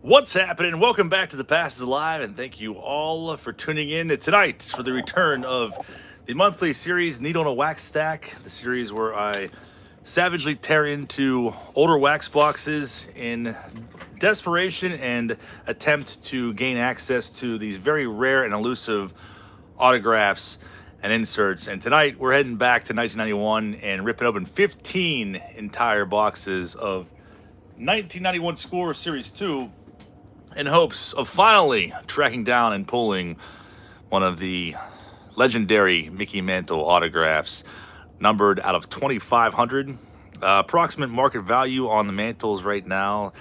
What's happening? Welcome back to The Past is Alive, and thank you all for tuning in tonight for the return of the monthly series Needle on a Wax Stack, the series where I savagely tear into older wax boxes in desperation and attempt to gain access to these very rare and elusive autographs and inserts. And tonight we're heading back to 1991 and ripping open 15 entire boxes of 1991 Score Series 2 in hopes of finally tracking down and pulling one of the legendary Mickey Mantle autographs, numbered out of 2,500. Approximate market value on the mantles right now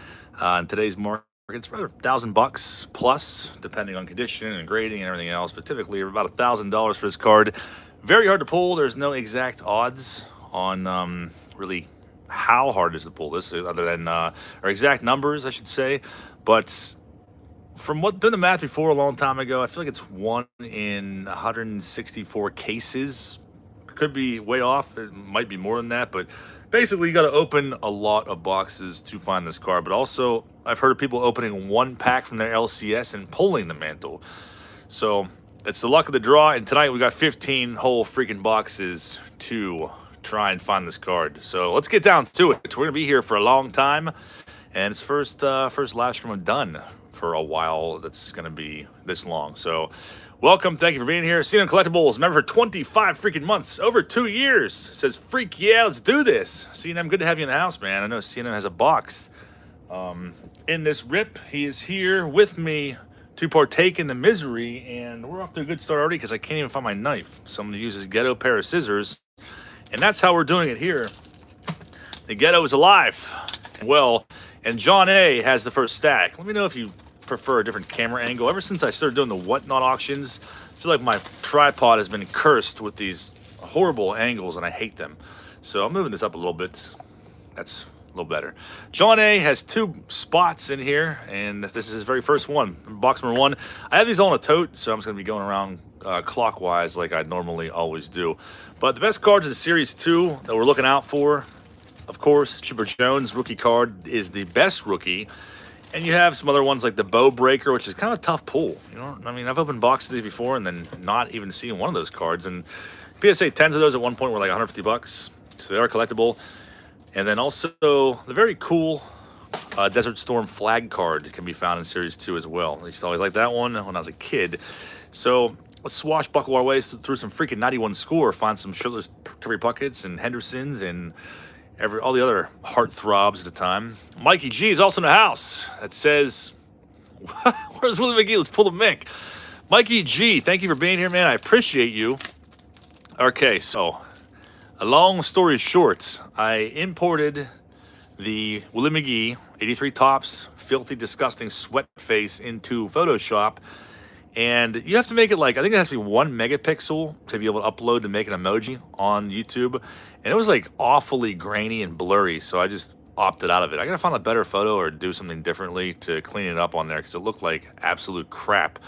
in today's market, it's about $1,000 plus, depending on condition and grading and everything else. But typically, about $1,000 for this card. Very hard to pull. There's no exact odds on really how hard it is to pull this, other than or exact numbers, I should say. But from what doing the math before a long time ago, I feel like it's 1 in 164 cases. Could be way off. It might be more than that, but basically you got to open a lot of boxes to find this card. But also, I've heard of people opening one pack from their LCS and pulling the mantle. So it's the luck of the draw. And tonight we got 15 whole freaking boxes to try and find this card. So let's get down to it. We're gonna be here for a long time, and it's first live stream I've done for a while that's going to be this long. So welcome, thank you for being here. CNM Collectibles, member for 25 freaking months, over 2 years. Says, freak yeah, let's do this. CNM, good to have you in the house, man. I know CNM has a box in this rip. He is here with me to partake in the misery, and we're off to a good start already because I can't even find my knife. Someone uses ghetto pair of scissors, and that's how we're doing it here. The ghetto is alive. Well, and John A has the first stack. Let me know if you prefer a different camera angle. Ever since I started doing the Whatnot auctions, I feel like my tripod has been cursed with these horrible angles, and I hate them. So I'm moving this up a little bit. That's a little better. John A has 2 spots in here, and this is his very first one. Box number 1. I have these all in a tote, so I'm just going to be going around clockwise like I normally always do. But the best cards in Series 2 that we're looking out for, of course, Chipper Jones rookie card is the best rookie. And you have some other ones like the Bow Breaker, which is kind of a tough pull. You know, I mean, I've opened boxes of these before and then not even seeing one of those cards. And PSA 10s of those at one point were like $150, so they are collectible. And then also the very cool Desert Storm flag card can be found in Series 2 as well. I used to always like that one when I was a kid. So let's swashbuckle our ways through some freaking 91 Score, find some shirtless Kirby Pucketts and Hendersons and all the other heartthrobs at the time. Mikey G is also in the house. That says, where's Willie McGee? Let's pull the Mick. Mikey G, thank you for being here, man. I appreciate you. Okay, so a long story short, I imported the Willie McGee 83 Tops filthy, disgusting sweat face into Photoshop. And you have to make it like, I think it has to be 1 megapixel to be able to upload to make an emoji on YouTube. And it was like awfully grainy and blurry, so I just opted out of it. I gotta find a better photo or do something differently to clean it up on there because it looked like absolute crap.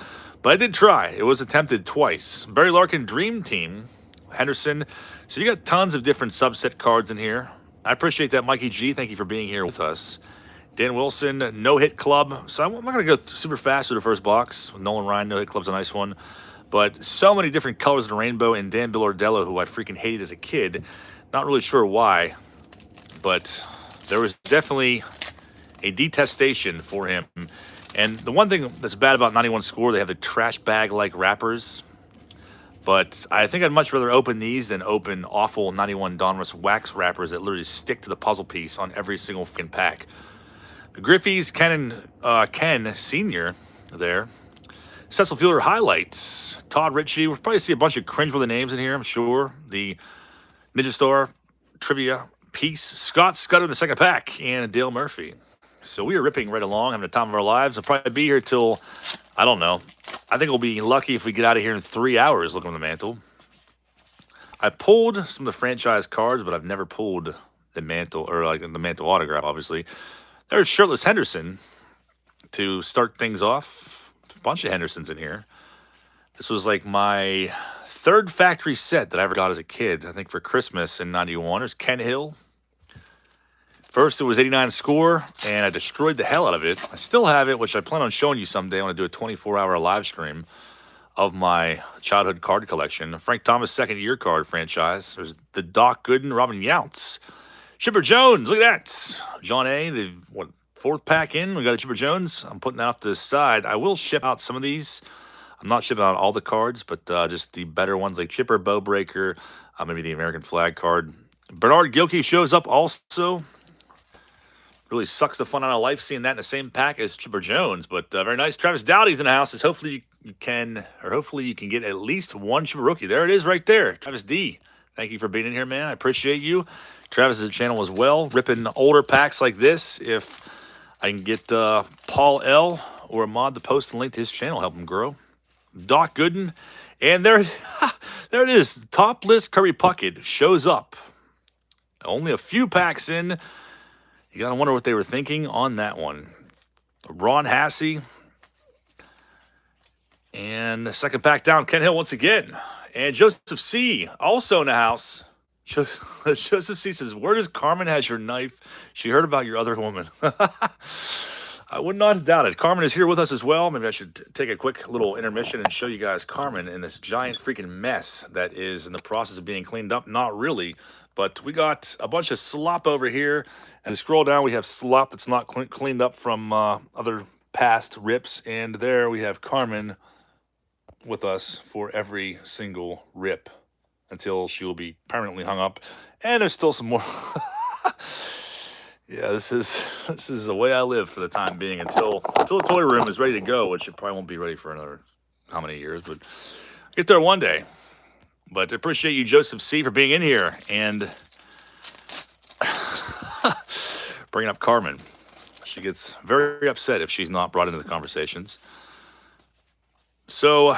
But I did try. It was attempted twice. Barry Larkin Dream Team, Henderson. So you got tons of different subset cards in here. I appreciate that, Mikey G. Thank you for being here with us. Dan Wilson, No Hit Club. So I'm not going to go super fast through the first box. Nolan Ryan, No Hit Club's a nice one. But so many different colors of the rainbow, and Dan Billardello, who I freaking hated as a kid. Not really sure why, but there was definitely a detestation for him. And the one thing that's bad about 91 Score, they have the trash bag-like wrappers. But I think I'd much rather open these than open awful 91 Donruss wax wrappers that literally stick to the puzzle piece on every single freaking pack. The Griffey's Ken Sr. there. Cecil Fielder highlights. Todd Ritchie. We'll probably see a bunch of cringeworthy names in here, I'm sure. The Ninja Star trivia piece. Scott Scudder in the second pack. And Dale Murphy. So we are ripping right along, having the time of our lives. I'll probably be here till, I don't know. I think we'll be lucky if we get out of here in 3 hours looking at the mantle. I pulled some of the franchise cards, but I've never pulled the mantle, or like the mantle autograph, obviously. There's Shirtless Henderson to start things off. A bunch of Hendersons in here. This was like my 3rd factory set that I ever got as a kid, I think for Christmas in '91. There's Ken Hill. First, it was 89 score, and I destroyed the hell out of it. I still have it, which I plan on showing you someday. I want to do a 24-hour live stream of my childhood card collection. Frank Thomas second-year card franchise. There's the Doc Gooden, Robin Yountz. Chipper Jones, look at that. John A., the fourth pack in. We got a Chipper Jones. I'm putting that off to the side. I will ship out some of these. I'm not shipping out all the cards, but just the better ones like Chipper, Bow Breaker, maybe the American flag card. Bernard Gilkey shows up also. Really sucks the fun out of life seeing that in the same pack as Chipper Jones, but very nice. Travis Dowdy's in the house. Says hopefully you can get at least one Chipper rookie. There it is right there. Travis D. Thank you for being in here, man. I appreciate you. Travis's channel as well, ripping older packs like this. If I can get Paul L. or Ahmad to post and link to his channel, help him grow. Doc Gooden. And there, there it is. Top list Kirby Puckett shows up. Only a few packs in. You got to wonder what they were thinking on that one. Ron Hassey. And the second pack down, Ken Hill once again. And Joseph C. also in the house. Joseph C. says, where does Carmen has your knife? She heard about your other woman. I would not have doubted. Carmen is here with us as well. Maybe I should take a quick little intermission and show you guys Carmen in this giant freaking mess that is in the process of being cleaned up. Not really. But we got a bunch of slop over here. And to scroll down, we have slop that's not cleaned up from other past rips. And there we have Carmen with us for every single rip until she will be permanently hung up. And there's still some more. Yeah, this is the way I live for the time being until the toy room is ready to go, which it probably won't be ready for another how many years, but get there one day. But I appreciate you, Joseph C., for being in here and bringing up Carmen. She gets very upset if she's not brought into the conversations. So,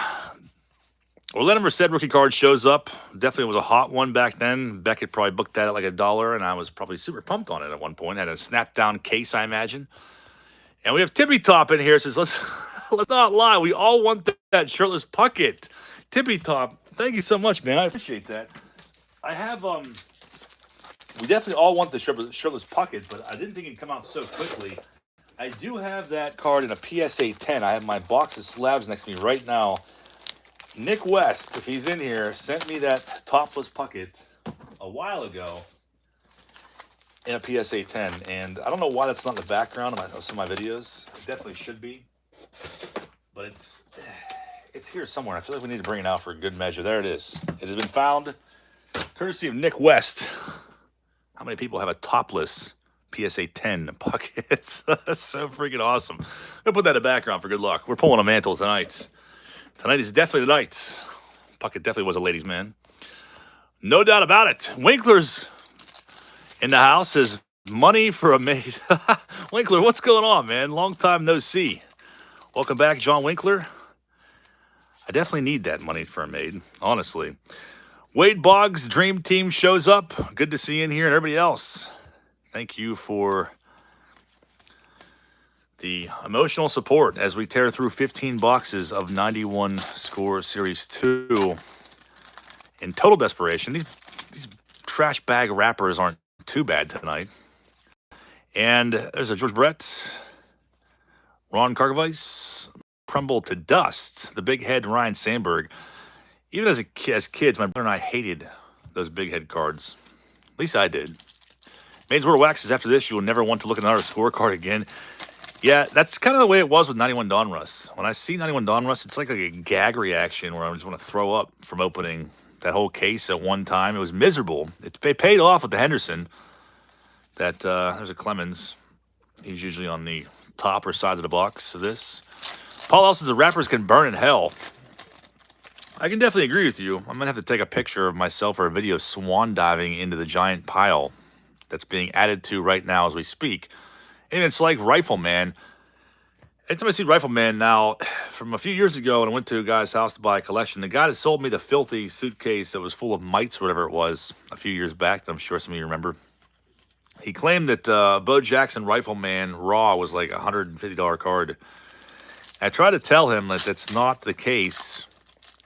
Orlando Merced rookie card shows up. Definitely was a hot one back then. Beckett probably booked that at like $1, and I was probably super pumped on it at one point. Had a snap-down case, I imagine. And we have Tippy Top in here. Says, let's not lie. We all want that shirtless Puckett. Tippy Top, thank you so much, man. I appreciate that. I have, we definitely all want the shirtless Puckett, but I didn't think it'd come out so quickly. I do have that card in a PSA 10. I have my box of slabs next to me right now. Nick West, if he's in here, sent me that topless Puckett a while ago in a PSA 10. And I don't know why that's not in the background of some of my videos. It definitely should be. But it's here somewhere. I feel like we need to bring it out for a good measure. There it is. It has been found, courtesy of Nick West. How many people have a topless PSA 10 Puckett? That's so freaking awesome. I'm going to put that in the background for good luck. We're pulling a mantle tonight. Tonight is definitely the night. Puckett definitely was a ladies' man. No doubt about it. Winkler's in the house. Says, money for a maid. Winkler, what's going on, man? Long time no see. Welcome back, John Winkler. I definitely need that money for a maid, honestly. Wade Boggs' Dream Team shows up. Good to see you in here and everybody else. Thank you for the emotional support as we tear through 15 boxes of 91 Score Series 2 in total desperation. These trash bag wrappers aren't too bad tonight. And there's a George Brett, Ron Kargeveiss, Crumble to Dust, the big head Ryan Sandberg. Even as kids, my brother and I hated those big head cards. At least I did. Maiden's World of Wax says, after this, you will never want to look at another scorecard again. Yeah, that's kind of the way it was with 91 Donruss. When I see 91 Donruss, it's like a gag reaction where I just want to throw up from opening that whole case at one time. It was miserable. They paid off with the Henderson. There's a Clemens. He's usually on the top or side of the box of this. Paul L says the wrappers can burn in hell. I can definitely agree with you. I'm going to have to take a picture of myself or a video swan diving into the giant pile that's being added to right now as we speak. And it's like Rifleman. Anytime I see Rifleman now, from a few years ago when I went to a guy's house to buy a collection, the guy that sold me the filthy suitcase that was full of mites or whatever it was a few years back, that I'm sure some of you remember, he claimed that Bo Jackson Rifleman Raw was like a $150 card. I tried to tell him that that's not the case.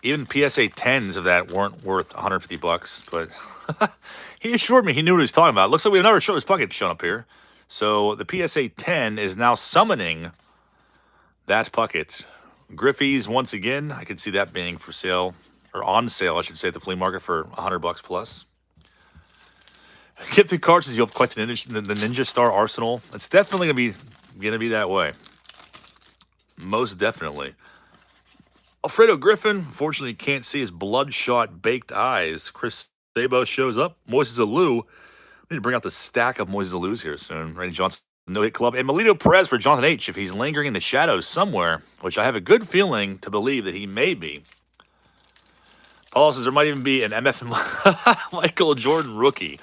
Even PSA 10s of that weren't worth 150 bucks, but he assured me he knew what he was talking about. Looks like we have another Show's Bucket showing up here. So the PSA 10 is now summoning that bucket. Griffey's once again. I could see that being for sale, or on sale, I should say, at the flea market for 100 bucks plus. Gifted cards, you'll collect the Ninja Star Arsenal. It's definitely gonna be that way. Most definitely. Alfredo Griffin, unfortunately, can't see his bloodshot baked eyes. Chris Sabo shows up. Moises Alou. We need to bring out the stack of Moises Alous here soon. Randy Johnson, no hit club. And Melito Perez for Jonathan H. if he's lingering in the shadows somewhere, which I have a good feeling to believe that he may be. Paul says there might even be an MF Michael Jordan rookie.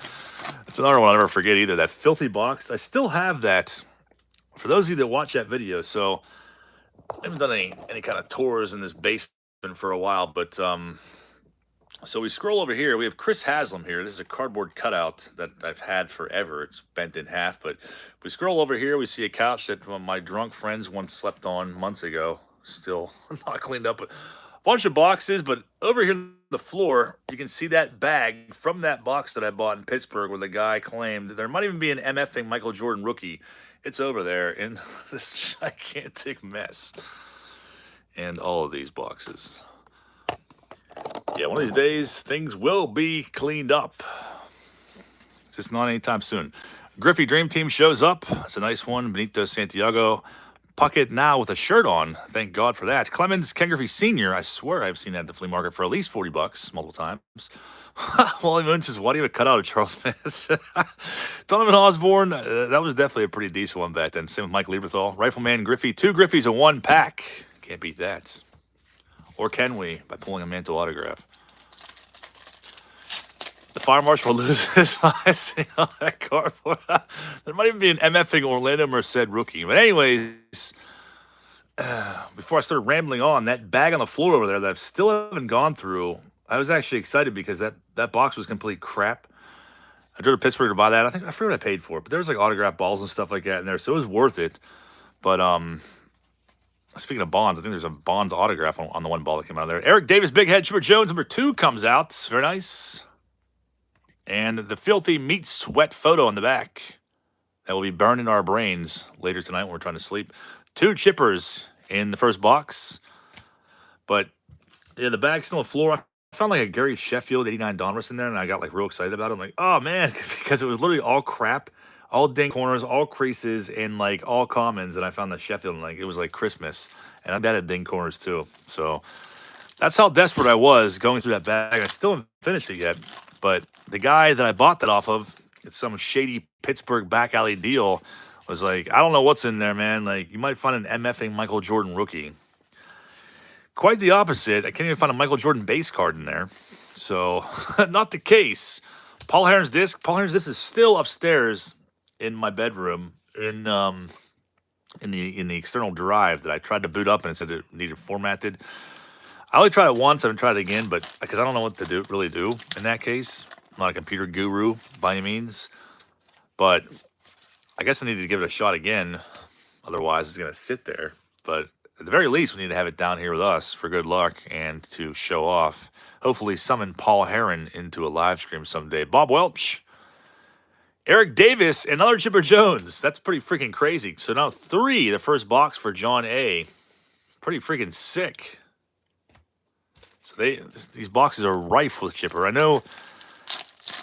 That's another one I'll never forget either. That filthy box. I still have that. For those of you that watch that video, so I haven't done any kind of tours in this basement for a while, but so we scroll over here. We have Chris Haslam here. This is a cardboard cutout that I've had forever. It's bent in half, but we scroll over here. We see a couch that my drunk friends once slept on months ago. Still not cleaned up. A bunch of boxes, but over here on the floor, you can see that bag from that box that I bought in Pittsburgh where the guy claimed there might even be an MFing Michael Jordan rookie. It's over there in this gigantic mess. And all of these boxes. Yeah, one of these days, things will be cleaned up. Just not anytime soon. Griffey Dream Team shows up. It's a nice one. Benito Santiago. Puckett now with a shirt on. Thank God for that. Clemens Ken Griffey Sr. I swear I've seen that at the flea market for at least 40 bucks multiple times. Wally Moon says, why do you have a cutout of Charles Vance? Donovan Osborne, that was definitely a pretty decent one back then. Same with Mike Lieberthal. Rifleman Griffey, 2 Griffies in 1 pack. Can't beat that. Or can we, by pulling a Mantle autograph? The Fire Marshal loses by seeing all that cardboard. There might even be an MFing Orlando Merced rookie. But anyways, before I started rambling on, that bag on the floor over there that I still haven't gone through, I was actually excited because that box was complete crap. I drove to Pittsburgh to buy that. I forget what I paid for it, but there was like autographed balls and stuff like that in there, so it was worth it. But speaking of Bonds, I think there's a Bonds autograph on the one ball that came out of there. Eric Davis, Big Head, Chipper Jones, number 2 comes out. Very nice. And the filthy meat sweat photo on the back that will be burned in our brains later tonight when we're trying to sleep. 2 chippers in the first box. But yeah, the bag's still on the floor. I found like a Gary Sheffield 89 Donruss in there, and I got like real excited about it. I'm like, oh man, because it was literally all crap, all ding corners, all creases, and like all commons. And I found the Sheffield, and like it was like Christmas, and I had ding corners too. So that's how desperate I was going through that bag. I still haven't finished it yet, but the guy that I bought that off of, it's some shady Pittsburgh back alley deal, was like, I don't know what's in there, man. Like you might find an MFing Michael Jordan rookie. Quite the opposite. I can't even find a Michael Jordan base card in there. So, not the case. Paul Heron's disc. Paul Heron's disc is still upstairs in my bedroom in the external drive that I tried to boot up and it said it needed formatted. I only tried it once. I haven't tried it again, but because I don't know what to really do in that case. I'm not a computer guru by any means, but I guess I needed to give it a shot again. Otherwise, it's gonna sit there. But at the very least, we need to have it down here with us for good luck and to show off. Hopefully summon Paul Heron into a live stream someday. Bob Welch, Eric Davis, and another Chipper Jones. That's pretty freaking crazy. So now 3, the first box for John A. Pretty freaking sick. So these boxes are rife with Chipper. I know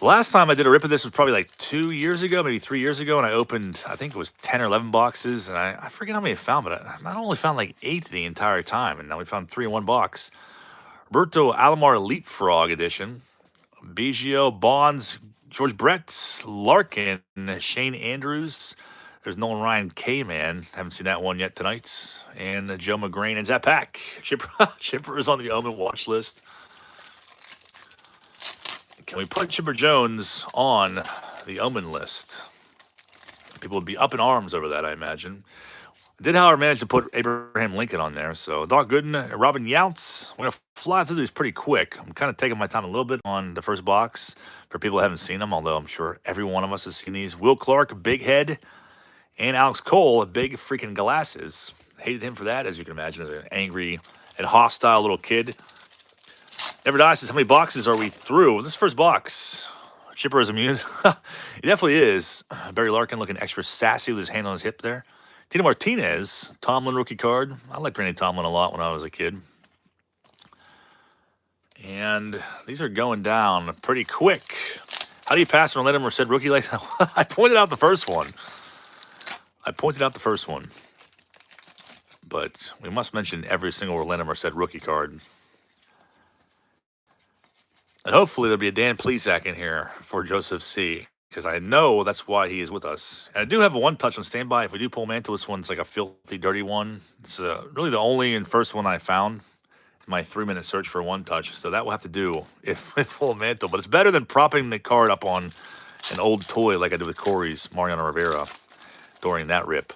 last time I did a rip of this was probably like 2 years ago, maybe 3 years ago, and I opened, I think it was 10 or 11 boxes, and I forget how many I found, but I only found like 8 the entire time, and now we found 3 in one box. Roberto Alomar Leapfrog Edition, Biggio, Bonds, George Brett, Larkin, Shane Andrews. There's Nolan Ryan K-Man. Haven't seen that one yet tonight. And Joe McGrain and Zach Pack. Chipper is on the Omen watch list. Can we put Chipper Jones on the Omen list? People would be up in arms over that, I imagine. Did, however, manage to put Abraham Lincoln on there. So, Doc Gooden, Robin Yountz. We're going to fly through these pretty quick. I'm kind of taking my time a little bit on the first box for people who haven't seen them, although I'm sure every one of us has seen these. Will Clark, Big Head, and Alex Cole, big freaking glasses. Hated him for that, as you can imagine, as an angry and hostile little kid. Never Die says, how many boxes are we through? This first box. Chipper is immune. He definitely is. Barry Larkin looking extra sassy with his hand on his hip there. Tino Martinez, Tomlin rookie card. I liked Randy Tomlin a lot when I was a kid. And these are going down pretty quick. How do you pass on Lennon or said rookie like I pointed out the first one. But we must mention every single Orlando Merced rookie card. And hopefully there'll be a Dan Plesac in here for Joseph C. Because I know that's why he is with us. And I do have a one touch on standby. If we do pull Mantle, this one's like a filthy, dirty one. It's really the only and first one I found in my 3-minute search for one touch. So that will have to do if we pull Mantle. But it's better than propping the card up on an old toy like I did with Corey's Mariano Rivera during that rip.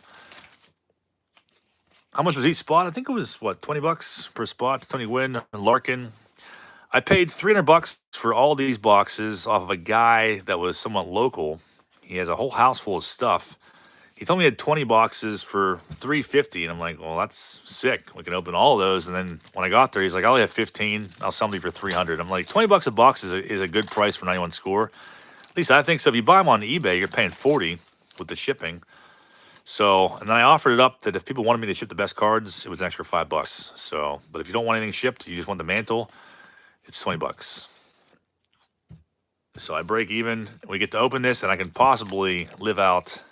How much was each spot? I think it was, what, $20 per spot? Tony Gwynn and Larkin. I paid $300 for all these boxes off of a guy that was somewhat local. He has a whole house full of stuff. He told me he had 20 boxes for $350, and I'm like, well, that's sick. We can open all of those. And then when I got there, he's like, I only have 15. I'll sell them for $300. I'm like, $20 a box is a good price for 91 score. At least I think so. If you buy them on eBay, you're paying $40 with the shipping. So, and then I offered it up that if people wanted me to ship the best cards, it was an extra $5. So, but if you don't want anything shipped, you just want the Mantle, it's $20. So I break even. We get to open this, and I can possibly live out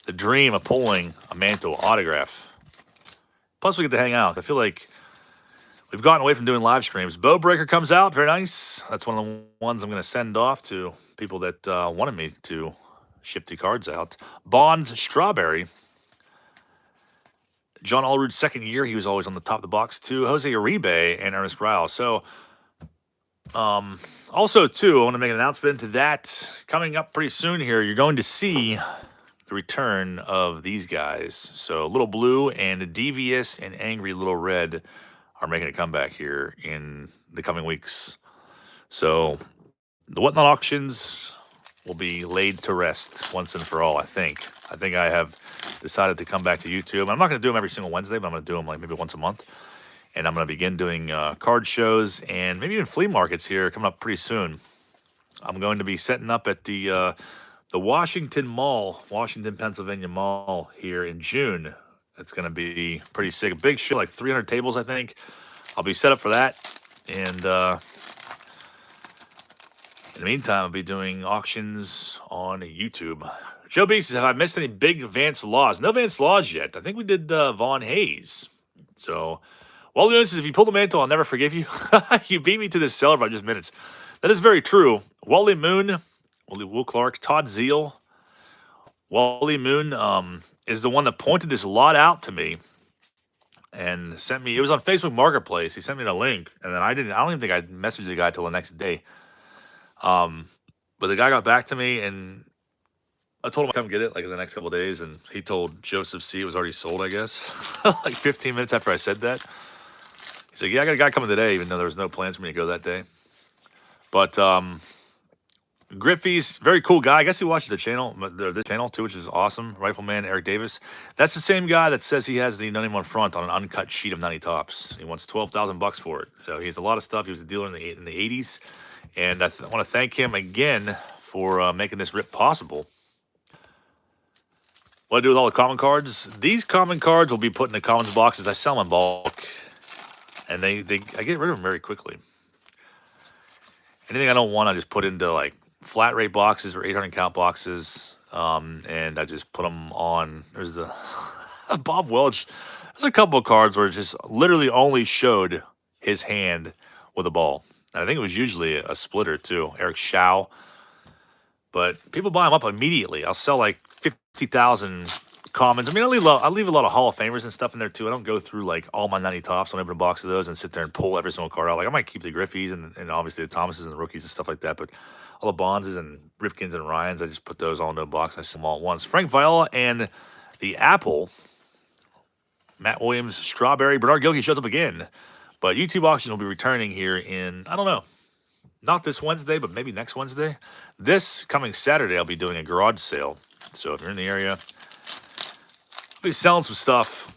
the dream of pulling a Mantle autograph. Plus, we get to hang out. I feel like we've gotten away from doing live streams. Bow Breaker comes out. Very nice. That's one of the ones I'm going to send off to people that wanted me to ship the cards out. Bonds Strawberry. John Allrood's second year. He was always on the top of the box, too. Jose Uribe and Ernest Ryle. So, also, too, I want to make an announcement to that coming up pretty soon here. You're going to see the return of these guys. So, Little Blue and Devious and Angry Little Red are making a comeback here in the coming weeks. So, the Whatnot auctions will be laid to rest once and for all, I think. I think I have decided to come back to YouTube. I'm not going to do them every single Wednesday, but I'm going to do them like maybe once a month. And I'm going to begin doing card shows and maybe even flea markets here coming up pretty soon. I'm going to be setting up at the Washington Mall, Washington, Pennsylvania Mall here in June. It's going to be pretty sick. A big show, like 300 tables, I think. I'll be set up for that. And in the meantime, I'll be doing auctions on YouTube. Joe B says, have I missed any big advanced laws? No advanced laws yet. I think we did Vaughn Hayes. So, Wally Moon says, if you pull the Mantle, I'll never forgive you. You beat me to this seller by just minutes. That is very true. Wally Moon, Will Clark, Todd Zeal. Wally Moon is the one that pointed this lot out to me and sent me. It was on Facebook Marketplace. He sent me the link, and then I don't even think I messaged the guy till the next day. But the guy got back to me, and I told him I'd come get it like in the next couple of days, and he told Joseph C. it was already sold, I guess. Like 15 minutes after I said that. He's like, yeah, I got a guy coming today, even though there was no plans for me to go that day. But Griffey's very cool guy. I guess he watches the channel too, which is awesome. Rifleman Eric Davis. That's the same guy that says he has the 91 front on an uncut sheet of 90 tops. He wants $12,000 for it. So he has a lot of stuff. He was a dealer in the 80s, and I want to thank him again for making this rip possible. What I do with all the common cards? These common cards will be put in the commons boxes. I sell them in bulk, and I get rid of them very quickly. Anything I don't want, I just put into like flat rate boxes or 800 count boxes, and I just put them on. There's the Bob Welch. There's a couple of cards where it just literally only showed his hand with a ball. And I think it was usually a splitter too. Eric Shao. But people buy them up immediately. I'll sell like 50,000 commons. I mean, I leave a lot of Hall of Famers and stuff in there too. I don't go through like all my 90 tops. I don't open a box of those and sit there and pull every single card out. Like I might keep the Griffies and obviously the Thomases and the rookies and stuff like that. But all the Bonds and Ripkins and Ryans, I just put those all into a box. I sell them all at once. Frank Viola and the Apple. Matt Williams, Strawberry. Bernard Gilkey shows up again. But YouTube auction will be returning here in, I don't know, not this Wednesday, but maybe next Wednesday. This coming Saturday, I'll be doing a garage sale. So if you're in the area, I'll be selling some stuff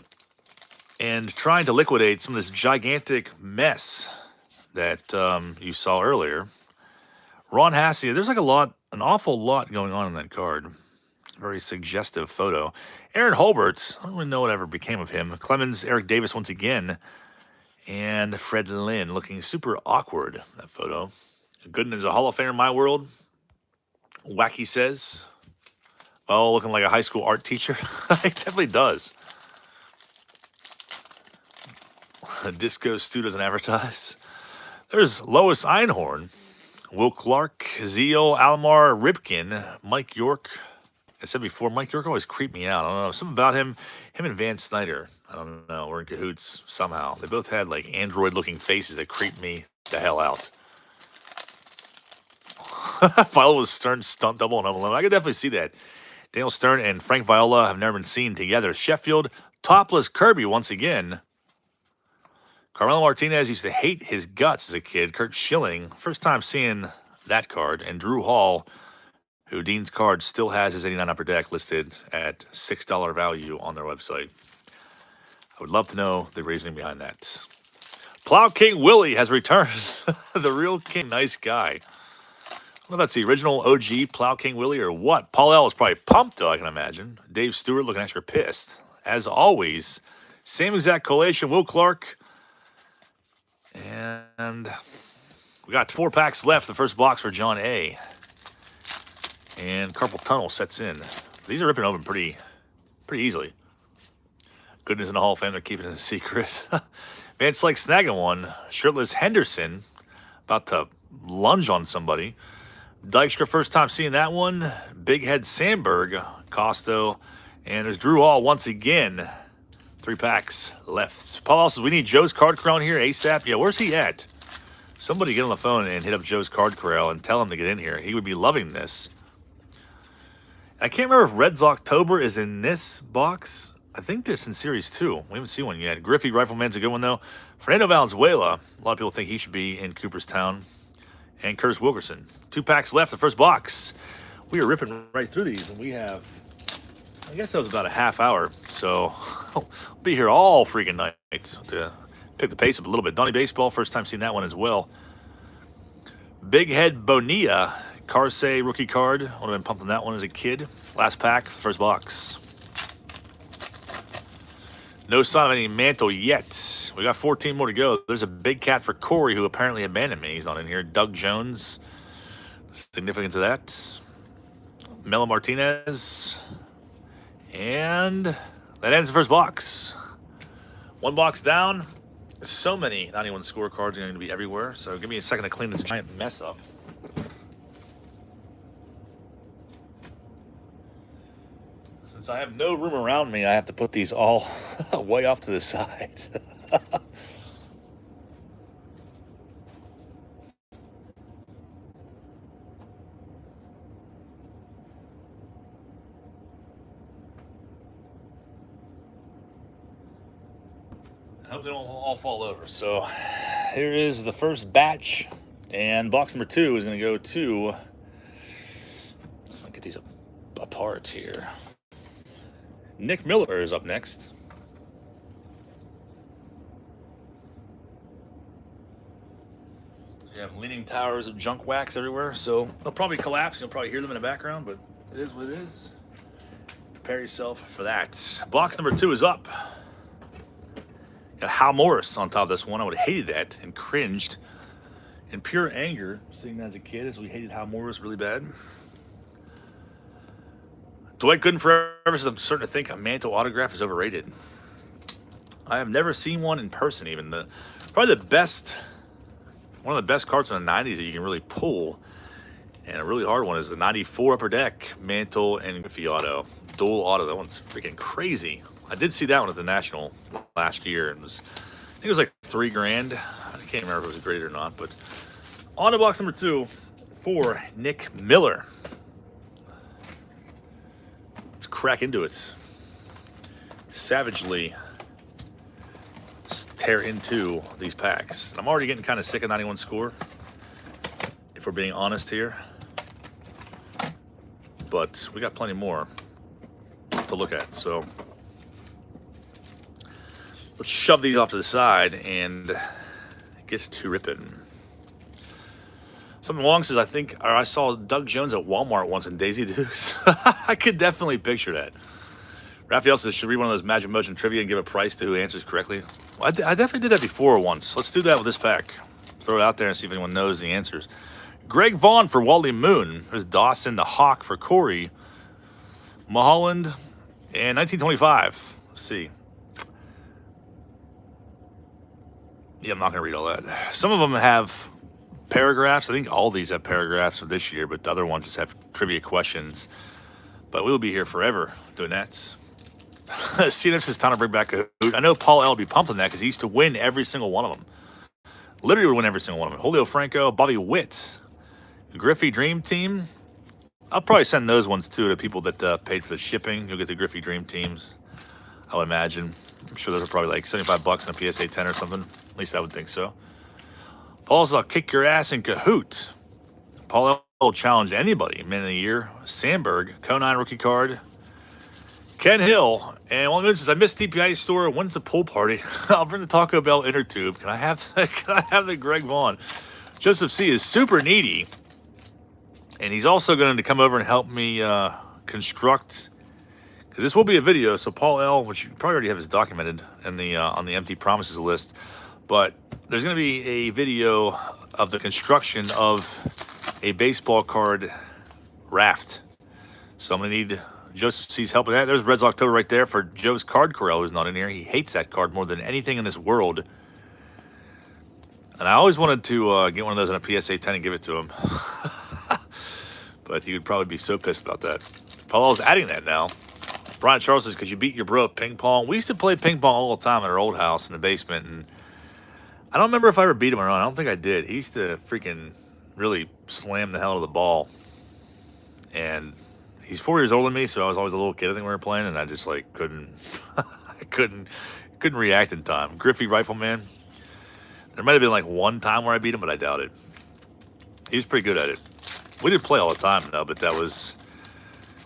and trying to liquidate some of this gigantic mess that you saw earlier. Ron Hassey, there's like an awful lot going on in that card. Very suggestive photo. Aaron Holbert, I don't really know whatever became of him. Clemens, Eric Davis once again. And Fred Lynn looking super awkward, that photo. Gooden is a Hall of Famer in my world. Wacky says. Oh, looking like a high school art teacher. He definitely does. Disco Stu doesn't advertise. There's Lois Einhorn. Will Clark, Zio, Almar, Ripken, Mike York. I said before, Mike York always creeped me out. I don't know. Something about him and Van Snyder. I don't know. We're in cahoots somehow. They both had like android-looking faces that creeped me the hell out. Viola was Stern's stunt double on Home Alone. I could definitely see that. Daniel Stern and Frank Viola have never been seen together. Sheffield, topless Kirby once again. Carmelo Martinez used to hate his guts as a kid. Kurt Schilling, first time seeing that card. And Drew Hall, who Dean's card still has his 89 upper deck listed at $6 value on their website. I would love to know the reasoning behind that. Plow King Willie has returned. The real king, nice guy. I don't know if that's the original OG Plow King Willie or what. Paul L. is probably pumped, though, I can imagine. Dave Stewart looking extra pissed. As always, same exact collation. Will Clark. And we got 4 packs left. The first box for John A. And Carpal Tunnel sets in. These are ripping open pretty easily. Goodness in the Hall of Fame, they're keeping it a secret. Vance like snagging one. Shirtless Henderson about to lunge on somebody. Dykstra, first time seeing that one. Big Head Sandberg, Costo. And there's Drew Hall once again. 3 packs left. Paul says, we need Joe's Card Corral here ASAP. Yeah, where's he at? Somebody get on the phone and hit up Joe's Card Corral and tell him to get in here. He would be loving this. I can't remember if Red's October is in this box. I think this in Series 2. We haven't seen one yet. Griffey Rifleman's a good one, though. Fernando Valenzuela. A lot of people think he should be in Cooperstown. And Curtis Wilkerson. 2 packs left. The first box. We are ripping right through these. And we have, I guess that was about a half hour. So I'll be here all freaking night to pick the pace up a little bit. Donnie Baseball. First time seeing that one as well. Big Head Bonilla. Carsey rookie card. Would have been pumping that one as a kid. Last pack, first box. No sign of any Mantle yet. We got 14 more to go. There's a big cat for Corey, who apparently abandoned me. He's not in here. Doug Jones. Significance of that. Melo Martinez. And that ends the first box. 1 box down. So many 91 scorecards are going to be everywhere. So give me a second to clean this giant mess up. Since I have no room around me, I have to put these all way off to the side. I hope they don't all fall over. So here is the first batch. And box number 2 is going to go to... Let's get these apart here. Nick Miller is up next. You have leaning towers of junk wax everywhere, so they'll probably collapse. You'll probably hear them in the background, but it is what it is. Prepare yourself for that. Box number 2 is up. Got Hal Morris on top of this one. I would have hated that and cringed in pure anger seeing that as a kid, as we hated Hal Morris really bad. Dwight Gooden forever says I'm starting to think a Mantle autograph is overrated. I have never seen one in person even. Probably the best, one of the best cards from the 90s that you can really pull, and a really hard one, is the 94 Upper Deck Mantle and Griffey auto. Dual auto, that one's freaking crazy. I did see that one at the National last year. And I think it was like $3,000. I can't remember if it was graded or not, but on to box number 2 for Nick Miller. Crack into it. Savagely tear into these packs. I'm already getting kind of sick of 91 score, if we're being honest here. But we got plenty more to look at, so let's shove these off to the side and get to ripping. Something Wong says, I saw Doug Jones at Walmart once in Daisy Dukes. I could definitely picture that. Raphael says, should read one of those Magic Motion trivia and give a price to who answers correctly. Well, I definitely did that before once. Let's do that with this pack. Throw it out there and see if anyone knows the answers. Greg Vaughn for Wally Moon. There's Dawson the Hawk for Corey. Mulholland and 1925. Let's see. Yeah, I'm not going to read all that. Some of them have paragraphs. I think all these have paragraphs for this year, but the other ones just have trivia questions. But we'll be here forever doing that. See if it's time to bring back a hoot. I know Paul L. will be pumped on that because he used to win every single one of them. Literally would win every single one of them. Julio Franco, Bobby Witt, Griffey Dream Team. I'll probably send those ones too to people that paid for the shipping. You'll get the Griffey Dream Teams, I would imagine. I'm sure those are probably like $75 in a PSA 10 or something. At least I would think so. Paul's I'll kick your ass in Kahoot. Paul L. will challenge anybody. Man of the Year. Sandberg, Conine rookie card. Ken Hill. And one of says, I missed TPI store. When's the pool party? I'll bring the Taco Bell inner tube. Can I have the Greg Vaughn? Joseph C. is super needy. And he's also going to come over and help me construct, because this will be a video. So Paul L., which you probably already have is documented in the on the empty promises list, but there's going to be a video of the construction of a baseball card raft. So I'm going to need Joseph C's help with that. There's Reds October right there for Joe's Card Corral, who's not in here. He hates that card more than anything in this world. And I always wanted to get one of those in a PSA 10 and give it to him. But he would probably be so pissed about that. Paul's adding that now. Brian Charles says, because you beat your bro at ping pong. We used to play ping pong all the time at our old house in the basement. And I don't remember if I ever beat him or not. I don't think I did. He used to freaking really slam the hell out of the ball. And he's 4 years older than me, so I was always a little kid, I think, when we were playing. And I just, like, couldn't react in time. Griffey Rifleman. There might have been, like, one time where I beat him, but I doubt it. He was pretty good at it. We did play all the time, though, but that was...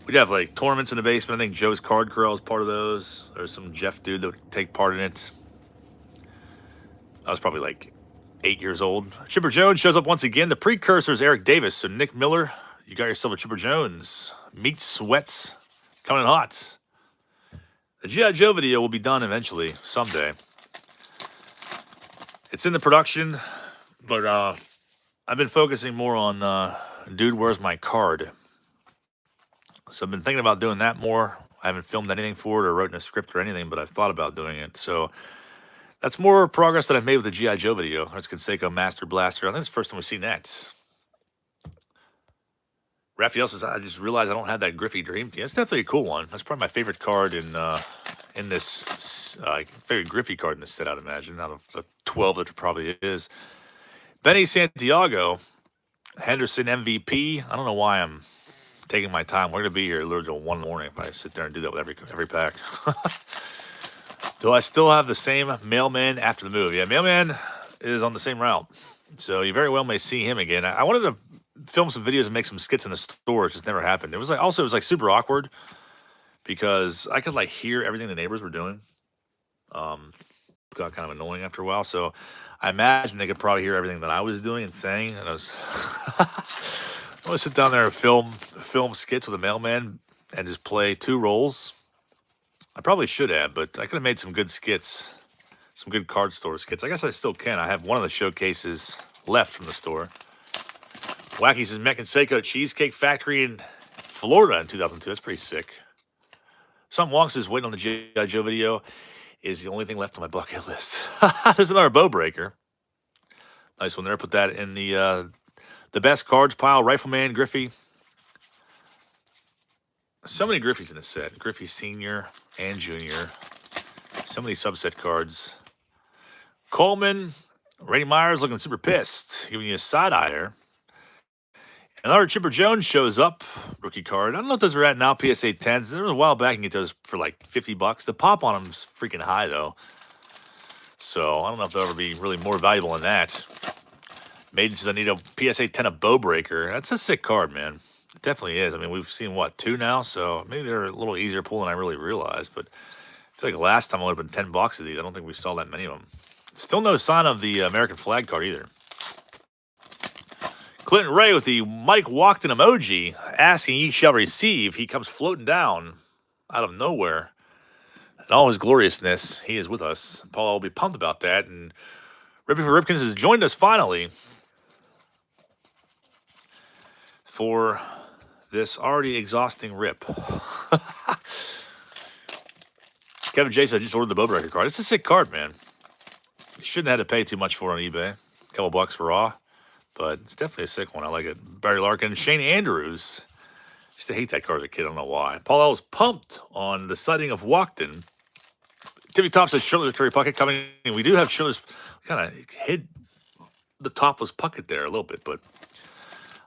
We'd have, like, tournaments in the basement. I think Joe's Card Corral was part of those. There's some Jeff dude that would take part in it. I was probably, like, 8 years old. Chipper Jones shows up once again. The precursor is Eric Davis. So, Nick Miller, you got yourself a Chipper Jones. Meat Sweats coming in hot. The G.I. Joe video will be done eventually, someday. It's in the production, but I've been focusing more on... Dude, where's my card? So I've been thinking about doing that more. I haven't filmed anything for it or written a script or anything, but I've thought about doing it. So that's more progress that I've made with the G.I. Joe video. That's Conseco Master Blaster. I think it's the first time we've seen that. Raphael says, I just realized I don't have that Griffey Dream Team. That's definitely a cool one. That's probably my favorite card in this, favorite Griffey card in this set, I'd imagine, out of the 12 that it probably is. Benny Santiago. Henderson MVP. I don't know why I'm taking my time. We're going to be here literally till 1 in the morning if I sit there and do that with every pack. Do I still have the same mailman after the move? Yeah, mailman is on the same route. So you very well may see him again. I wanted to film some videos and make some skits in the store. It just never happened. It was like super awkward because I could like hear everything the neighbors were doing. Got kind of annoying after a while. So I imagine they could probably hear everything that I was doing and saying. And I was I want to sit down there and film skits with a mailman and just play 2 roles. I probably should have, but I could have made some good skits, some good card store skits. I guess I still can. I have one of the showcases left from the store. Wacky says Mech and Seiko Cheesecake Factory in Florida in 2002. That's pretty sick. Some Wong says waiting on the G.I. Joe video is the only thing left on my bucket list. There's another bow breaker. Nice one there. Put that in the best cards pile. Rifleman, Griffey. So many Griffies in this set. Griffey Senior and Junior. So many subset cards. Coleman. Randy Myers looking super pissed. Giving you a side-eyer. Another Chipper Jones shows up. Rookie card. I don't know what those are at now. PSA 10s. There was a while back you can get those for like $50. The pop on them's freaking high, though. So I don't know if they'll ever be really more valuable than that. Maiden says I need a PSA 10 of Bow Breaker. That's a sick card, man. It definitely is. I mean, we've seen, what, 2 now? So maybe they're a little easier pull than I really realized. But I feel like last time I would have been $10 of these. I don't think we saw that many of them. Still no sign of the American flag card either. Clinton Ray with the Mike Walkton emoji, asking ye shall receive. He comes floating down out of nowhere. In all his gloriousness, he is with us. Paul will be pumped about that. And Rippy for Ripkins has joined us finally for this already exhausting rip. Kevin J said, I just ordered the Bowbreaker card. It's a sick card, man. You shouldn't have had to pay too much for it on eBay. A couple bucks for raw, but it's definitely a sick one. I like it. Barry Larkin, Shane Andrews. I used to hate that card as a kid. I don't know why. Paul L was pumped on the sighting of Walkton. Timmy Top says shirtless Curry Puckett coming. We do have shirtless. Kind of hid the topless Puckett there a little bit, but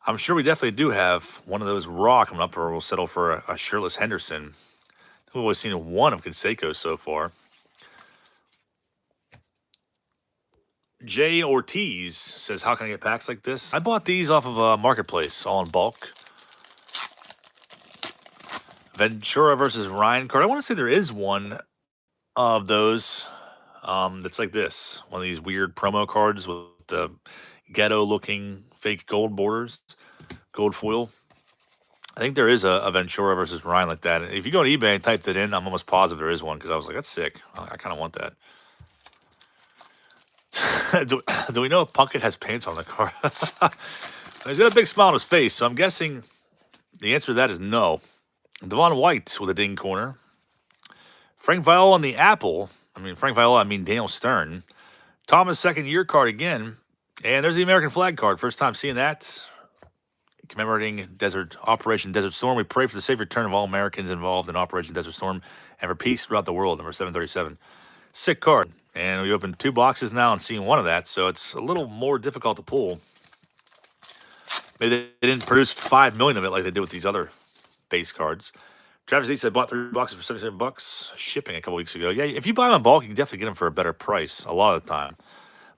I'm sure we definitely do have one of those raw coming up, or we'll settle for a shirtless Henderson. We've always seen one of Canseco so far. Jay Ortiz says, how can I get packs like this? I bought these off of Marketplace, all in bulk. Ventura versus Ryan card. I want to say there is one of those that's like this. One of these weird promo cards with the ghetto-looking fake gold borders, gold foil. I think there is a Ventura versus Ryan like that. If you go to eBay and type that in, I'm almost positive there is one because I was like, that's sick. I kind of want that. do we know if Puckett has pants on the card? He's got a big smile on his face, so I'm guessing the answer to that is no. Devon White with a ding corner. Frank Viola on the Apple. Frank Viola, Daniel Stern. Thomas second year card again. And there's the American flag card. First time seeing that. Commemorating Operation Desert Storm. We pray for the safe return of all Americans involved in Operation Desert Storm and for peace throughout the world. Number 737. Sick card. And we opened 2 boxes now and seeing one of that, so it's a little more difficult to pull. Maybe they didn't produce 5 million of it like they did with these other base cards. Travis East said bought 3 boxes for 77 bucks shipping a couple weeks ago. Yeah, if you buy them in bulk, you can definitely get them for a better price a lot of the time.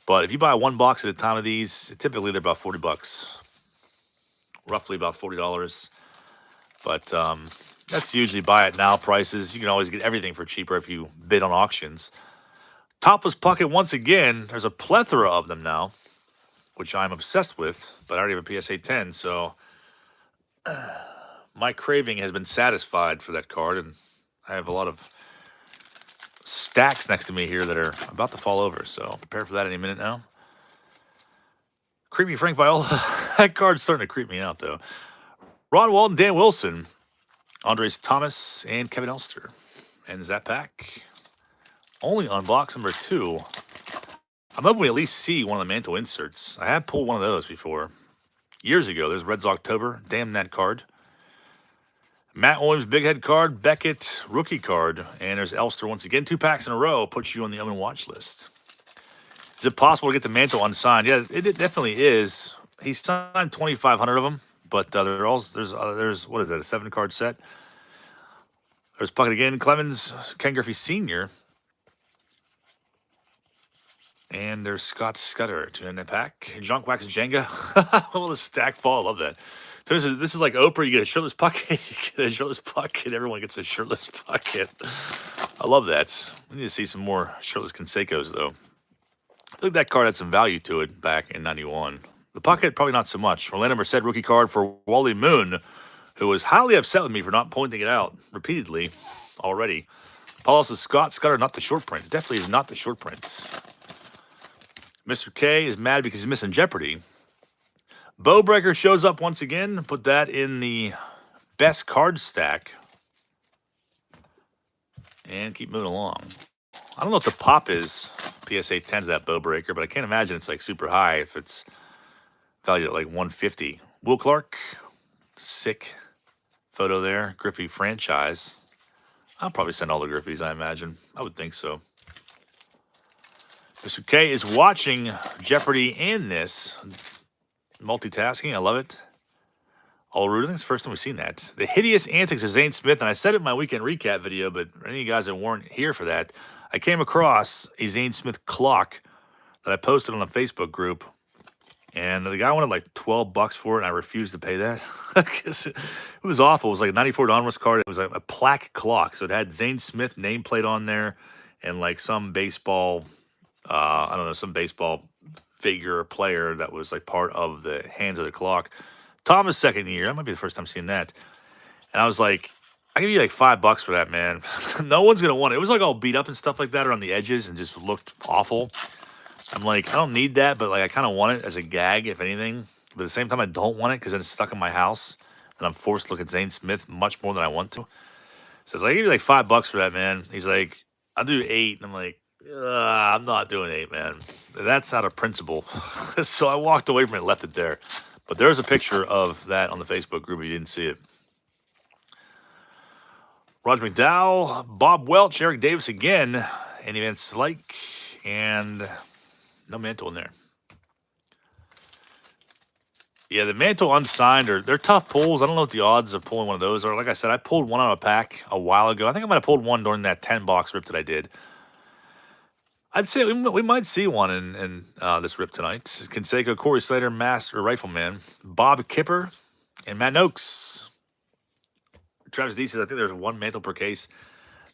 But if you buy 1 box at a time of these, typically they're about 40 bucks. Roughly about $40. But that's usually buy it now prices. You can always get everything for cheaper if you bid on auctions. Topless Puckett once again. There's a plethora of them now, which I'm obsessed with. But I already have a PSA 10, so my craving has been satisfied for that card. And I have a lot of stacks next to me here that are about to fall over. So prepare for that any minute now. Creepy Frank Viola. That card's starting to creep me out, though. Ron Walton, Dan Wilson, Andres Thomas, and Kevin Elster. Ends that pack. Only on box number 2. I'm hoping we at least see one of the Mantle inserts. I have pulled one of those before. Years ago, there's Reds October. Damn that card. Matt Williams, big head card. Beckett, rookie card. And there's Elster once again. 2 packs in a row. Puts you on the open watch list. Is it possible to get the Mantle unsigned? Yeah, it definitely is. He signed 2,500 of them, but there's what is that, a 7-card set? There's Puckett again, Clemens, Ken Griffey Sr., and there's Scott Scudder to end the pack. Junk Wax Jenga. All the stack fall. I love that. So this is like Oprah. You get a shirtless Puckett. You get a shirtless Puckett. Everyone gets a shirtless Puckett. I love that. We need to see some more shirtless Consecos, though. I think that card had some value to it back in 91. The Puckett, probably not so much. Orlando Merced rookie card for Wally Moon, who was highly upset with me for not pointing it out repeatedly already. Paul says Scott Scudder, not the short print. Definitely is not the short print. Mr. K is mad because he's missing Jeopardy. Bowbreaker shows up once again. Put that in the best card stack. And keep moving along. I don't know if the pop is PSA 10's that Bowbreaker, but I can't imagine it's like super high if it's valued at like 150. Will Clark, sick photo there. Griffey franchise. I'll probably send all the Griffies, I imagine. I would think so. Mr. K is watching Jeopardy and this. Multitasking, I love it. All Root, I think it's the first time we've seen that. The Hideous Antics of Zane Smith, and I said it in my weekend recap video, but any of you guys that weren't here for that, I came across a Zane Smith clock that I posted on the Facebook group, and the guy wanted like 12 bucks for it, and I refused to pay that. Because it was awful. It was like a 94 onwards card. It was a plaque clock, so it had Zane Smith nameplate on there, and like some baseball, I don't know, some baseball figure or player that was like part of the Hands of the Clock. Thomas' second year, that might be the first time seeing that. And I was like, I give you like $5 for that, man. No one's gonna want it. It was like all beat up and stuff like that around the edges and just looked awful. I'm like, I don't need that, but like I kind of want it as a gag, if anything. But at the same time, I don't want it because then it's stuck in my house and I'm forced to look at Zane Smith much more than I want to. Says, I give you like $5 for that, man. He's like, I'll do 8. And I'm like, I'm not doing 8, man. That's out of principle. So I walked away from it and left it there. But there's a picture of that on the Facebook group if you didn't see it. Roger McDowell, Bob Welch, Eric Davis again, Andy Van Slyke, and no Mantle in there. Yeah, the Mantle unsigned, they're tough pulls. I don't know what the odds of pulling one of those are. Like I said, I pulled one out of a pack a while ago. I think I might have pulled one during that 10-box rip that I did. I'd say we might see one in this rip tonight. Canseco, Corey Slater, Master Rifleman, Bob Kipper, and Matt Noakes. Travis D says, I think there's one Mantle per case.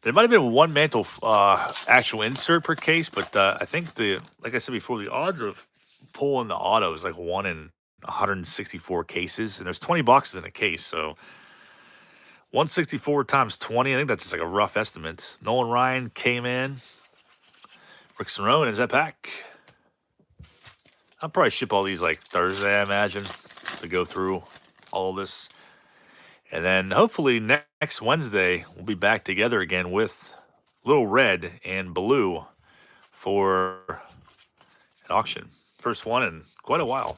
There might have been one Mantle actual insert per case, but I think like I said before, the odds of pulling the auto is like 1 in 164 cases, and there's 20 boxes in a case, so 164 times 20, I think that's just like a rough estimate. Nolan Ryan came in. Rick Cerrone is that pack. I'll probably ship all these like Thursday, I imagine, to go through all this. And then hopefully next Wednesday, we'll be back together again with Little Red and Blue for an auction. First one in quite a while.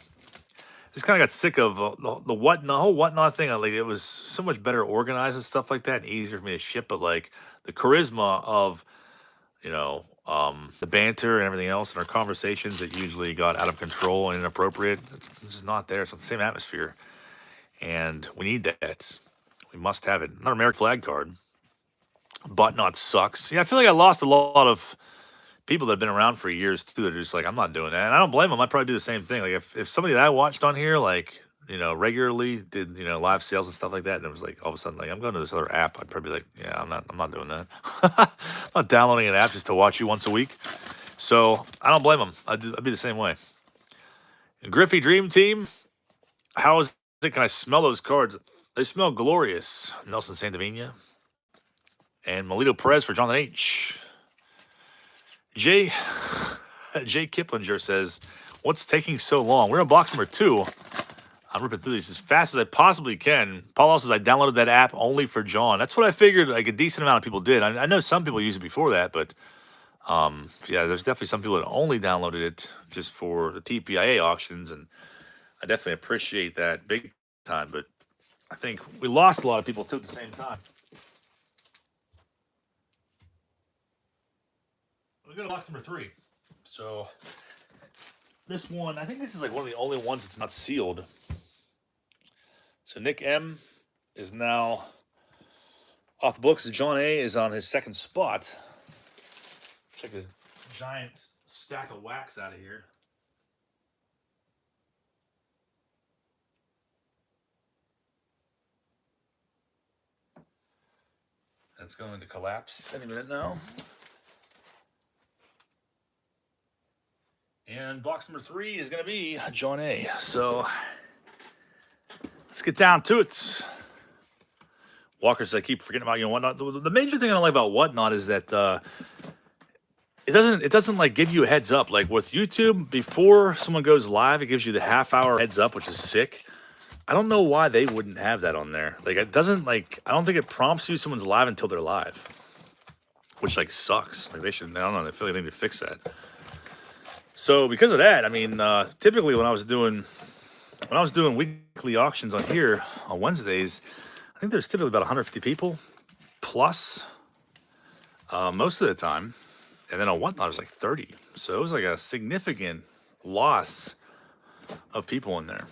Just kind of got sick of the whole whatnot thing. Like, it was so much better organized and stuff like that and easier for me to ship. But like the charisma of, the banter and everything else in our conversations that usually got out of control and inappropriate, it's just not there. It's not the same atmosphere. And we need that. We must have it. Not American flag card. But not sucks. Yeah, I feel like I lost a lot of people that have been around for years too. They're just like, I'm not doing that. And I don't blame them. I'd probably do the same thing. Like if somebody that I watched on here, like, regularly did, live sales and stuff like that, and it was like all of a sudden, like, I'm going to this other app, I'd probably be like, yeah, I'm not doing that. I'm not downloading an app just to watch you once a week. So I don't blame them. I'd be the same way. Griffey Dream Team. How is it? Can I smell those cards? They smell glorious. Nelson Santavina. And Melito Perez for Jonathan H. Jay Kiplinger says, what's taking so long? We're on box number 2. I'm ripping through these as fast as I possibly can. Paul says, I downloaded that app only for John. That's what I figured like a decent amount of people did. I know some people use it before that, but yeah, there's definitely some people that only downloaded it just for the TPIA auctions, and I definitely appreciate that big time. But I think we lost a lot of people too at the same time. We go to box number 3. So this one, I think this is like one of the only ones that's not sealed. So Nick M is now off the books. John A is on his second spot. Check this giant stack of wax out of here. It's going to collapse any minute now. And box number 3 is going to be John A. So let's get down to it. Walker says, I keep forgetting about Whatnot. The major thing I don't like about Whatnot is that it doesn't like give you a heads up. Like with YouTube, before someone goes live, it gives you the half-hour heads up, which is sick. I don't know why they wouldn't have that on there. Like it doesn't I don't think it prompts you someone's live until they're live, which like sucks. Like they should. I don't know. I feel like they need to fix that. So because of that, I mean, typically when I was doing weekly auctions on here on Wednesdays, I think there's typically about 150 people plus most of the time, and then on Whatnot it was like 30. So it was like a significant loss of people in there.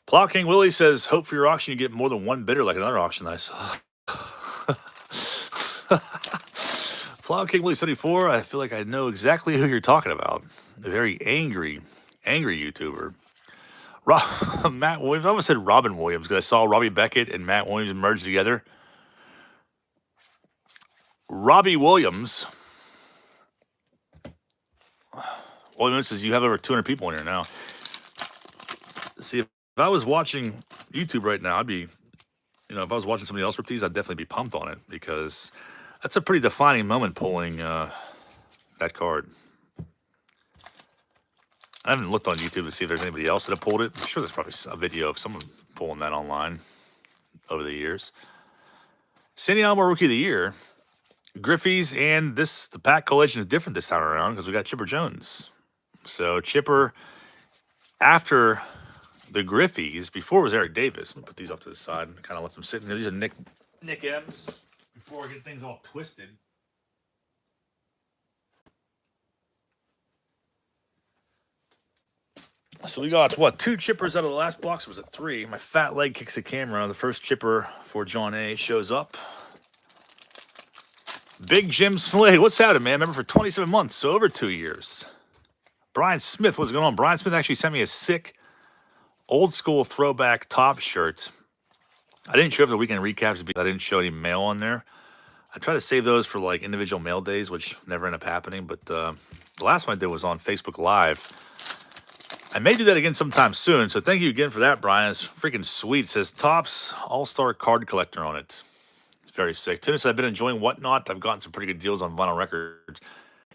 Plow King Willie says, hope for your auction you get more than one bidder like another auction I saw. Plow King Willie 74, I feel like I know exactly who you're talking about. A very angry YouTuber. Matt Williams. I almost said Robin Williams because I saw Robbie Beckett and Matt Williams merge together. Robbie Williams All it says you have over 200 people in here now. See, if I was watching YouTube right now, I'd be, if I was watching somebody else rip these, I'd definitely be pumped on it because that's a pretty defining moment pulling that card. I haven't looked on YouTube to see if there's anybody else that have pulled it. I'm sure there's probably a video of someone pulling that online over the years. Sandy Alomar Rookie of the Year. Griffey's and the pack collation is different this time around because we got Chipper Jones. So Chipper, after the Griffey's, before it was Eric Davis. Let me put these up to the side and kind of let them sit in there. These are Nick M's before I get things all twisted. So we got, 2 chippers out of the last box? Or was it 3? My fat leg kicks the camera. The first chipper for John A shows up. Big Jim Slade. What's happening, man? Remember, for 27 months, so over 2 years. Brian Smith, what's going on? Brian Smith actually sent me a sick, old-school throwback top shirt. I didn't show up the weekend recaps because I didn't show any mail on there. I try to save those for, like, individual mail days, which never end up happening. But the last one I did was on Facebook Live. I may do that again sometime soon, so thank you again for that, Brian. It's freaking sweet. It says Topps All-Star Card Collector on it. It's very sick. Tennis, I've been enjoying Whatnot. I've gotten some pretty good deals on vinyl records.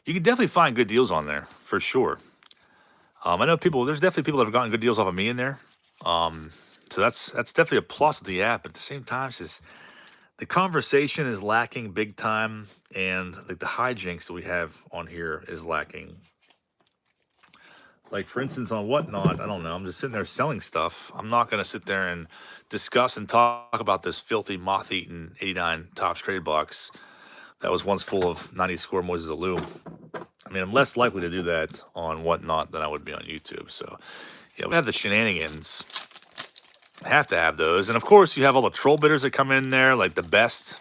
You can definitely find good deals on there, for sure. I know there's definitely people that have gotten good deals off of me in there. So that's definitely a plus of the app. But at the same time, the conversation is lacking big time, and like the hijinks that we have on here is lacking. Like, for instance, on Whatnot, I don't know, I'm just sitting there selling stuff. I'm not going to sit there and discuss and talk about this filthy, moth-eaten 89 Topps trade box that was once full of 90-score Moises Alou. I mean, I'm less likely to do that on Whatnot than I would be on YouTube. So, yeah, we have the shenanigans. I have to have those. And, of course, you have all the troll bidders that come in there, like the Best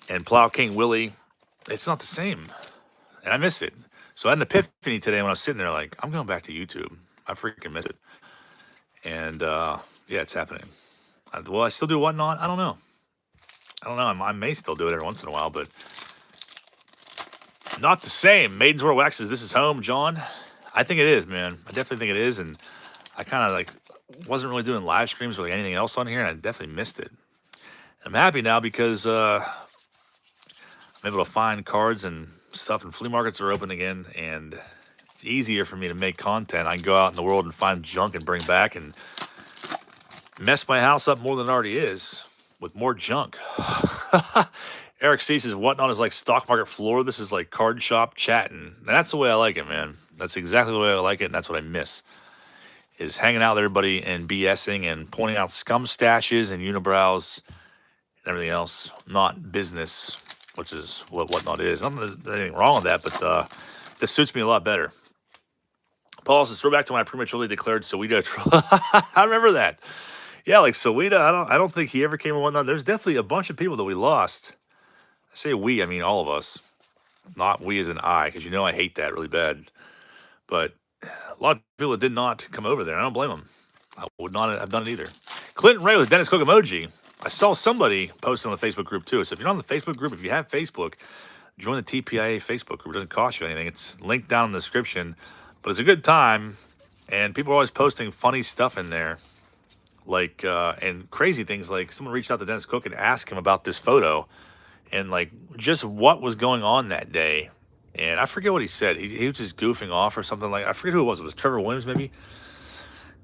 and Plow King Willie. It's not the same, and I miss it. So I had an epiphany today when I was sitting there like, I'm going back to YouTube. I freaking miss it. And, yeah, it's happening. Will I still do Whatnot? I don't know. I may still do it every once in a while, but not the same. Maiden's World Wax says, this is home, John. I think it is, man. I definitely think it is. And I kind of, like, wasn't really doing live streams or like anything else on here, and I definitely missed it. I'm happy now because I'm able to find cards and stuff, and flea markets are open again, and it's easier for me to make content. I can go out in the world and find junk and bring back and mess my house up more than it already is with more junk. Eric C says, Whatnot is like stock market floor. This is like card shop chatting. And that's the way I like it, man. That's exactly the way I like it, and that's what I miss, is hanging out with everybody and BSing and pointing out scum stashes and unibrows and everything else. Not business, which is what Whatnot is. There's anything wrong with that, but this suits me a lot better. Paul says, throw back to when I prematurely declared Sowita. I remember that. Yeah, like Sowita, I don't think he ever came in Whatnot. There's definitely a bunch of people that we lost. I say we, I mean all of us. Not we as an I, because I hate that really bad. But a lot of people that did not come over there. I don't blame them. I would not have done it either. Clinton Ray with Dennis Cook emoji. I saw somebody post on the Facebook group too. So if you're on the Facebook group, if you have Facebook, join the TPIA Facebook group. It doesn't cost you anything. It's linked down in the description. But it's a good time, and people are always posting funny stuff in there, like and crazy things. Like someone reached out to Dennis Cook and asked him about this photo, and like just what was going on that day. And I forget what he said. He was just goofing off or something like. I forget who it was. It was Trevor Williams maybe.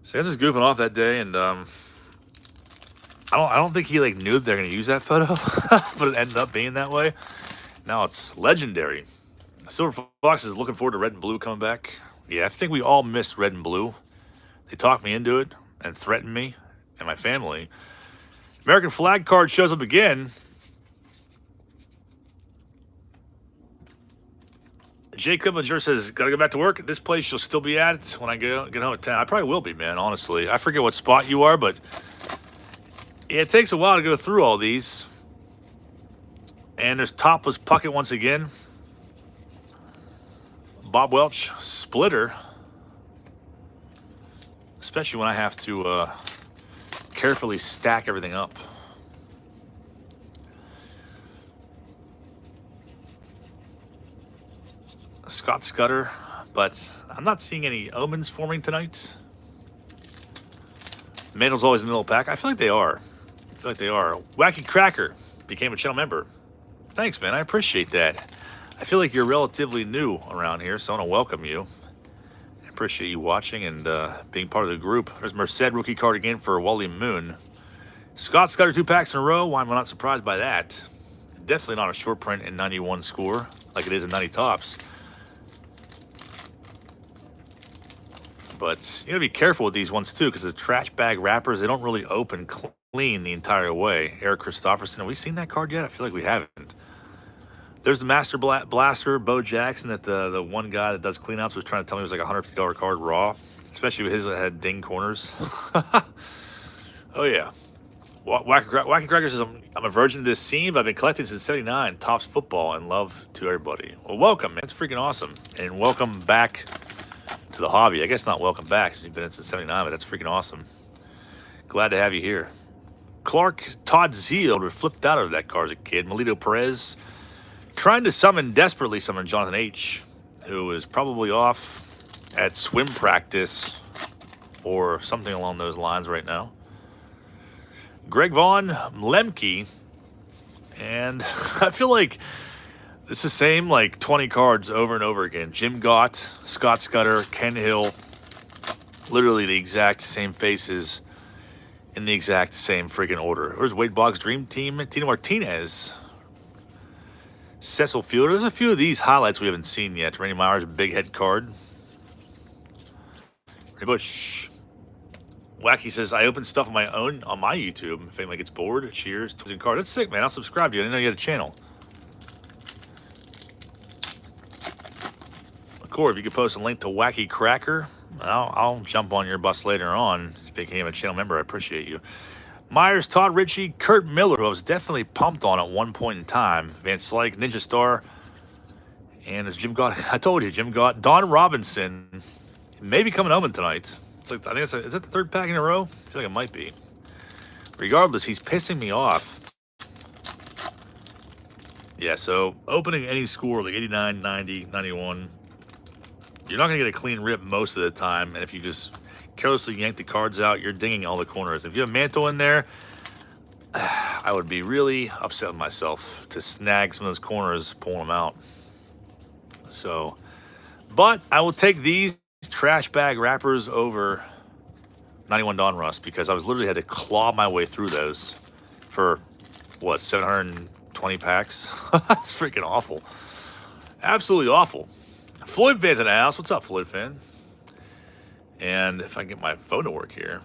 So I was just goofing off that day, and I don't think he like knew that they're gonna use that photo, but it ended up being that way. Now it's legendary. Silver Fox is looking forward to red and blue coming back. Yeah, I think we all miss red and blue. They talked me into it and threatened me and my family. American flag card shows up again. Jay Clippinger says, gotta go back to work. At this place you'll still be at when I get home at 10. I probably will be, man, honestly. I forget what spot you are, but yeah, it takes a while to go through all these. And there's Topless Puckett once again. Bob Welch, splitter. Especially when I have to carefully stack everything up. Scott Scudder, but I'm not seeing any omens forming tonight. Mantle's always in the middle of the pack. I feel like they are. Wacky Cracker became a channel member. Thanks, man. I appreciate that. I feel like you're relatively new around here, so I want to welcome you. I appreciate you watching and being part of the group. There's Merced rookie card again for Wally Moon. Scott's got her 2 packs in a row. Why am I not surprised by that? Definitely not a short print in 91 score like it is in 90 tops. But you gotta be careful with these ones too, because the trash bag wrappers, they don't really open clean the entire way. Eric Christopherson, have we seen that card yet? I feel like we haven't. There's the Master Blaster, Bo Jackson, that the one guy that does cleanouts was trying to tell me it was like a $150 card raw, especially with his that had ding corners. Oh yeah. Wacky Cracker says, I'm a virgin to this scene, but I've been collecting since '79. Tops football and love to everybody. Well, welcome, man. It's freaking awesome. And welcome back to the hobby. I guess not welcome back since you've been in since '79, but that's freaking awesome. Glad to have you here. Clark Todd Zeal flipped out of that card as a kid. Melito Perez trying to desperately summon Jonathan H., who is probably off at swim practice or something along those lines right now. Greg Vaughn, Lemke, and I feel like it's the same like 20 cards over and over again. Jim Gott, Scott Scudder, Ken Hill, literally the exact same faces in the exact same freaking order. There's Wade Boggs' Dream Team, Tino Martinez, Cecil Fielder. There's a few of these highlights we haven't seen yet. Randy Myers, big head card. Ray Bush. Wacky says, I open stuff on my own on my YouTube. If anybody gets bored, cheers. Card. That's sick, man. I'll subscribe to you. I didn't know you had a channel. Corey, if you could post a link to Wacky Cracker, I'll jump on your bus later on. Speaking of a channel member, I appreciate you. Myers, Todd Ritchie, Kurt Miller, who I was definitely pumped on at one point in time. Van Slyke, Ninja Star, and as Jim Gott, I told you, Jim Gott, Don Robinson, maybe coming home tonight. It's like, I think is that the 3rd pack in a row? I feel like it might be. Regardless, he's pissing me off. Yeah, so opening any score like 89, 90, 91, you're not going to get a clean rip most of the time. And if you just carelessly yank the cards out, you're dinging all the corners. If you have Mantle in there, I would be really upset with myself to snag some of those corners, pulling them out. So, but I will take these trash bag wrappers over 91 Donruss because I was literally had to claw my way through those for what, 720 packs. That's freaking awful. Absolutely awful. Floyd fan's in the house. What's up, Floyd fan? And if I can get my phone to work here,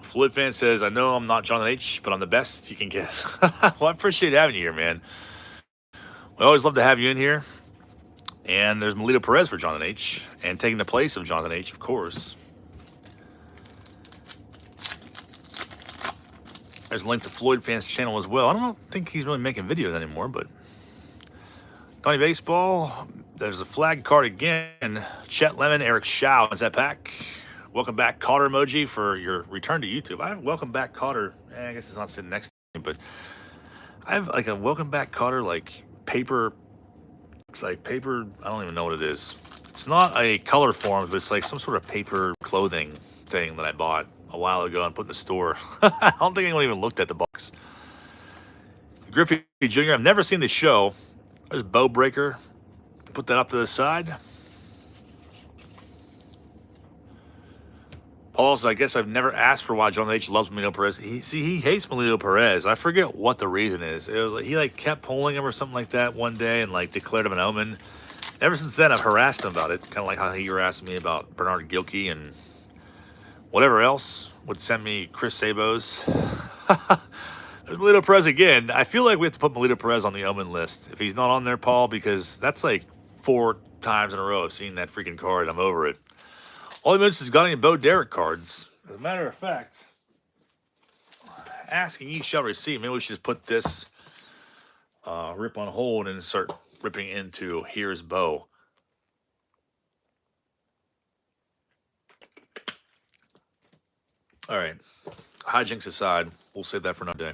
Floyd fan says, I know I'm not Jonathan H., but I'm the best you can get. Well, I appreciate having you here, man. We always love to have you in here. And there's Melito Perez for Jonathan H. And taking the place of Jonathan H., of course. There's a link to Floyd Fan's channel as well. I don't think he's really making videos anymore, but Donnie Baseball. There's a flag card again. Chet Lemon, Eric Shaw. Is that pack? Welcome back, Cotter emoji for your return to YouTube. I have welcome back Cotter. I guess it's not sitting next to me, but I have like a welcome back Cotter like paper. It's like paper. I don't even know what it is. It's not a color form, but it's like some sort of paper clothing thing that I bought a while ago and put in the store. I don't think anyone even looked at the box. Griffey Jr. I've never seen the show. There's Bow Breaker. Put that up to the side. Paul says, I guess I've never asked for why Jonathan H. loves Melito Perez. He hates Melito Perez. I forget what the reason is. It was like he like kept pulling him or something like that one day and like declared him an omen. Ever since then, I've harassed him about it. Kind of like how he harassed me about Bernard Gilkey and whatever else would send me Chris Sabos. There's Melito Perez again. I feel like we have to put Melito Perez on the omen list. If he's not on there, Paul, because that's like 4 times in a row I've seen that freaking card. I'm over it. All he mentions is got any Bo Derek cards. As a matter of fact, asking ye shall receive. Maybe we should just put this rip on hold and start ripping into Here's Bo. All right. Hijinks aside, we'll save that for another day.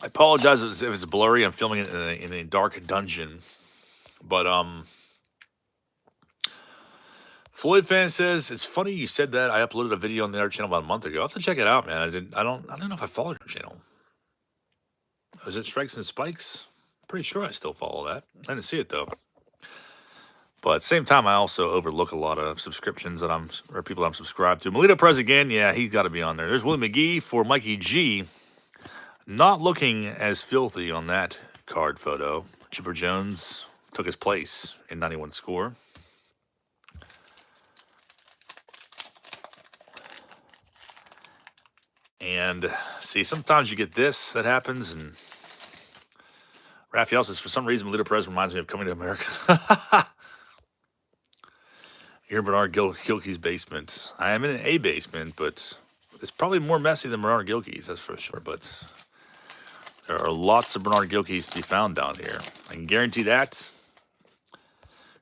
I apologize if it's blurry. I'm filming it in a dark dungeon. But Floyd fan says it's funny you said that. I uploaded a video on the other channel about a month ago. I will have to check it out, man. I don't know if I followed your channel. Is it Strikes and Spikes? Pretty sure I still follow that. I didn't see it though. But at the same time, I also overlook a lot of subscriptions that or people I'm subscribed to. Melito Prez again, yeah, he's got to be on there. There's Willie McGee for Mikey G. Not looking as filthy on that card photo. Chipper Jones took his place in 91 score. And see, sometimes you get this that happens, and Raphael says, for some reason, Melito Perez reminds me of Coming to America. You're in Bernard Gilkey's basement. I am in an A basement, but it's probably more messy than Bernard Gilkey's, that's for sure. But there are lots of Bernard Gilkeys to be found down here. I can guarantee that.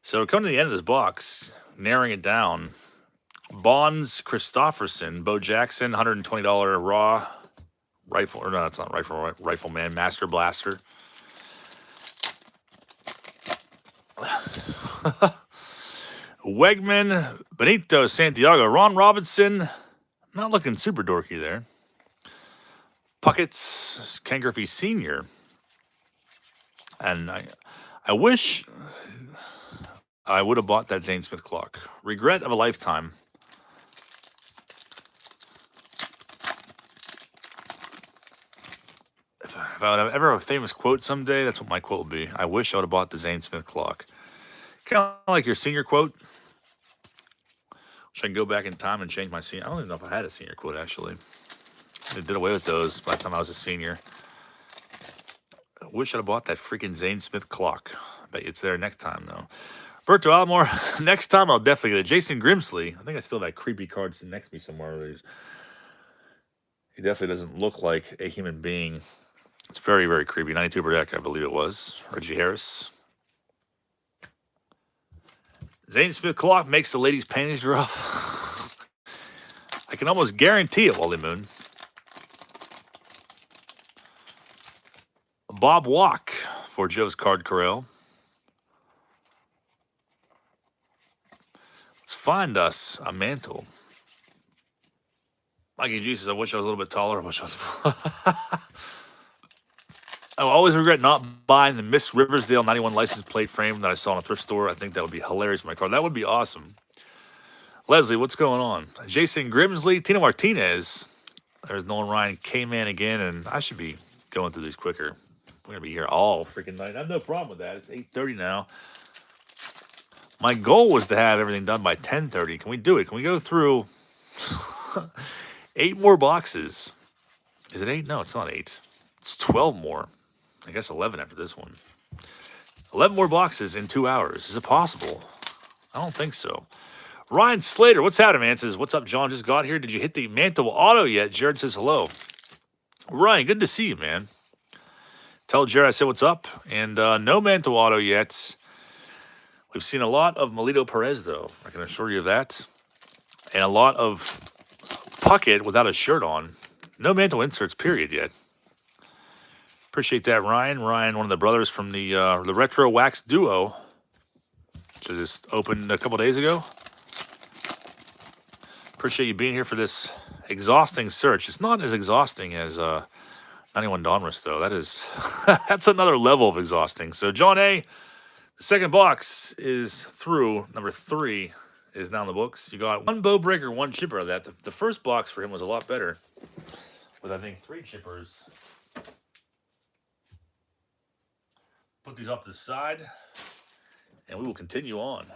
So coming to the end of this box, narrowing it down, Bonds Christofferson, Bo Jackson, $120 raw rifle, or no, it's not rifleman, Master Blaster. Wegman, Benito Santiago, Ron Robinson, not looking super dorky there. Puckett's, Ken Griffey Sr. And I wish I would have bought that Zane Smith clock. Regret of a lifetime. If I would have ever have a famous quote someday, that's what my quote would be. I wish I would have bought the Zane Smith clock. Kind of like your senior quote. Wish I can go back in time and change my senior. I don't even know if I had a senior quote, actually. They did away with those by the time I was a senior. I wish I'd have bought that freaking Zane Smith clock. I bet you it's there next time, though. Berto Almore, next time I'll definitely get it. Jason Grimsley, I think I still have that creepy card sitting next to me somewhere. He definitely doesn't look like a human being. It's very, very creepy. 92 per deck, I believe it was. Reggie Harris. Zane Smith clock makes the ladies' panties drop. I can almost guarantee it, Wally Moon. Bob Walk for Joe's Card Corral. Let's find us a mantle. Mikey G says, I wish I was a little bit taller. I wish I was. I always regret not buying the Miss Riversdale 91 license plate frame that I saw in a thrift store. I think that would be hilarious for my car. That would be awesome. Leslie, what's going on? Jason Grimsley, Tino Martinez. There's Nolan Ryan, K-Man again, and I should be going through these quicker. We're going to be here all freaking night. I have no problem with that. It's 8:30 now. My goal was to have everything done by 10:30. Can we do it? Can we go through 8 more boxes? Is it 8? No, it's not 8. It's 12 more. I guess 11 after this one. 11 more boxes in 2 hours. Is it possible? I don't think so. Ryan Slater, what's happening, man? Says, what's up, John? Just got here. Did you hit the Mantle auto yet? Jared says hello. Ryan, good to see you, man. Tell Jared I said what's up. And no Mantle auto yet. We've seen a lot of Melito Perez, though. I can assure you of that. And a lot of Puckett without a shirt on. No Mantle inserts, period, yet. Appreciate that, Ryan. Ryan, one of the brothers from the Retro Wax Duo, which just opened a couple days ago. Appreciate you being here for this exhausting search. It's not as exhausting as 91 Donruss, though. That is, that's another level of exhausting. So, John A., the second box is through. Number 3 is now in the books. You got 1 bow breaker, 1 chipper of that. The first box for him was a lot better, with, I think, 3 chippers. Put these off to the side, and we will continue on.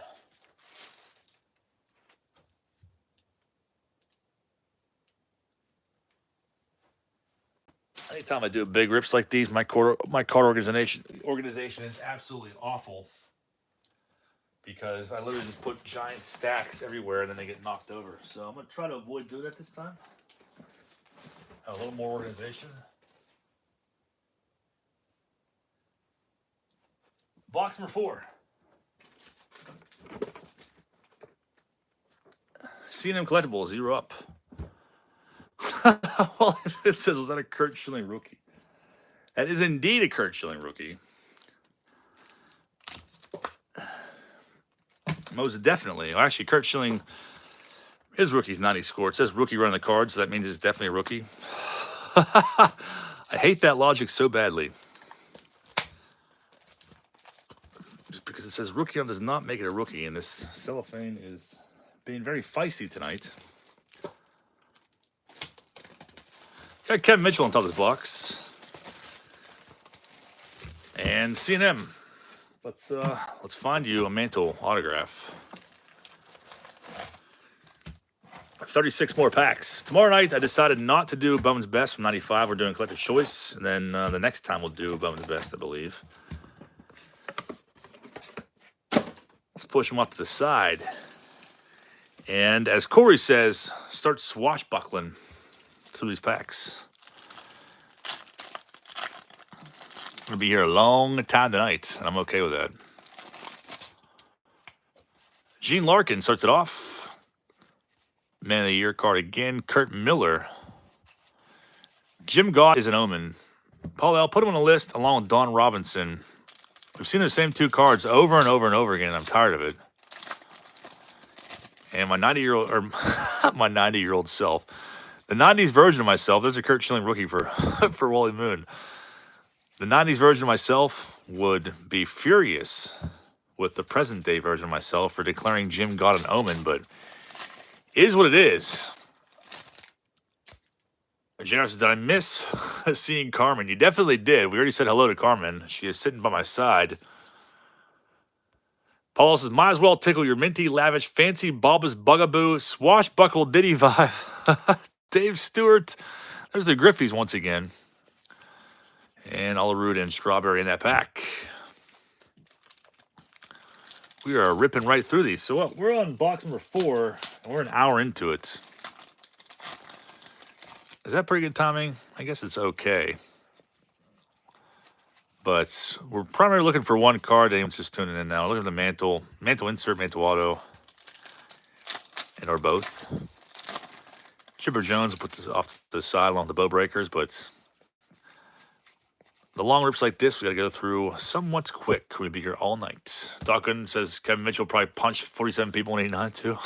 Anytime I do big rips like these, my card organization is absolutely awful, because I literally just put giant stacks everywhere and then they get knocked over. So I'm going to try to avoid doing that this time. Have a little more organization. Box number 4. C&M Collectible, 0 up. Well, it says, was that a Kurt Schilling rookie? That is indeed a Kurt Schilling rookie. Most definitely. Well, actually, Kurt Schilling, his rookie's 90 score. It says rookie running the card, so that means it's definitely a rookie. I hate that logic so badly. Just because it says rookie on does not make it a rookie, and this cellophane is being very feisty tonight. Got Kevin Mitchell on top of this box. And C&M. Let's find you a Mantle autograph. 36 more packs. Tomorrow night, I decided not to do Bowman's Best from 95. We're doing Collector's Choice. And then the next time we'll do Bowman's Best, I believe. Let's push them off to the side. And as Corey says, start swashbuckling through these packs. I'm going to be here a long time tonight, and I'm okay with that. Gene Larkin starts it off. Man of the Year card again. Kurt Miller. Jim Gaunt is an omen. Paul L., put him on the list along with Don Robinson. We've seen the same two cards over and over and over again, and I'm tired of it. And my 90-year-old, or my 90-year-old self, the 90s version of myself, there's a Kurt Schilling rookie for, for Wally Moon. The 90s version of myself would be furious with the present-day version of myself for declaring Jim Gaunt an omen, but it is what it is. Jared says, did I miss seeing Carmen? You definitely did. We already said hello to Carmen. She is sitting by my side. Paul says, might as well tickle your minty, lavish, fancy, bulbous bugaboo, swashbuckle ditty vibe. Dave Stewart. There's the Griffies once again. And Alaroot and Strawberry in that pack. We are ripping right through these. So we're on box number 4, and we're an hour into it. Is that pretty good timing? I guess it's okay. But we're primarily looking for one card. Anyone's just tuning in now. Look at the Mantle. Mantle insert, Mantle auto. And or both. Chipper Jones will put this off to the side along the bow breakers, but the long rips like this, we got to go through somewhat quick. We'll be here all night. Dawkins says Kevin Mitchell probably punched 47 people in 89 too.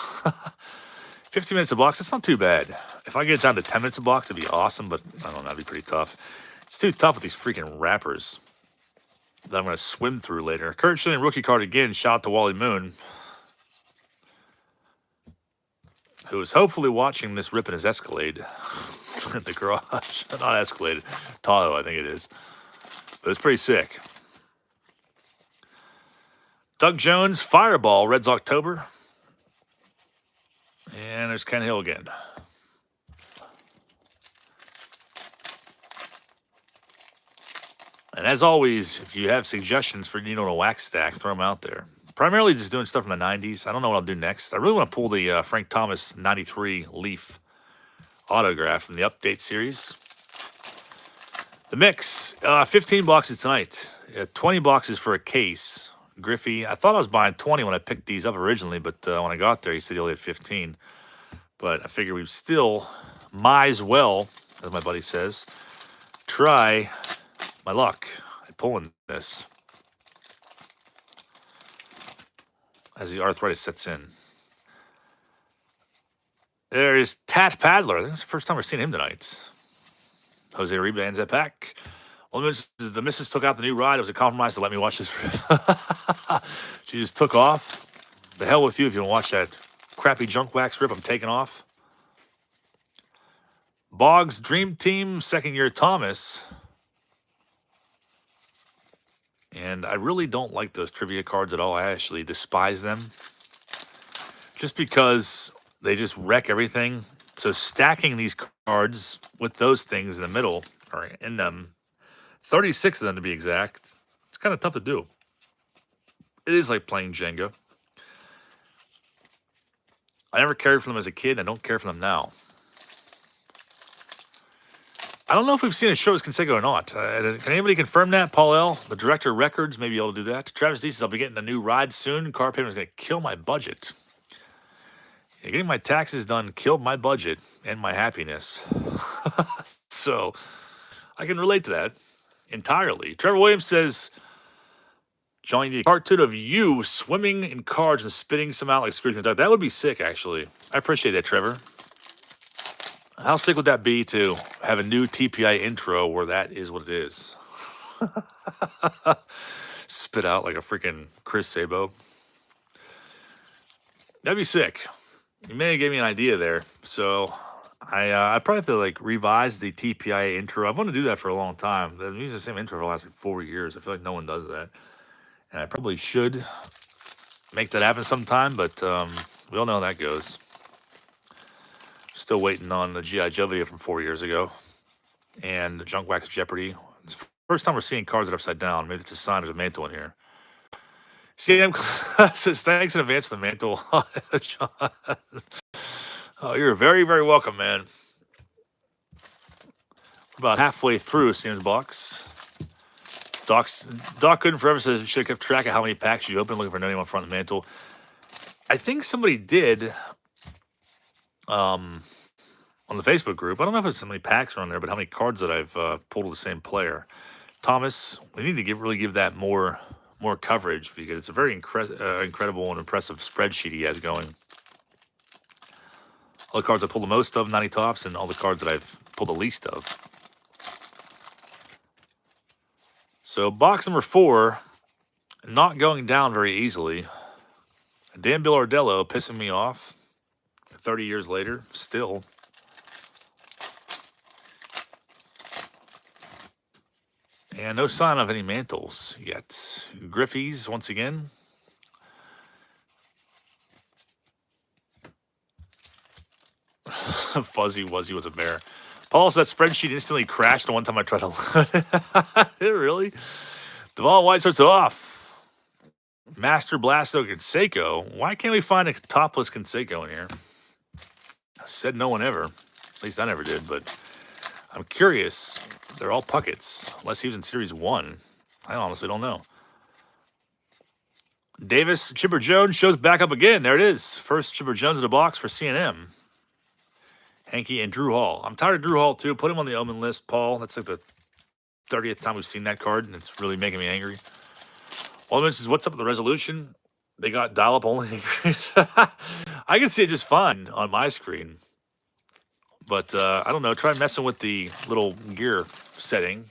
15 minutes a box, that's not too bad. If I get it down to 10 minutes a box, it'd be awesome, but I don't know, that'd be pretty tough. It's too tough with these freaking wrappers that I'm going to swim through later. Kurt Schilling rookie card again. Shout out to Wally Moon, who is hopefully watching this rip in his Escalade in the garage. Not Escalade, Tahoe, I think it is. But it's pretty sick. Doug Jones, Fireball, Reds October. And there's Ken Hill again. And as always, if you have suggestions for Nino to WaxStack, throw them out there. Primarily just doing stuff from the 90s. I don't know what I'll do next. I really want to pull the Frank Thomas 93 Leaf autograph from the Update series. The mix, 15 boxes tonight. 20 boxes for a case. Griffey, I thought I was buying 20 when I picked these up originally, but when I got there, he said he only had 15. But I figured we'd still, might as well, as my buddy says, try my luck at pulling this as the arthritis sets in. There's Tat Paddler. I think it's the first time we've seen him tonight. Jose Uribe ends that pack. Well, the missus took out the new ride. It was a compromise to let me watch this. She just took off. The hell with you if you don't watch that crappy junk wax rip I'm taking off. Boggs Dream Team, second year Thomas. And I really don't like those trivia cards at all. I actually despise them. Just because they just wreck everything. So stacking these cards with those things in the middle, or in them, 36 of them to be exact, it's kind of tough to do. It is like playing Jenga. I never cared for them as a kid. I don't care for them now. I don't know if we've seen a show as Conseco or not. Can anybody confirm that? Paul L., the director of records, may be able to do that. Travis D says, I'll be getting a new ride soon. Car payment is going to kill my budget. Yeah, getting my taxes done killed my budget and my happiness. So I can relate to that. entirely. Trevor Williams says, John, you need a cartoon of you swimming in cards and spitting some out like Scrooge McDuck. That would be sick, actually. I appreciate that, Trevor. How sick would that be to have a new TPI intro where that is what it is? Spit out like a freaking Chris Sabo. That'd be sick. You may have gave me an idea there. So I probably have to like revise the TPI intro. I've wanted to do that for a long time. I've used the same intro for the last like 4 years. I feel like no one does that. And I probably should make that happen sometime, but we all know how that goes. Still waiting on the G.I. Joe video from 4 years ago. And Junk Wax Jeopardy. It's the first time we're seeing cards that are upside down. Maybe it's a sign there's a mantle in here. CM says, thanks in advance for the mantle. John. Oh, you're very, very welcome, man. About halfway through Sam's box. Doc couldn't forever says should have kept track of how many packs you opened looking for no name on front of the mantle. I think somebody did on the Facebook group. I don't know if it's how many packs are on there, but how many cards that I've pulled of the same player. Thomas, we need to really give that more coverage because it's a very incredible and impressive spreadsheet he has going. All the cards I pulled the most of, 90 tops, and all the cards that I've pulled the least of. So box number 4, not going down very easily. Dan Billardello pissing me off 30 years later, still. And no sign of any mantles yet. Griffey's once again. Fuzzy Wuzzy was a bear. Paul said that spreadsheet instantly crashed the one time I tried to load it. Did it really? Devon White starts off. Master Blasto Canseco. Why can't we find a topless Canseco in here? Said no one ever. At least I never did, but I'm curious. They're all puckets, unless he was in Series 1. I honestly don't know. Davis Chipper Jones shows back up again. There it is. First Chipper Jones in the box for CNM. Hanky and Drew Hall. I'm tired of Drew Hall, too. Put him on the Omen list, Paul. That's like the 30th time we've seen that card, and it's really making me angry. Waldman says, what's up with the resolution? They got dial-up only. I can see it just fine on my screen. But, I don't know. Try messing with the little gear setting.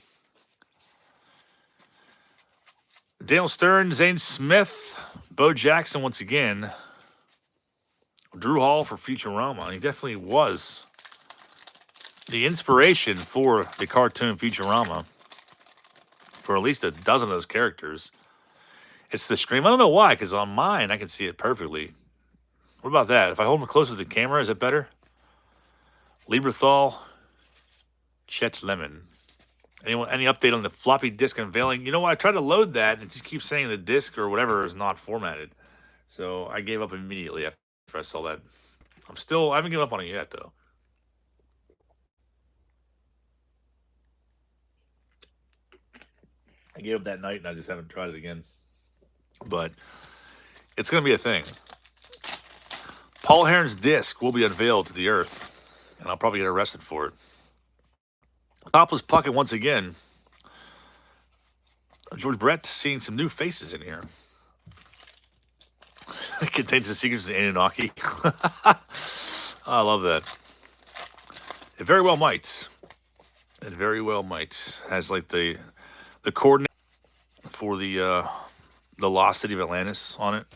Daniel Stern, Zane Smith, Bo Jackson once again. Drew Hall for Futurama. He definitely was the inspiration for the cartoon Futurama for at least a dozen of those characters. It's the stream. I don't know why, because on mine, I can see it perfectly. What about that? If I hold it closer to the camera, is it better? Lieberthal, Chet Lemon. Any update on the floppy disk unveiling? You know what? I tried to load that, and it just keeps saying the disk or whatever is not formatted. So I gave up immediately after I saw that. I haven't given up on it yet, though. I gave up that night, and I just haven't tried it again. But it's going to be a thing. Paul Heron's disc will be unveiled to the earth, and I'll probably get arrested for it. Topless Puckett once again. George Brett seeing some new faces in here. It contains the secrets of the Anunnaki. I love that. It very well might. It very well might. Has like the coordinate for the lost city of Atlantis on it.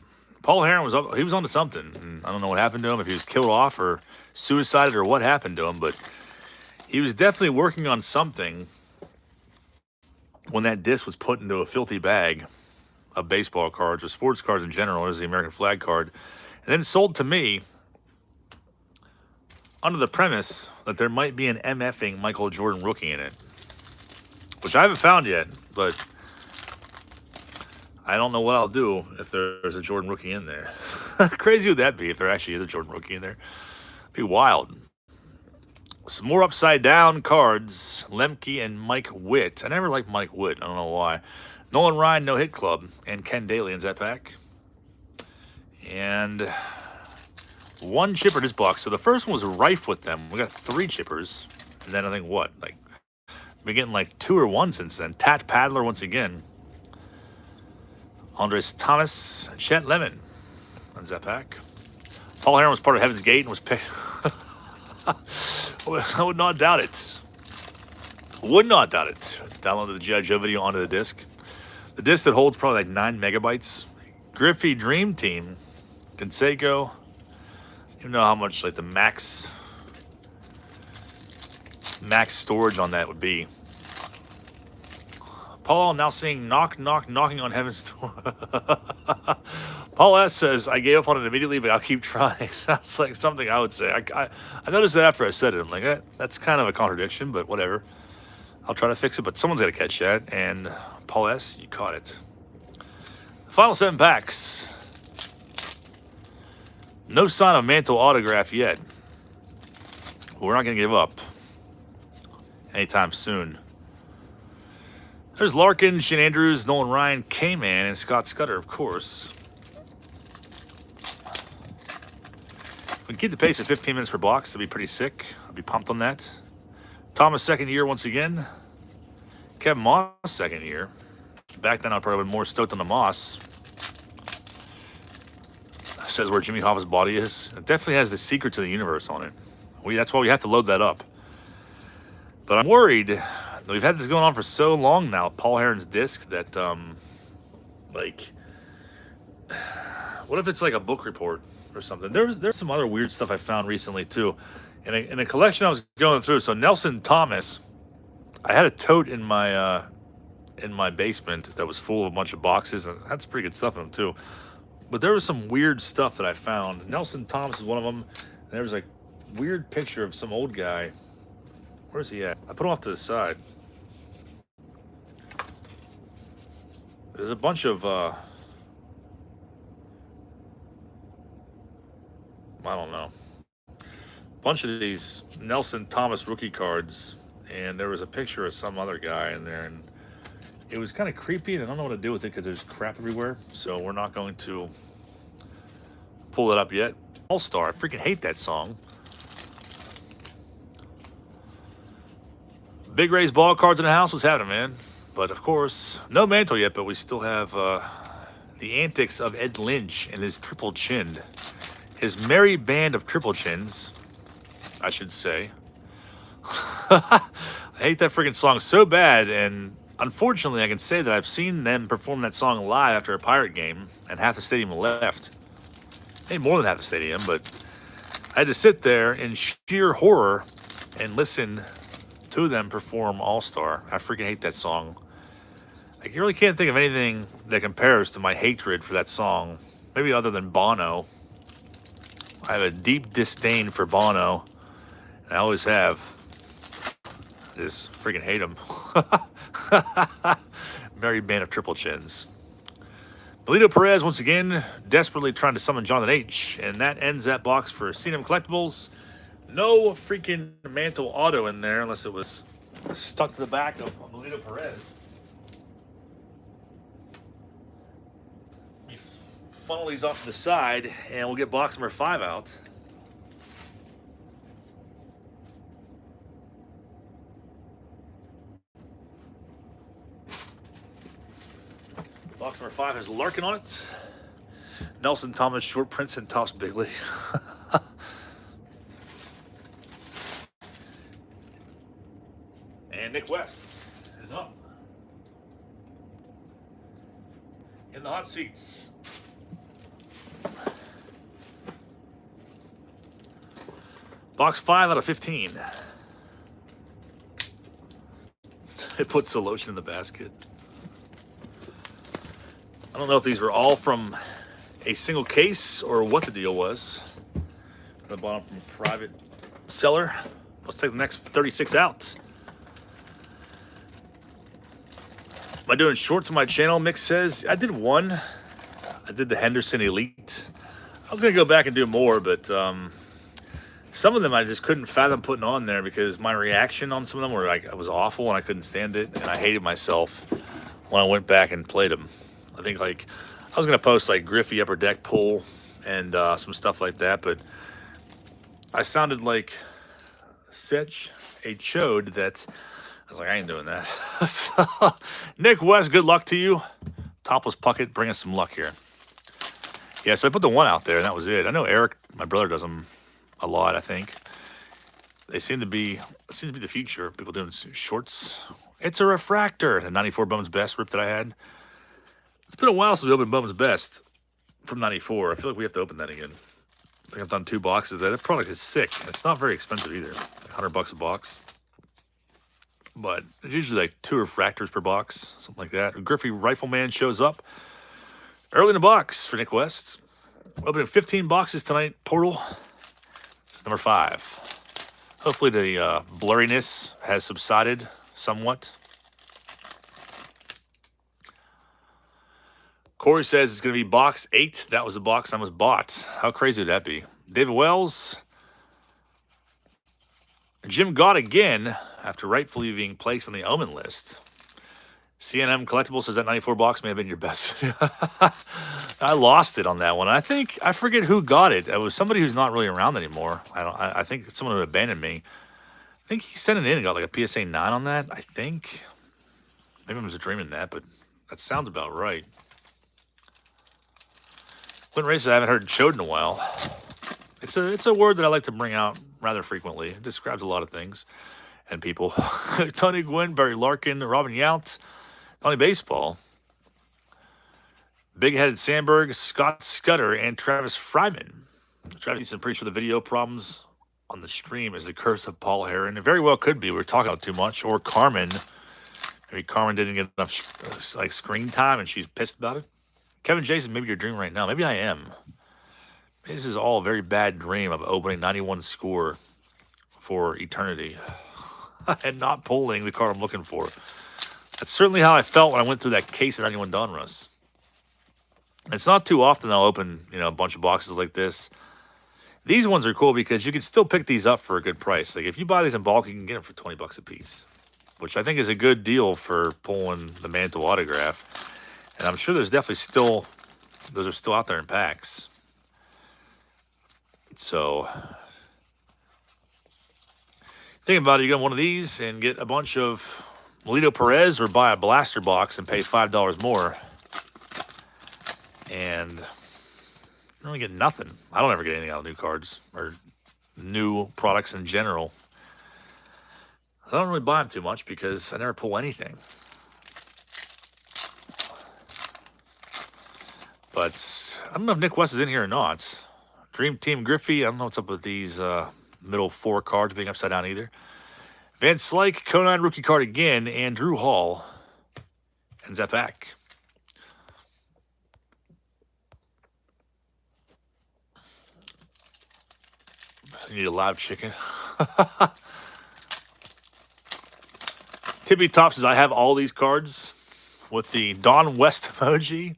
Paul Heron was up. He was onto something. And I don't know what happened to him. If he was killed off or suicided or what happened to him, but he was definitely working on something when that disc was put into a filthy bag of baseball cards or sports cards in general, as the American flag card, and then sold to me under the premise that there might be an MFing Michael Jordan rookie in it, which I haven't found yet, but I don't know what I'll do if there's a Jordan rookie in there. Crazy would that be if there actually is a Jordan rookie in there? It'd be wild. Some more upside down cards. Lemke and Mike Witt. I never liked Mike Witt. I don't know why. Nolan Ryan, No Hit Club. And Ken Daly in that pack. And one chipper this box. So the first one was rife with them. We got 3 chippers. And then I think what? Like been getting like 2 or 1 since then. Tat Paddler once again. Andres Thomas, Chet Lemon. Runs that pack. Paul Heron was part of Heaven's Gate and was picked. I would not doubt it. Would not doubt it. Downloaded the G.I. Joe video onto the disc. The disc that holds probably like 9 megabytes. Griffey Dream Team. Conseco. You know how much like the max storage on that would be. Paul now saying knock, knock, knocking on heaven's door. Paul S. says, I gave up on it immediately, but I'll keep trying. Sounds like something I would say. I noticed that after I said it. I'm like, that's kind of a contradiction, but whatever. I'll try to fix it, but someone's got to catch that. And Paul S., you caught it. Final 7 packs. No sign of Mantle autograph yet. We're not going to give up anytime soon. There's Larkin, Shane Andrews, Nolan Ryan, K-Man, and Scott Scudder, of course. If we can keep the pace at 15 minutes per box, that'd be pretty sick. I'd be pumped on that. Thomas, second year once again. Kevin Moss, second year. Back then, I probably been more stoked on the Moss. Says where Jimmy Hoffa's body is. It definitely has the secret to the universe on it. That's why we have to load that up. But I'm worried. We've had this going on for so long now, Paul Heron's disc, that, like, what if it's like a book report or something? There's some other weird stuff I found recently, too. In a collection I was going through, so Nelson Thomas, I had a tote in my basement that was full of a bunch of boxes, and that's pretty good stuff in them, too. But there was some weird stuff that I found. Nelson Thomas is one of them, and there was a weird picture of some old guy. Where's he at? I put him off to the side. There's a bunch of, I don't know. Bunch of these Nelson Thomas rookie cards, and there was a picture of some other guy in there, and it was kind of creepy, and I don't know what to do with it because there's crap everywhere, so we're not going to pull it up yet. All-Star, I freaking hate that song. Big Ray's ball cards in the house. What's happening, man? But, of course, no Mantle yet, but we still have the antics of Ed Lynch and his triple chinned. His merry band of triple chins, I should say. I hate that freaking song so bad, and unfortunately, I can say that I've seen them perform that song live after a Pirate game, and half the stadium left. Maybe more than half the stadium, but I had to sit there in sheer horror and listen to them perform All-Star. I freaking hate that song. I really can't think of anything that compares to my hatred for that song. Maybe other than Bono. I have a deep disdain for Bono, and I always have. I just freaking hate him. Merry band of triple chins. Belito Perez, once again, desperately trying to summon Jonathan H. And that ends that box for CNM Collectibles. No freaking Mantle auto in there unless it was stuck to the back of Belito Perez. Let me funnel these off to the side, and we'll get box number 5 out. Box number 5 has Larkin on it. Nelson Thomas, Short Prince, and Topps Bigley. And Nick West is up. In the hot seats. Box 5 out of 15. It puts the lotion in the basket. I don't know if these were all from a single case or what the deal was. I bought them from a private seller. Let's take the next 36 out. Am I doing shorts on my channel? Mick says. I did one. I did the Henderson Elite. I was going to go back and do more, but some of them I just couldn't fathom putting on there because my reaction on some of them were like, it was awful and I couldn't stand it. And I hated myself when I went back and played them. I think like I was going to post like Griffey Upper Deck Pull and some stuff like that, but I sounded like such a chode that I was like, I ain't doing that. So, Nick West, good luck to you. Topless Puckett, bring us some luck here. Yeah, so I put the one out there, and that was it. I know Eric, my brother, does them a lot, I think. They seem to be the future. People doing shorts. It's a refractor. The 94 Bowman's Best rip that I had. It's been a while since we opened Bowman's Best from 94. I feel like we have to open that again. I think I've done 2 boxes. That product is sick. It's not very expensive either. Like $100 a box. But it's usually like 2 refractors per box, something like that. Griffey Rifleman shows up early in the box for Nick West. Opening 15 boxes tonight. Portal. This is number 5. Hopefully the blurriness has subsided somewhat. Corey says it's going to be box 8. That was the box I almost bought. How crazy would that be? David Wells. Jim Gott again, after rightfully being placed on the Omen list. CNM Collectible says that 94 box may have been your best. I lost it on that one. I forget who got it. It was somebody who's not really around anymore. I think it's someone who abandoned me. I think he sent it in and got like a PSA 9 on that, I think. Maybe I was dreaming that, but that sounds about right. Quentin Races I haven't heard showed in a while. It's a word that I like to bring out rather frequently. It describes a lot of things and people. Tony Gwynn, Barry Larkin, Robin Yount, Tony Baseball, Big-Headed Sandberg, Scott Scudder, and Travis Fryman. Travis, I'm pretty sure the video problems on the stream is the curse of Paul Heron. It very well could be. We're talking about too much. Or Carmen. Maybe Carmen didn't get enough like screen time and she's pissed about it. Kevin Jason, maybe you're dreaming right now. Maybe I am. Maybe this is all a very bad dream of opening 91 score for eternity and not pulling the card I'm looking for. That's certainly how I felt when I went through that case of 91 Donruss. It's not too often I'll open, a bunch of boxes like this. These ones are cool because you can still pick these up for a good price. Like if you buy these in bulk, you can get them for 20 bucks a piece, which I think is a good deal for pulling the Mantle autograph. And I'm sure there's definitely those are still out there in packs. So, think about it. You get one of these and get a bunch of Melito Perez or buy a blaster box and pay $5 more. And you don't get nothing. I don't ever get anything out of new cards or new products in general. I don't really buy them too much because I never pull anything. But I don't know if Nick West is in here or not. Dream Team Griffey, I don't know what's up with these middle 4 cards being upside down either. Van Slyke, Conan rookie card again, and Drew Hall and that pack. I need a loud chicken. Tippy Top says, I have all these cards with the Don West emoji.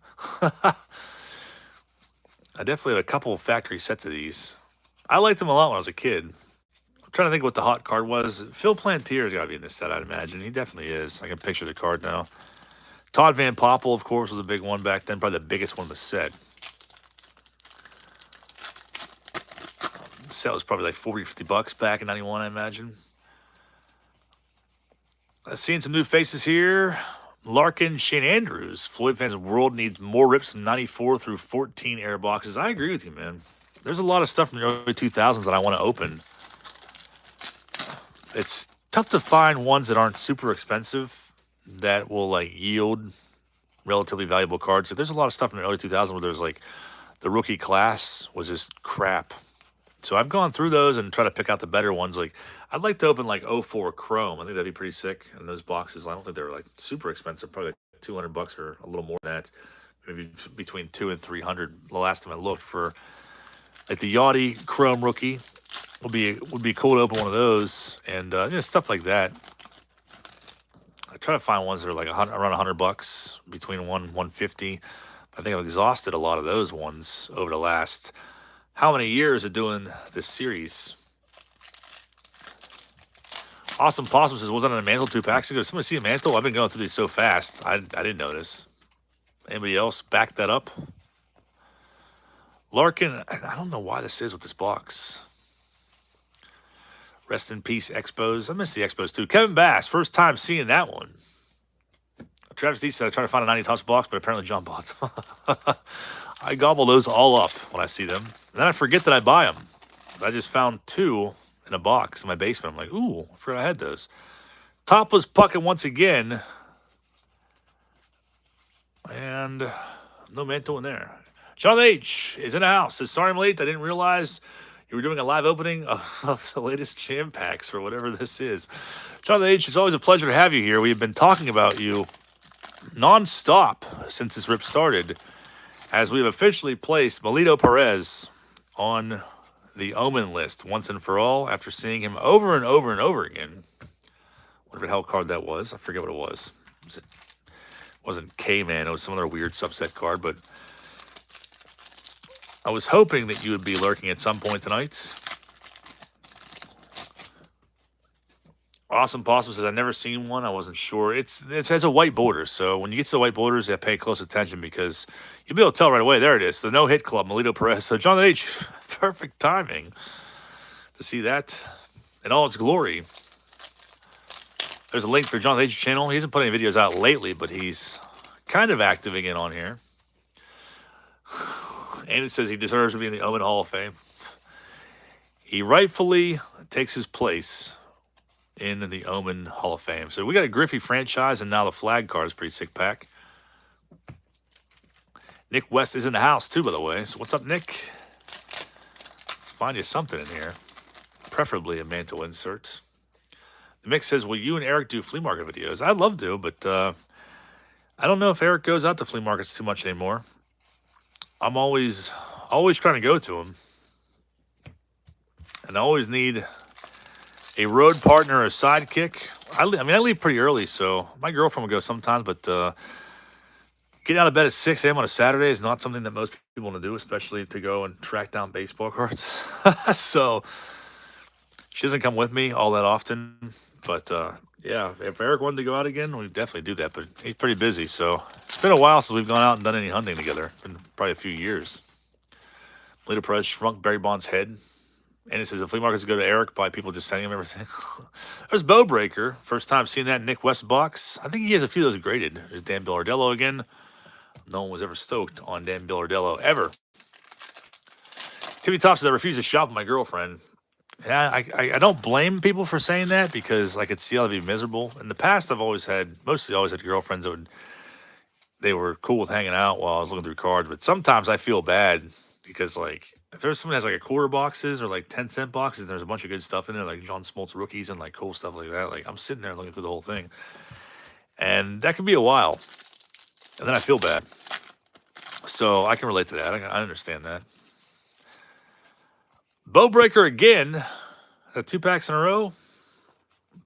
I definitely have a couple of factory sets of these. I liked them a lot when I was a kid. I'm trying to think what the hot card was. Phil Plantier's got to be in this set, I'd imagine. He definitely is. I can picture the card now. Todd Van Poppel, of course, was a big one back then. Probably the biggest one in the set. The set was probably like 40, 50 bucks back in 91, I imagine. Seeing some new faces here. Larkin, Shane Andrews. Floyd Fans World needs more rips from 94 through 14 air boxes. I agree with you, man. There's a lot of stuff from the early 2000s that I want to open. It's tough to find ones that aren't super expensive that will like yield relatively valuable cards. There's a lot of stuff in the early 2000s where there's like the rookie class was just crap. So I've gone through those and try to pick out the better ones. Like I'd like to open like 04 Chrome. I think that'd be pretty sick. And those boxes, I don't think they were like super expensive. Probably like 200 bucks or a little more than that. Maybe between 200 and 300. The last time I looked for like the Yachty Chrome rookie would be cool to open one of those and stuff like that. I try to find ones that are like around 100 bucks between 150. I think I've exhausted a lot of those ones over the last how many years of doing this series. Awesome Possum says, was that on a Mantle 2 packs ago? Somebody see a Mantle? I've been going through these so fast. I didn't notice. Anybody else back that up? Larkin, I don't know why this is with this box. Rest in peace, Expos. I miss the Expos too. Kevin Bass, first time seeing that one. Travis D said I try to find a 90 tops box, but apparently John bought them. I gobble those all up when I see them. And then I forget that I buy them. I just found 2 in a box in my basement. I'm like, ooh, I forgot I had those. Topless Puckett once again. And no Mantle in there. John H. is in the house. Says, sorry I'm late. I didn't realize you were doing a live opening of the latest jam packs or whatever this is. John H., it's always a pleasure to have you here. We've been talking about you nonstop since this rip started, as we've officially placed Melito Perez on the Omen list once and for all after seeing him over and over and over again. Whatever the hell card that was. I forget what it was. It wasn't K-Man. It was some other weird subset card, but I was hoping that you would be lurking at some point tonight. Awesome Possum says, I've never seen one. I wasn't sure. It has a white border, so when you get to the white borders, you have to pay close attention because you'll be able to tell right away. There it is, the no-hit club, Melito Perez. So John H., perfect timing to see that in all its glory. There's a link for John H's channel. He hasn't put any videos out lately, but he's kind of active again on here. And it says he deserves to be in the Omen Hall of Fame. He rightfully takes his place in the Omen Hall of Fame. So we got a Griffey franchise, and now the flag card is pretty sick pack. Nick West is in the house, too, by the way. So what's up, Nick? Let's find you something in here. Preferably a Mantle insert. The Mix says, will you and Eric do flea market videos? I'd love to, but I don't know if Eric goes out to flea markets too much anymore. I'm always trying to go to them. And I always need a road partner or a sidekick. I leave pretty early, so my girlfriend will go sometimes, but getting out of bed at 6 a.m. on a Saturday is not something that most people want to do, especially to go and track down baseball cards. So she doesn't come with me all that often. But, yeah, if Eric wanted to go out again, we'd definitely do that. But he's pretty busy, so it's been a while since we've gone out and done any hunting together. It's been probably a few years. Melito Perez shrunk Barry Bonds' head. And it says the flea markets go to Eric by people just sending him everything. There's Bowbreaker. First time seeing that Nick West box. I think he has a few of those graded. There's Dan Billardello again. No one was ever stoked on Dan Billardello, ever. Timmy Top says, I refuse to shop with my girlfriend. Yeah, I don't blame people for saying that because I could see how they'd be miserable. In the past, I've mostly always had girlfriends that they were cool with hanging out while I was looking through cards. But sometimes I feel bad because, like, if there's someone that has, like, a quarter boxes or, like, 10-cent boxes, and there's a bunch of good stuff in there, like John Smoltz rookies and, like, cool stuff like that. Like, I'm sitting there looking through the whole thing. And that can be a while. And then I feel bad. So I can relate to that. I understand that. Bowbreaker again. Got 2 packs in a row.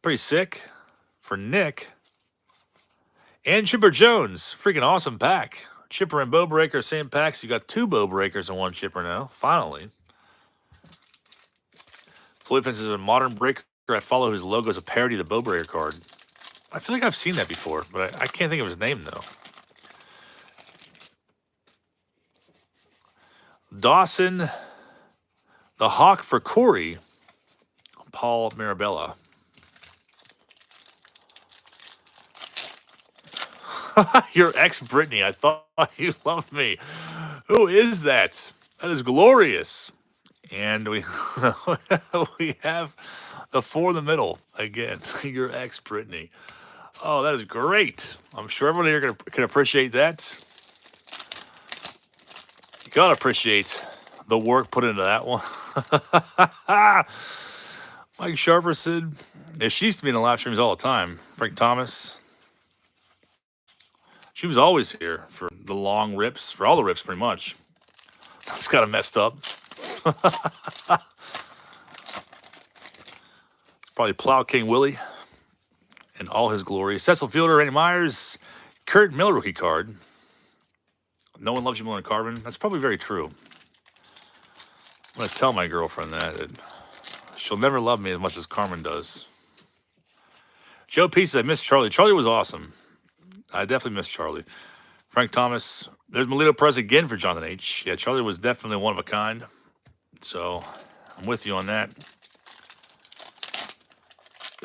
Pretty sick for Nick. And Chipper Jones. Freaking awesome pack. Chipper and Bowbreaker, same packs. You got 2 Bowbreakers and 1 Chipper now. Finally. Floyd Fence is a modern breaker. I follow his logo as a parody of the Bowbreaker card. I feel like I've seen that before, but I can't think of his name, though. Dawson, the Hawk for Corey, Paul Mirabella. Your ex Brittany, I thought you loved me. Who is that? That is glorious. And we we have the 4 in the middle again. Your ex Brittany. Oh, that is great. I'm sure everyone here can appreciate that. You gotta appreciate the work put into that one. Mike Sharperson. Yeah, she used to be in the live streams all the time. Frank Thomas. She was always here for the long rips, for all the rips pretty much. It's kind of messed up. Probably Plow King Willie in all his glory. Cecil Fielder, Randy Myers, Kurt Miller rookie card. No one loves you more than Carbon. That's probably very true. I'm going to tell my girlfriend that she'll never love me as much as Carmen does. Joe Pieces, I miss Charlie. Charlie was awesome. I definitely miss Charlie. Frank Thomas. There's Melito Perez again for Jonathan H. Yeah, Charlie was definitely one of a kind. So I'm with you on that.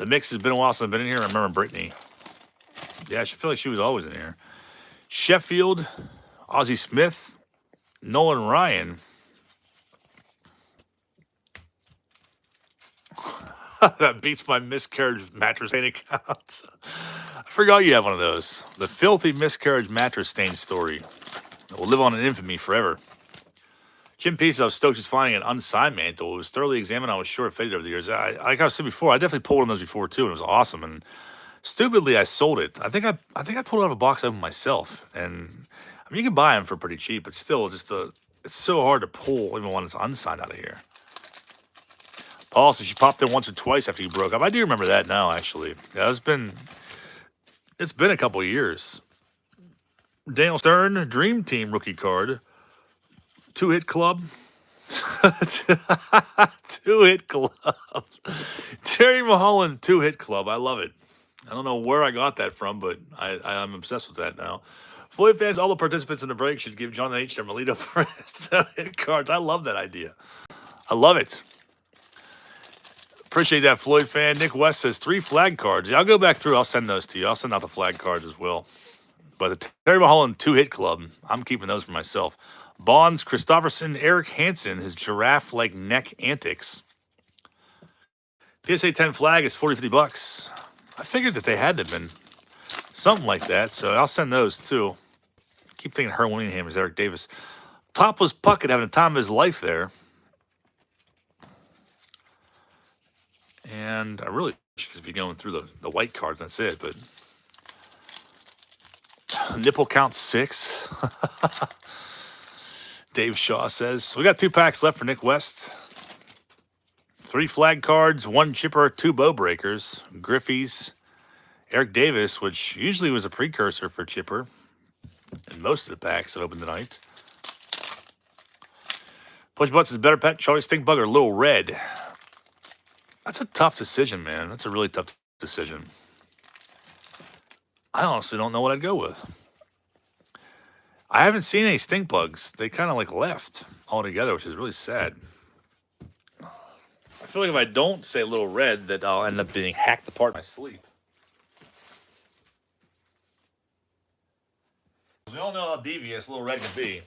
The mix has been a while since I've been in here. I remember Brittany. Yeah, I feel like she was always in here. Sheffield, Ozzie Smith, Nolan Ryan. That beats my miscarriage mattress stain account. I forgot you have one of those. The filthy miscarriage mattress stain story that will live on in infamy forever. Jim Peace, I was stoked just finding an unsigned mantle. It was thoroughly examined. I was sure it faded over the years. Like I said before, I definitely pulled one of those before too, and it was awesome. And stupidly, I sold it. I think I pulled it out of a box open myself. And I mean, you can buy them for pretty cheap, but still, it's so hard to pull even when it's unsigned out of here. Paul says she popped in once or twice after you broke up. I do remember that now, actually. Yeah, it's been a couple of years. Daniel Stern, Dream Team rookie card. 2-hit club. 2-hit club. Terry Mulholland 2-hit club. I love it. I don't know where I got that from, but I'm obsessed with that now. Floyd fans, all the participants in the break should give Jonathan H. their Melito Press 2-hit cards. I love that idea. I love it. Appreciate that, Floyd fan. Nick West says 3 flag cards. Yeah, I'll go back through. I'll send those to you. I'll send out the flag cards as well. But the Terry Mulholland 2-hit club, I'm keeping those for myself. Bonds, Christofferson, Eric Hansen, his giraffe-like neck antics. PSA 10 flag is $40-50. I figured that they had to have been something like that, so I'll send those too. Keep thinking Herm Winningham is Eric Davis. Topless Puckett having the time of his life there. And I really should be going through the white cards, that's it, but nipple count 6. Dave Shaw says. So we got 2 packs left for Nick West. 3 flag cards, 1 chipper, 2 bow breakers. Griffey's, Eric Davis, which usually was a precursor for chipper in most of the packs that opened tonight. Push Butts is better pet, Charlie Stinkbug or Little Red. That's a tough decision, man. That's a really tough decision. I honestly don't know what I'd go with. I haven't seen any stink bugs. They kind of like left altogether, which is really sad. I feel like if I don't say Little Red, that I'll end up being hacked apart in my sleep. We all know how devious Little Red can be.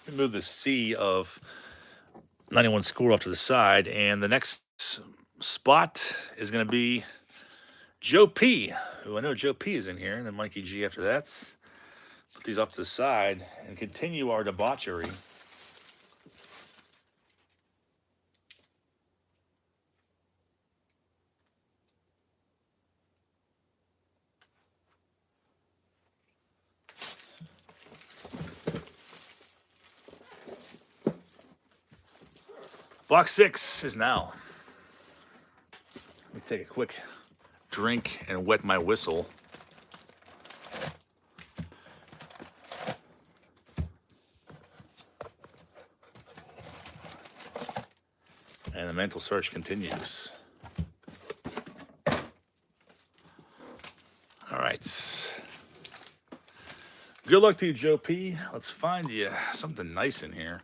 Let me move the C of 91 score off to the side, and the next spot is going to be Joe P, who I know Joe P is in here, and then Mikey G after that. Put these up to the side and continue our debauchery. Box 6 is now. Let me take a quick drink and wet my whistle. And the mental search continues. All right. Good luck to you, Joe P. Let's find you something nice in here.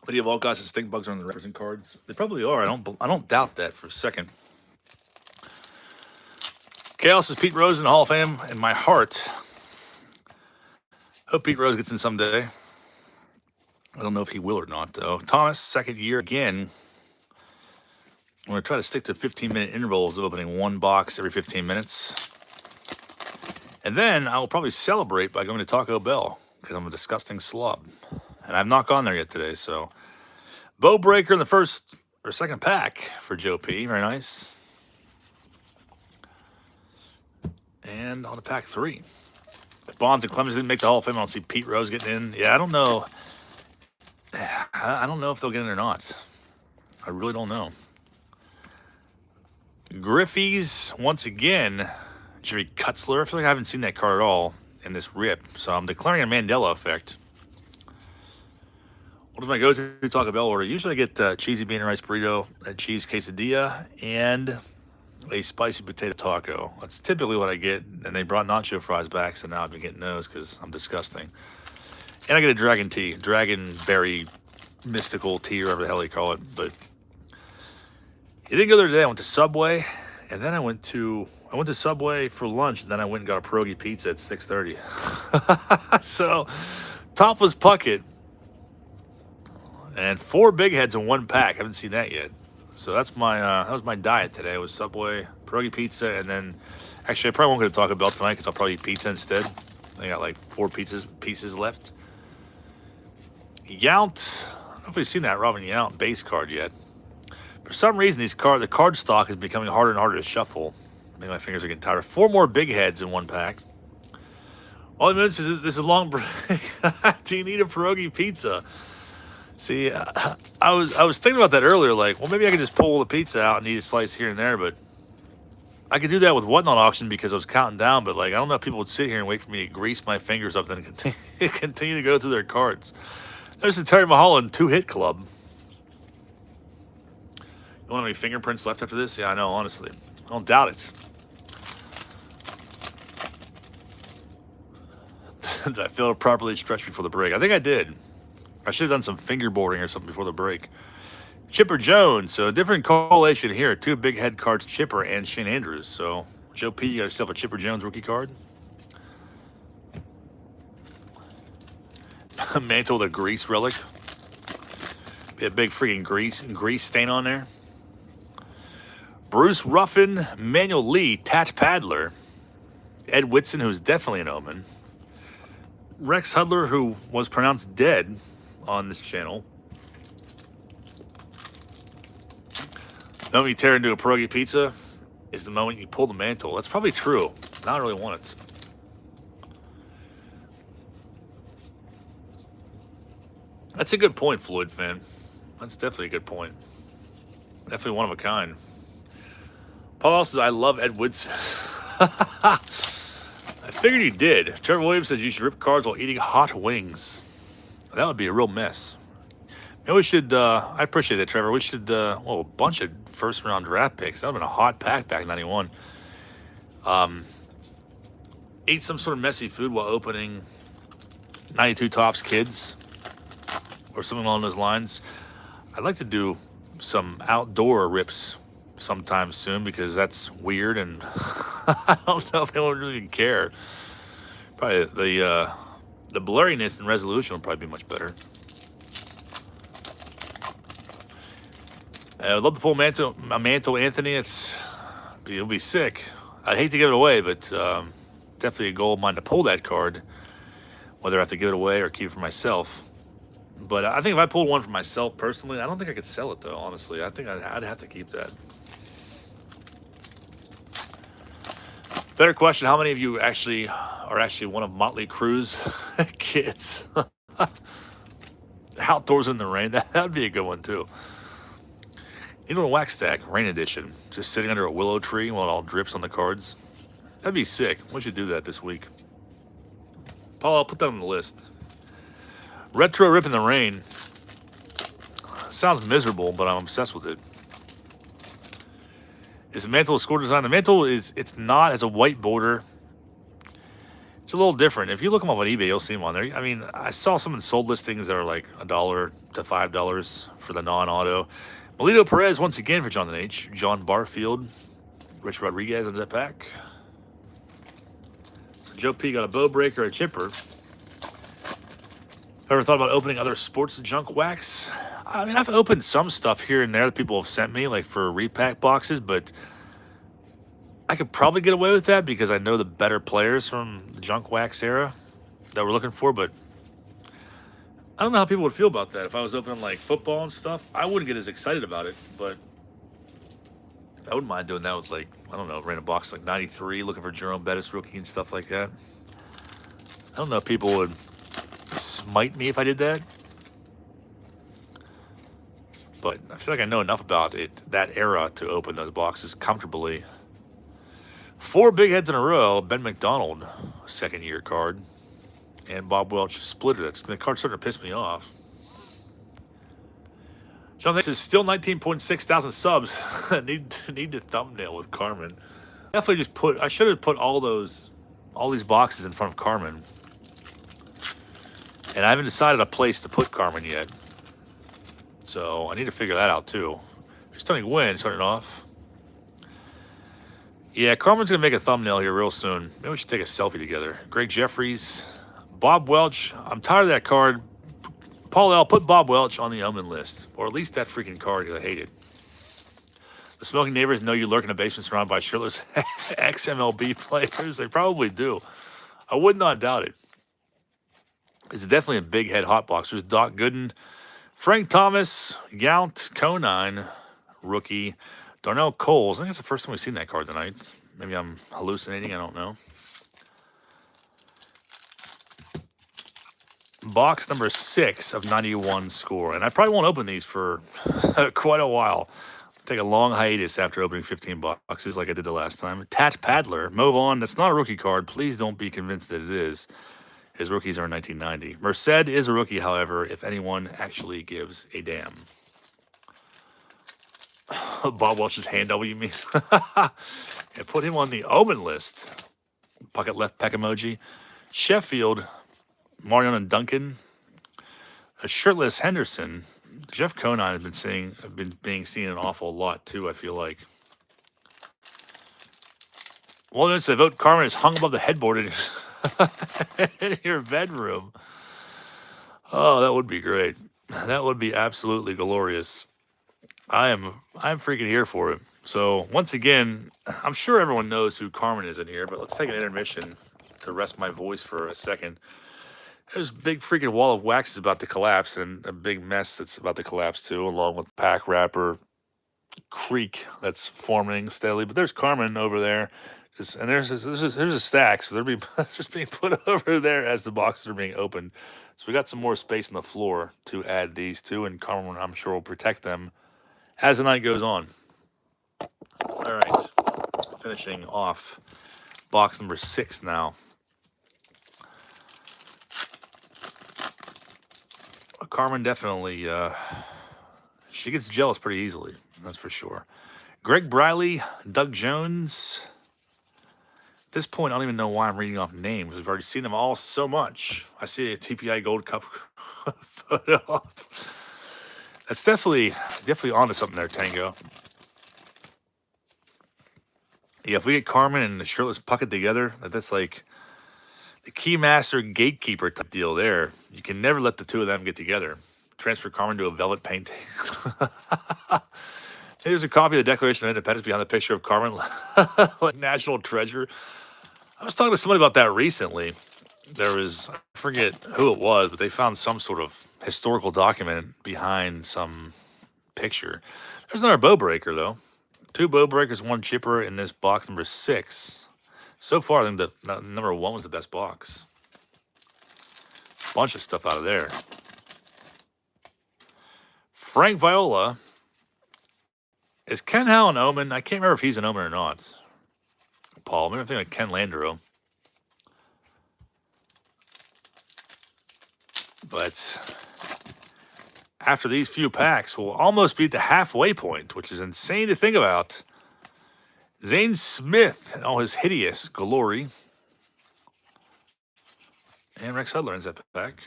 But you have all guys and stink bugs on the represent cards. They probably are. I don't doubt that for a second. Chaos is Pete Rose in the Hall of Fame in my heart. Hope Pete Rose gets in someday. I don't know if he will or not, though. Thomas, second year again. I'm going to try to stick to 15-minute intervals of opening 1 box every 15 minutes. And then I will probably celebrate by going to Taco Bell because I'm a disgusting slob. And I've not gone there yet today, so. Bow breaker in the first or second pack for Joe P. Very nice. And on to pack 3. If Bonds and Clemens didn't make the Hall of Fame, I don't see Pete Rose getting in. Yeah, I don't know. I don't know if they'll get in or not. I really don't know. Griffey's, once again, Jerry Kutzler. I feel like I haven't seen that card at all in this rip, so I'm declaring a Mandela effect. What is my go-to Taco Bell order? Usually I get cheesy bean and rice burrito, a cheese quesadilla, and a spicy potato taco. That's typically what I get, and they brought nacho fries back, so now I've been getting those because I'm disgusting. And I get a dragon tea, dragon berry mystical tea or whatever the hell they call it. But he didn't go there today. I went to Subway, and then I went to Subway for lunch, and then I went and got a pierogi pizza at 6:30. So top was Puckett, and 4 big heads in 1 pack. Haven't seen that yet. So that's my that was my diet today. It was Subway, pierogi pizza, and then actually I probably won't go to Taco Bell tonight because I'll probably eat pizza instead. I got like 4 pieces left. Yount, I don't know if we've seen that Robin Yount base card yet. For some reason, the card stock is becoming harder and harder to shuffle. Maybe my fingers are getting tired. 4 more big heads in 1 pack. All it means is this is a long break. Do you need a pierogi pizza? See, I was thinking about that earlier. Like, well, maybe I could just pull the pizza out and eat a slice here and there, but I could do that with Whatnot auction because I was counting down. But like, I don't know if people would sit here and wait for me to grease my fingers up and continue to go through their cards. There's the Terry Mulholland 2-hit club. You don't have any fingerprints left after this? Yeah, I know, honestly. I don't doubt it. Did I fail to properly stretch before the break? I think I did. I should have done some fingerboarding or something before the break. Chipper Jones. So different correlation here. 2 big head cards, Chipper and Shane Andrews. So Joe P, you got yourself a Chipper Jones rookie card. Mantle with a grease relic. Be a big freaking grease stain on there. Bruce Ruffin, Manuel Lee, Tatch Paddler. Ed Whitson, who's definitely an omen. Rex Hudler, who was pronounced dead on this channel. The moment you tear into a pierogi pizza is the moment you pull the mantle. That's probably true. Now I really want it. That's a good point, Floyd fan. That's definitely a good point. Definitely one of a kind. Paul says, I love Ed Woodson. I figured you did. Trevor Williams says you should rip cards while eating hot wings. That would be a real mess. Maybe we should, I appreciate that, Trevor. We should, well, a bunch of first-round draft picks. That would have been a hot pack back in 91. Eat some sort of messy food while opening 92 Topps Kids or something along those lines. I'd like to do some outdoor rips sometime soon because that's weird and I don't know if anyone really care. Probably the blurriness and resolution will probably be much better. I'd love to pull a Mantle Anthony. It'll be sick. I'd hate to give it away, but definitely a goal of mine to pull that card. Whether I have to give it away or keep it for myself. But I think if I pulled one for myself personally, I don't think I could sell it though, honestly. I think I'd have to keep that. Better question, how many of you are actually one of Motley Crue's kids? Outdoors in the rain, that'd be a good one too. You know, a WaxStack Rain Edition, just sitting under a willow tree while it all drips on the cards. That'd be sick. We should do that this week. Paul, I'll put that on the list. Retro Rip in the Rain. Sounds miserable, but I'm obsessed with it. Is the Mantle a score design? The Mantle it's not as a white border. It's a little different. If you look them up on eBay, you'll see them on there. I mean, I saw some sold listings that are like $1 to $5 for the non-auto. Melito Perez once again for Jonathan H. John Barfield. Rich Rodriguez ends that pack. So Joe P got a bow breaker, a chipper. Ever thought about opening other sports junk wax? I mean, I've opened some stuff here and there that people have sent me, like for repack boxes, but I could probably get away with that because I know the better players from the junk wax era that we're looking for, but I don't know how people would feel about that. If I was opening like football and stuff, I wouldn't get as excited about it, but I wouldn't mind doing that with like, I don't know, random box like 93, looking for Jerome Bettis rookie and stuff like that. I don't know if people would smite me if I did that, but I feel like I know enough about it, that era, to open those boxes comfortably. 4 big heads in a row. Ben McDonald, second-year card, and Bob Welch splitter. The card's starting to piss me off. John, this is still 19.6 thousand subs. need the thumbnail with Carmen. Definitely just I should have put all these boxes in front of Carmen. And I haven't decided a place to put Carmen yet. So I need to figure that out too. Stunning win, starting off. Yeah, Carmen's going to make a thumbnail here real soon. Maybe we should take a selfie together. Greg Jeffries, Bob Welch. I'm tired of that card. Paul L., put Bob Welch on the omen list. Or at least that freaking card, because I hate it. The smoking neighbors know you lurk in a basement surrounded by shirtless ex-MLB players. They probably do. I would not doubt it. It's definitely a big head hot box. There's Doc Gooden, Frank Thomas, Yount, Conine, rookie, Darnell Coles. I think it's the first time we've seen that card tonight. Maybe I'm hallucinating. I don't know. Box number 6 of 91 score. And I probably won't open these for quite a while. Take a long hiatus after opening 15 boxes like I did the last time. Tat Padler, move on. That's not a rookie card. Please don't be convinced that it is. His rookies are in 1990. Merced is a rookie, however, if anyone actually gives a damn. Bob Welch's hand double, you mean? Yeah, put him on the omen list. Pocket left peck emoji. Sheffield, Marion and Duncan. A shirtless Henderson. Jeff Conine has been being seen an awful lot too, I feel like. Well, notice the vote Carmen is hung above the headboard in your bedroom. Oh, that would be great. That would be absolutely glorious. I'm freaking here for it. So once again, I'm sure everyone knows who Carmen is in here, but let's take an intermission to rest my voice for a second. There's a big freaking wall of wax is about to collapse, and a big mess that's about to collapse too, along with pack wrapper creek that's forming steadily. But there's Carmen over there, and there's a stack, so they're just being put over there as the boxes are being opened. So we got some more space on the floor to add these to, and Carmen, I'm sure, will protect them as the night goes on. All right, finishing off box number 6 now. Carmen definitely, she gets jealous pretty easily, that's for sure. Greg Briley, Doug Jones. At this point, I don't even know why I'm reading off names. We've already seen them all so much. I see a TPI Gold Cup photo up. That's definitely onto something there, Tango. Yeah, if we get Carmen and the shirtless Puckett together, that's like the Keymaster Gatekeeper type deal there. You can never let the two of them get together. Transfer Carmen to a velvet painting. Here's a copy of the Declaration of Independence behind the picture of Carmen, like national treasure. I was talking to somebody about that recently. There was, I forget who it was, but they found some sort of historical document behind some picture. There's another bow breaker, though. 2 bow breakers, 1 chipper in this box number 6. So far, I think the number 1 was the best box. Bunch of stuff out of there. Frank Viola. Is Ken Howe an omen? I can't remember if he's an omen or not. Paul, maybe I'm thinking of Ken Landreau. But after these few packs, we'll almost be at the halfway point, which is insane to think about. Zane Smith and all his hideous glory. And Rex Hudler ends up back.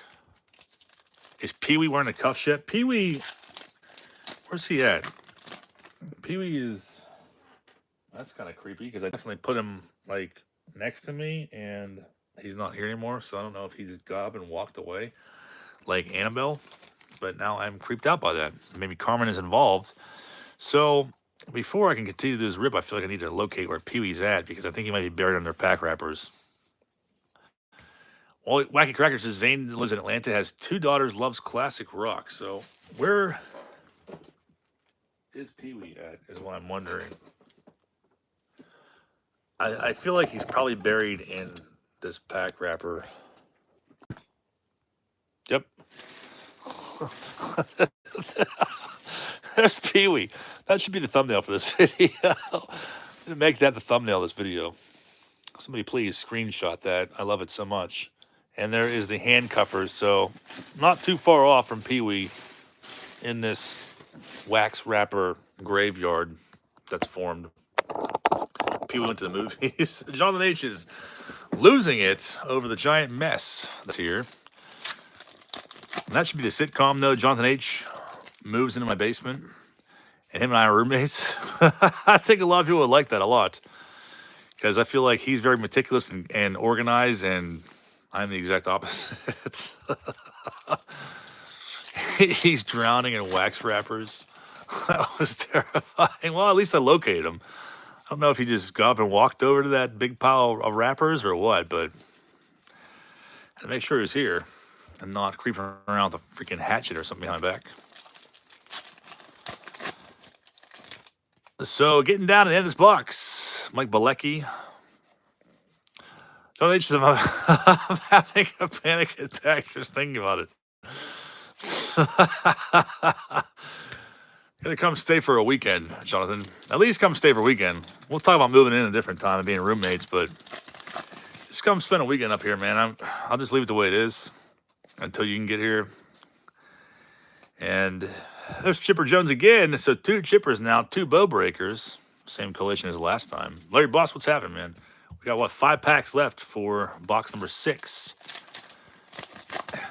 Is Pee-wee wearing a cuffs yet? Pee-wee, where's he at? Pee-wee is, that's kind of creepy because I definitely put him like next to me and he's not here anymore. So I don't know if he's got up and walked away like Annabelle. But now I'm creeped out by that. Maybe Carmen is involved. So before I can continue this rip, I feel like I need to locate where Pee-wee's at because I think he might be buried under pack wrappers. Well, Wacky Cracker says Zane lives in Atlanta, has 2 daughters, loves classic rock. So where is Pee-wee at is what I'm wondering. I feel like he's probably buried in this pack wrapper. Yep. There's Pee-wee. That should be the thumbnail for this video. I'm gonna make that the thumbnail of this video. Somebody please screenshot that. I love it so much. And there is the handcuffers, so not too far off from Pee-wee in this wax wrapper graveyard that's formed. Pee-wee went to the movies. Jonathan H is losing it over the giant mess that's here. And that should be the sitcom, though. Jonathan H moves into my basement, and him and I are roommates. I think a lot of people would like that a lot because I feel like he's very meticulous and organized, and I'm the exact opposite. He's drowning in wax wrappers. That was terrifying. Well, at least I located him. I don't know if he just got up and walked over to that big pile of wrappers or what, but I had to make sure he was here and not creeping around with a freaking hatchet or something behind my back. So getting down to the end of this box, Mike Bilecki. Don't they just I'm having a panic attack just thinking about it. Gonna come stay for a weekend, Jonathan. At least come stay for a weekend. We'll talk about moving in a different time and being roommates, but just come spend a weekend up here, man. I'll just leave it the way it is until you can get here. And there's Chipper Jones again. So 2 chippers now, 2 bow breakers. Same collation as last time. Larry Boss, what's happening, man? We got, 5 packs left for box number 6.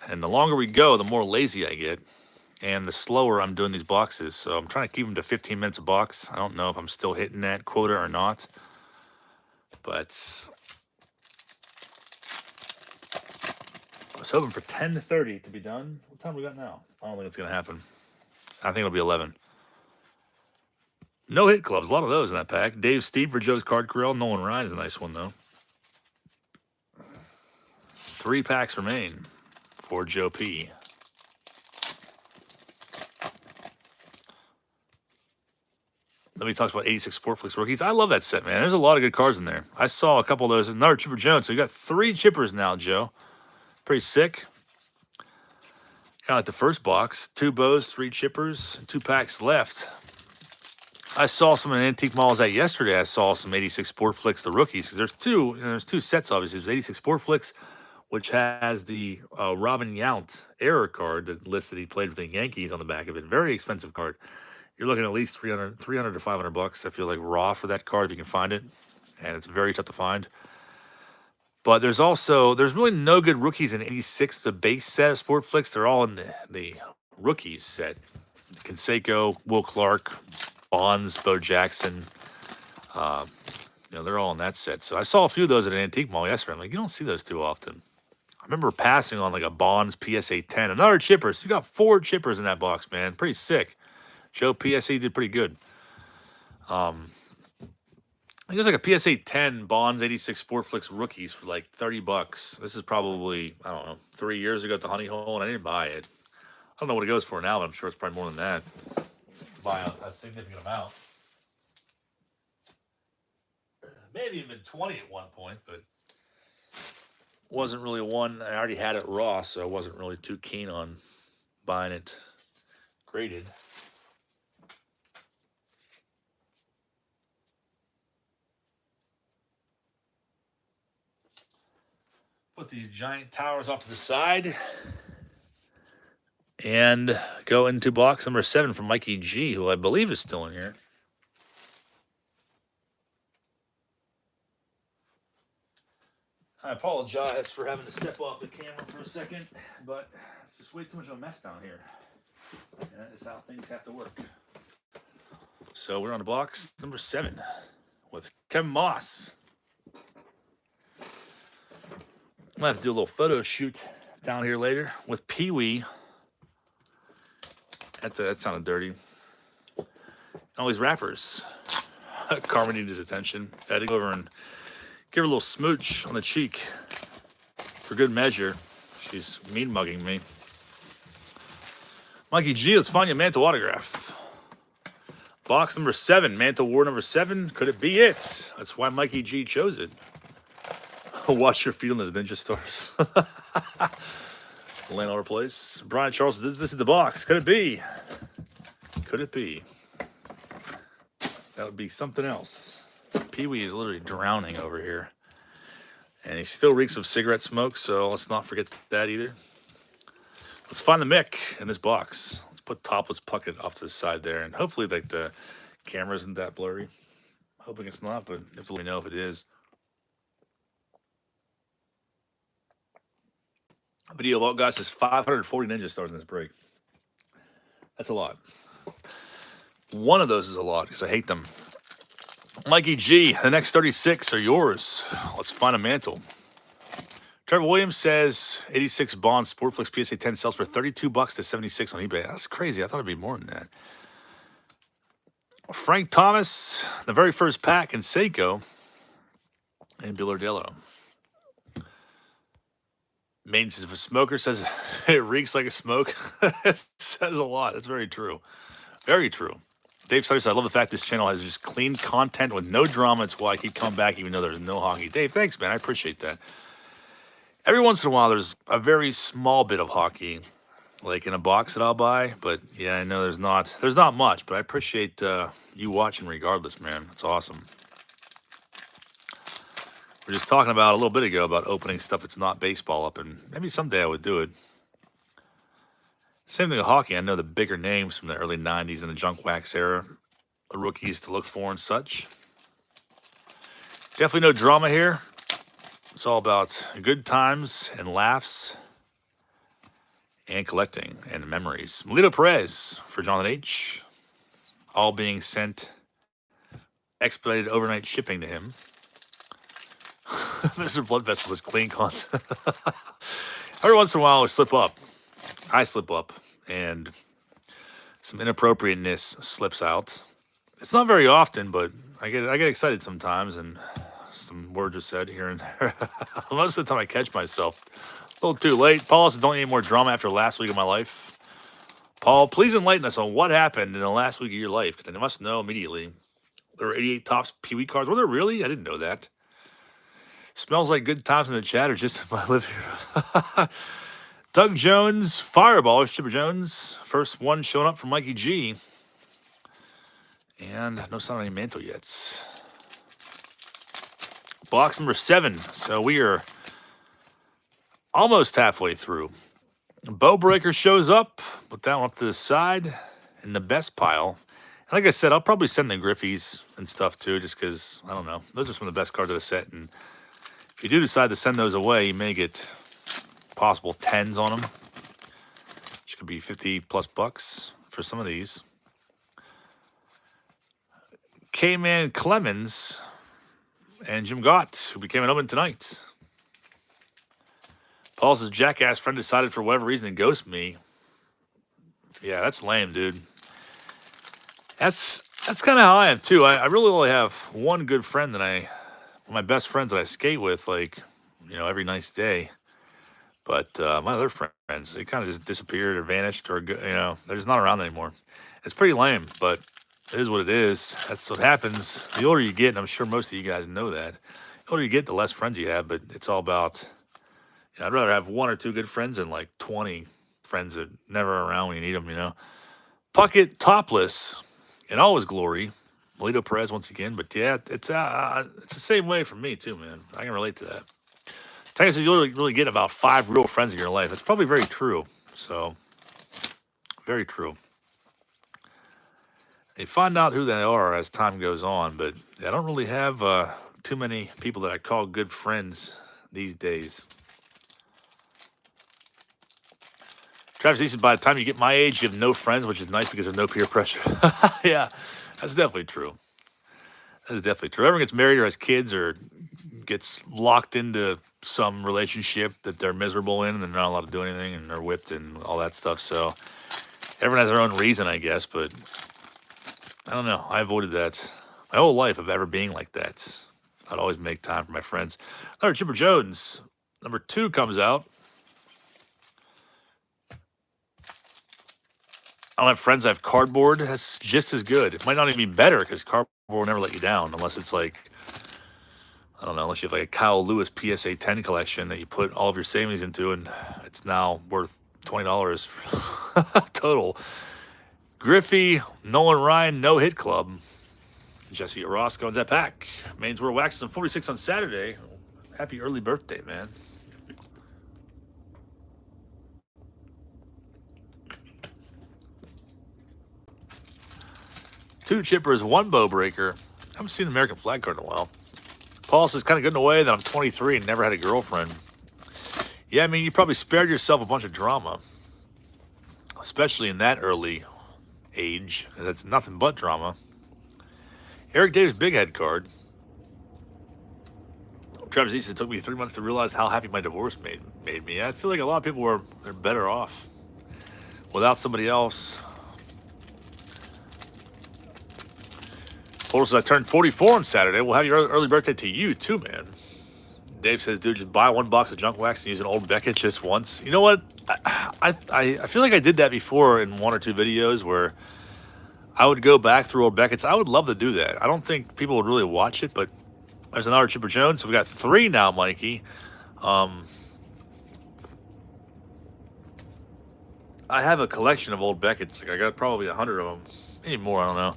And the longer we go, the more lazy I get. And the slower I'm doing these boxes. So I'm trying to keep them to 15 minutes a box. I don't know if I'm still hitting that quota or not. But I was hoping for 10 to 30 to be done. What time we got now? I don't think it's going to happen. I think it'll be 11. No hit clubs. A lot of those in that pack. Dave Steve for Joe's Card Corral. Nolan Ryan is a nice one, though. 3 packs remain for Joe P. Then we talked about 86 Sportflix rookies. I love that set, man. There's a lot of good cards in there. I saw a couple of those. Another Chipper Jones. So you got 3 chippers now, Joe. Pretty sick. Kind of like the first box. 2 bows, 3 chippers, 2 packs left. I saw some in Antique Malls that yesterday. I saw some 86 Sportflix, the rookies, because there's two sets, obviously. There's 86 Sportflix, which has the Robin Yount error card that lists that he played for the Yankees on the back of it. Very expensive card. You're looking at least 300 to 500 bucks. I feel like raw for that card if you can find it, and it's very tough to find. But there's really no good rookies in 86, the base set of Sportflix. They're all in the rookies set. Canseco, Will Clark, Bonds, Bo Jackson. They're all in that set. So I saw a few of those at an antique mall yesterday. I'm like, you don't see those too often. I remember passing on like a Bonds PSA 10. Another chipper. So you got 4 chippers in that box, man. Pretty sick. Joe PSA did pretty good. I think it was like a PSA 10 Bonds 86 Sportflix rookies for like 30 bucks. This is probably, I don't know, 3 years ago at the Honey Hole, and I didn't buy it. I don't know what it goes for now, but I'm sure it's probably more than that. Buy a significant amount. Maybe even 20 at one point, but wasn't really one. I already had it raw, so I wasn't really too keen on buying it graded. Put these giant towers off to the side and go into box number 7 from Mikey G, who I believe is still in here. I apologize for having to step off the camera for a second, but it's just way too much of a mess down here. And that is how things have to work. So we're on to box number 7 with Kevin Moss. I'm going to have to do a little photo shoot down here later with Pee-wee. That sounded dirty. And all these rappers. Carmen needed his attention. I had to go over and give her a little smooch on the cheek for good measure. She's mean mugging me. Mikey G, let's find you a Mantle autograph. Box number 7, Mantle War number 7. Could it be it? That's why Mikey G chose it. Watch your feelings, Ninja Stars. Land over place. Brian Charles, this is the box. Could it be? Could it be? That would be something else. Pee-wee is literally drowning over here. And he still reeks of cigarette smoke, so let's not forget that either. Let's find the Mick in this box. Let's put Topless Puckett off to the side there, and hopefully like the camera isn't that blurry. I'm hoping it's not, but you have to let me know if it is. Video vault guys is 540 Ninja Stars in this break. That's a lot. One of those is a lot because I hate them. Mikey G, the next 36 are yours. Let's find a mantle. Trevor Williams says 86 Bond Sportflix PSA 10 sells for $32 to 76 on eBay. That's crazy. I thought it'd be more than that. Frank Thomas, the very first pack in Seiko, and Billardello. Maintenance of a smoker says it reeks like a smoke. It says a lot. That's very true. Very true. Dave Sutter said, I love the fact this channel has just clean content with no drama. It's why I keep coming back even though there's no hockey. Dave, thanks, man. I appreciate that. Every once in a while, there's a very small bit of hockey, like in a box that I'll buy. But yeah, I know there's not much. But I appreciate you watching regardless, man. It's awesome. We're just talking about a little bit ago about opening stuff that's not baseball up, and maybe someday I would do it. Same thing with hockey. I know the bigger names from the early 90s and the junk wax era, the rookies to look for and such. Definitely no drama here. It's all about good times and laughs and collecting and memories. Melito Perez for Jonathan H. All being sent expedited overnight shipping to him. Mr. Blood Vessel is clean content. Every once in a while, we slip up. I slip up, and some inappropriateness slips out. It's not very often, but I get excited sometimes, and some words are said here and there. Most of the time, I catch myself. A little too late. Paul says, don't need any more drama after last week of my life. Paul, please enlighten us on what happened in the last week of your life, because I must know immediately. There were 88 Topps Pee Wee cards. Were there really? I didn't know that. Smells like good times in the chat or just in my living room. Doug Jones, Fireball, Chipper Jones. First one showing up from Mikey G. And no sign of any mantle yet. Box number 7. So we are almost halfway through. Bow Breaker shows up. Put that one up to the side in the best pile. And like I said, I'll probably send the Griffies and stuff too, just because, I don't know. Those are some of the best cards of the set. And if you do decide to send those away, you may get possible 10s on them, which could be 50 plus bucks for some of these. K-Man Clemens and Jim Gott, who became an open tonight. Paul says, jackass friend decided for whatever reason to ghost me. Yeah, that's lame, dude. That's kind of how I am, too. I really only have one good friend that my best friends that I skate with, like, you know, every nice day. But my other friends, they kind of just disappeared or vanished or, you know, they're just not around anymore. It's pretty lame, but it is what it is. That's what happens. The older you get, and I'm sure most of you guys know that, the older you get, the less friends you have, but it's all about, you know, I'd rather have 1 or 2 good friends than like 20 friends that never are around when you need them, you know. Puckett Topless in all his glory. Melito Perez once again, but yeah, it's the same way for me too, man. I can relate to that. Tiger says you really get about 5 real friends in your life. That's probably very true. So, very true. You find out who they are as time goes on, but I don't really have too many people that I call good friends these days. Travis Easton, by the time you get my age, you have no friends, which is nice because there's no peer pressure. Yeah, that's definitely true. That is definitely true. Everyone gets married or has kids or gets locked into some relationship that they're miserable in and they're not allowed to do anything and they're whipped and all that stuff. So everyone has their own reason, I guess, but I don't know. I avoided that my whole life of ever being like that. I'd always make time for my friends. Another Chipper Jones, number 2 comes out. I don't have friends. I have cardboard. That's just as good. It might not even be better because cardboard will never let you down unless it's like, I don't know, unless you have like a Kyle Lewis PSA 10 collection that you put all of your savings into and it's now worth $20 total. Griffey, Nolan Ryan, no hit club. Jesse Orozco in that pack. Maine's World Waxes on 46 on Saturday. Happy early birthday, man. Two chippers, 1 bow breaker. I haven't seen the American flag card in a while. Paul says, kind of good in a way that I'm 23 and never had a girlfriend. Yeah, I mean, you probably spared yourself a bunch of drama, especially in that early age. That's nothing but drama. Eric Davis big head card. Travis Easton, took me 3 months to realize how happy my divorce made me. I feel like a lot of people they're better off without somebody else. Told us I turned 44 on Saturday. Well, happy early birthday to you too, man. Dave says, dude, just buy 1 box of junk wax and use an old Beckett just once. You know what? I feel like I did that before in 1 or 2 videos where I would go back through old Beckett's. I would love to do that. I don't think people would really watch it, but there's another Chipper Jones. So we got 3 now, Mikey. I have a collection of old Beckett's. Like I got probably 100 of them, maybe more. I don't know.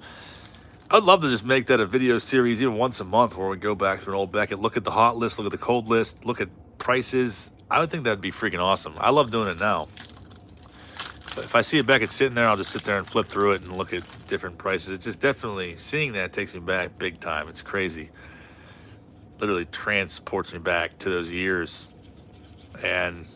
I'd love to just make that a video series even once a month where we go back through an old Beckett, look at the hot list, look at the cold list, look at prices. I would think that'd be freaking awesome. I love doing it now. But if I see a Beckett sitting there, I'll just sit there and flip through it and look at different prices. It's just definitely, seeing that takes me back big time. It's crazy. Literally transports me back to those years. And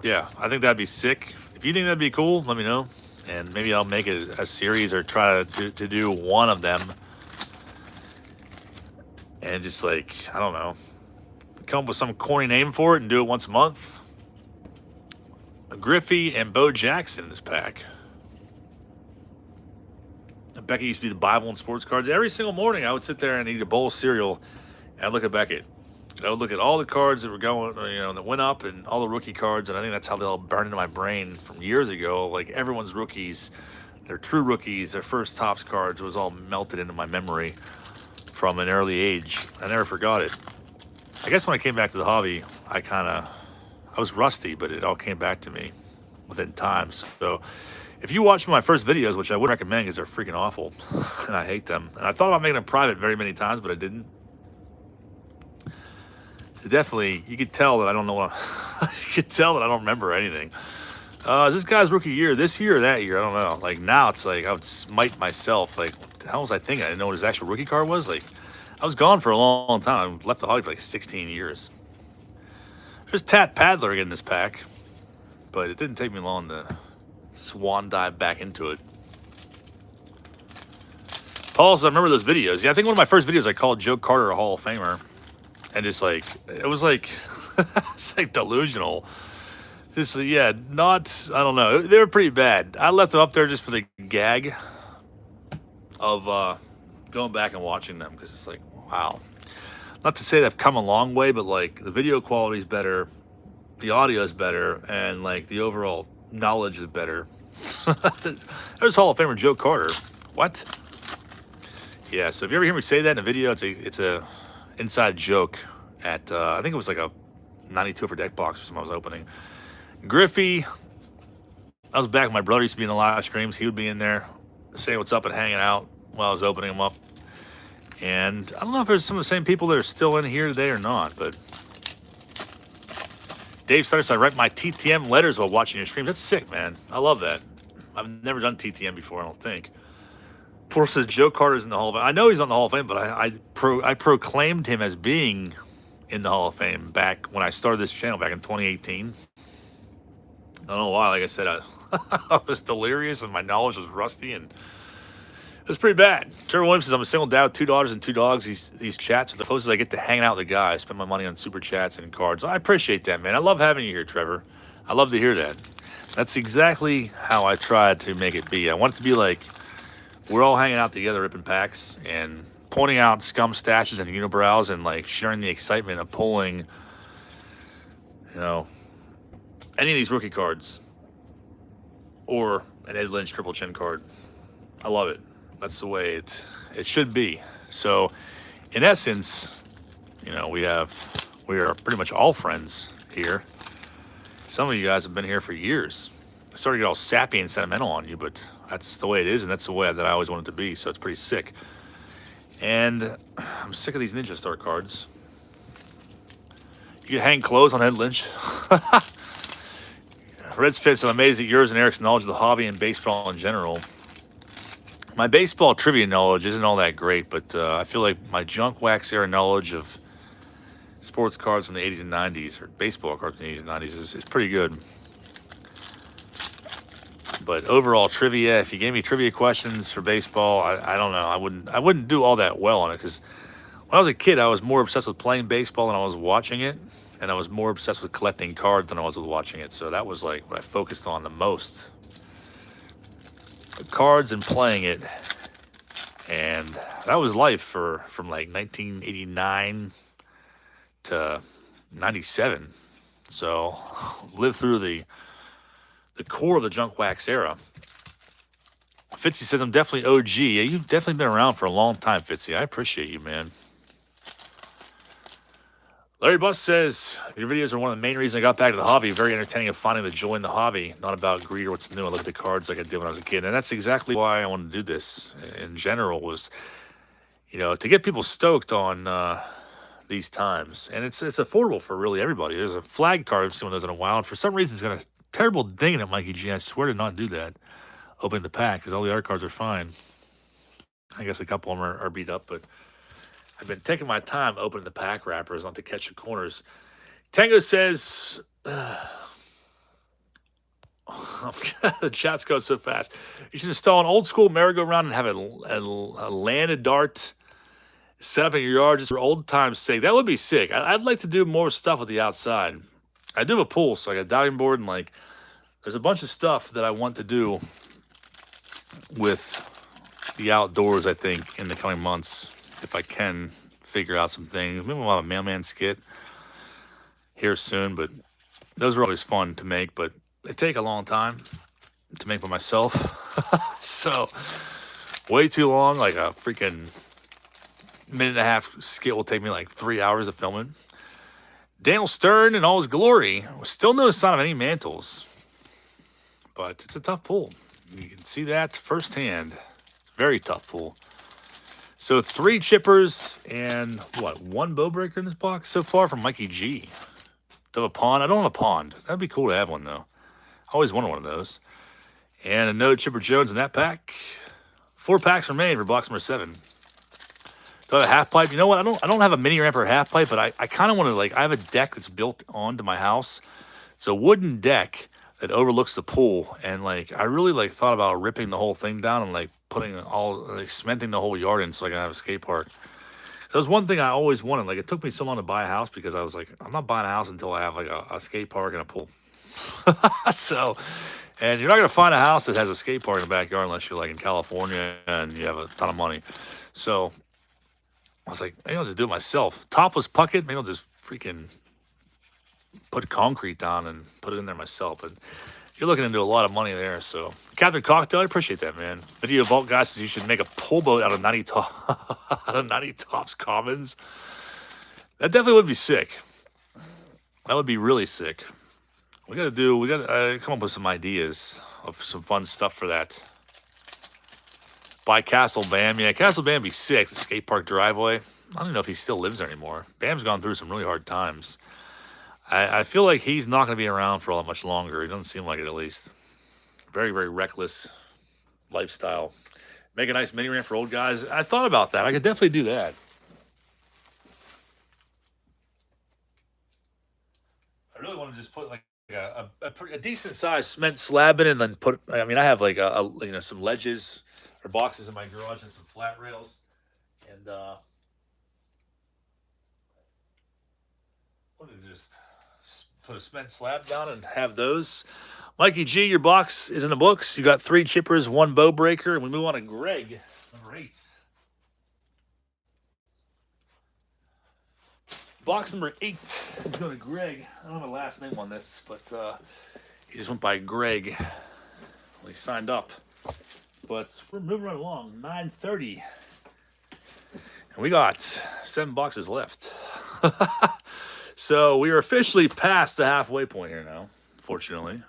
yeah, I think that'd be sick. If you think that'd be cool, let me know. And maybe I'll make it a series or try to do one of them. And just like, I don't know, come up with some corny name for it and do it once a month. Griffey and Bo Jackson in this pack. Beckett used to be the Bible in sports cards. Every single morning I would sit there and eat a bowl of cereal and look at Beckett. I would look at all the cards that were going, that went up and all the rookie cards. And I think that's how they all burned into my brain from years ago. Like everyone's rookies, their true rookies, their first Topps cards was all melted into my memory from an early age. I never forgot it. I guess when I came back to the hobby, I was rusty, but it all came back to me within time. So if you watch my first videos, which I would recommend because they're freaking awful and I hate them. And I thought about making them private very many times, but I didn't. Definitely, you could tell that I don't know what you could tell that I don't remember anything. Is this guy's rookie year, this year or that year? I don't know. Like now it's like I would smite myself. Like, what the hell was I thinking? I didn't know what his actual rookie card was. Like, I was gone for a long time. I left the hobby for like 16 years. There's Tat Paddler again in this pack, but it didn't take me long to swan dive back into it. Paul says, I remember those videos. Yeah, I think one of my first videos I called Joe Carter a Hall of Famer. And just like, it was like, it's like delusional. Just, yeah, not, I don't know. They were pretty bad. I left them up there just for the gag of going back and watching them because it's like, wow. Not to say they've come a long way, but like the video quality is better, the audio is better, and like the overall knowledge is better. There's Hall of Famer Joe Carter. What? Yeah, so if you ever hear me say that in a video, it's a inside joke at, I think it was like a 92 upper deck box or something I was opening. Griffey, I was back when my brother used to be in the live streams. He would be in there saying what's up and hanging out while I was opening them up. And I don't know if there's some of the same people that are still in here today or not, but Dave starts, I write my TTM letters while watching your streams. That's sick, man. I love that. I've never done TTM before, I don't think. Poor says Joe Carter's in the Hall of Fame. I know he's on the Hall of Fame, but I proclaimed him as being in the Hall of Fame back when I started this channel back in 2018. I don't know why. Like I said, I was delirious and my knowledge was rusty and it was pretty bad. Trevor Williams says, I'm a single dad with 2 daughters and 2 dogs. These chats are the closest I get to hanging out with the guy. I spend my money on super chats and cards. I appreciate that, man. I love having you here, Trevor. I love to hear that. That's exactly how I tried to make it be. I want it to be like we're all hanging out together, ripping packs and pointing out scum stashes and unibrows and like sharing the excitement of pulling, any of these rookie cards or an Ed Lynch triple chin card. I love it. That's the way it should be. So in essence, we are pretty much all friends here. Some of you guys have been here for years. I started to get all sappy and sentimental on you, but that's the way it is, and that's the way that I always wanted to be, so it's pretty sick. And I'm sick of these Ninja Star cards. You can hang clothes on Ed Lynch. Red's Fits, I'm amazed at yours and Eric's knowledge of the hobby and baseball in general. My baseball trivia knowledge isn't all that great, but I feel like my junk wax era knowledge of sports cards from the 80s and 90s, or baseball cards from the 80s and 90s, is pretty good. But overall trivia, if you gave me trivia questions for baseball, I don't know. I wouldn't do all that well on it because when I was a kid, I was more obsessed with playing baseball than I was watching it, and I was more obsessed with collecting cards than I was with watching it. So that was like what I focused on the most: the cards and playing it. And that was life from like 1989 to 97. So lived through the core of the junk wax era. Fitzy says, I'm definitely OG. Yeah, you've definitely been around for a long time, Fitzy. I appreciate you, man. Larry Buss says, your videos are one of the main reasons I got back to the hobby. Very entertaining and finding the joy in the hobby. Not about greed or what's new. I look at the cards like I did when I was a kid. And that's exactly why I wanted to do this in general was, you know, to get people stoked on these times. And it's affordable for really everybody. There's a flag card. I've seen one of those in a while. And for some reason, it's got a terrible ding in it, Mikey G. I swear to not do that. Open the pack because all the other cards are fine. I guess a couple of them are beat up, but I've been taking my time opening the pack wrappers not to catch the corners. Tango says, the chat's going so fast. You should install an old school merry-go-round and have a landed dart set up in your yard just for old time's sake. That would be sick. I'd like to do more stuff with the outside. I do have a pool, so I got a diving board and like there's a bunch of stuff that I want to do with the outdoors, I think, in the coming months, if I can figure out some things. Maybe we'll have a mailman skit here soon, but those are always fun to make, but they take a long time to make by myself. So, way too long, like a freaking minute and a half skit will take me like 3 hours of filming. Daniel Stern in all his glory, still no sign of any mantles, but it's a tough pull. You can see that firsthand. It's a very tough pull. So 3 chippers and what, 1 bow breaker in this box so far from Mikey G. Do I have a pond? I don't have a pond. That'd be cool to have one though. I always wanted one of those. And a no Chipper Jones in that pack. 4 packs remain for box number 7. Do I have a half pipe? You know what? I don't have a mini ramp or a half pipe, but I kind of want to like I have a deck that's built onto my house. It's a wooden deck that overlooks the pool, and like I really like thought about ripping the whole thing down and like putting cementing the whole yard in so I can have a skate park. So that was one thing I always wanted. Like it took me so long to buy a house because I was like, I'm not buying a house until I have like a skate park and a pool. So, and you're not gonna find a house that has a skate park in the backyard unless you're like in California and you have a ton of money. So I was like, maybe I'll just do it myself. Topless bucket, maybe I'll just freaking put concrete down and put it in there myself. But you're looking into a lot of money there. So, Captain Cocktail, I appreciate that, man. Video Vault guy says you should make a pull boat out of 90 Tops Commons. That definitely would be sick. That would be really sick. We gotta come up with some ideas of some fun stuff for that. Buy Castle Bam. Yeah, Castle Bam be sick. The skate park driveway. I don't know if he still lives there anymore. Bam's gone through some really hard times. I feel like he's not going to be around for all that much longer. He doesn't seem like it, at least. Very, very reckless lifestyle. Make a nice mini ramp for old guys. I thought about that. I could definitely do that. I really want to just put like a decent sized cement slab in it and then put. I mean, I have like some ledges or boxes in my garage and some flat rails, and want to just put a cement slab down and have those. Mikey G, your box is in the books. You got 3 chippers, 1 bow breaker, and we move on to Greg, number 8. Box number 8. Let's go to Greg. I don't have a last name on this, but he just went by Greg when he signed up. But we're moving right along. 9:30. And we got 7 boxes left. So we are officially past the halfway point here now, fortunately.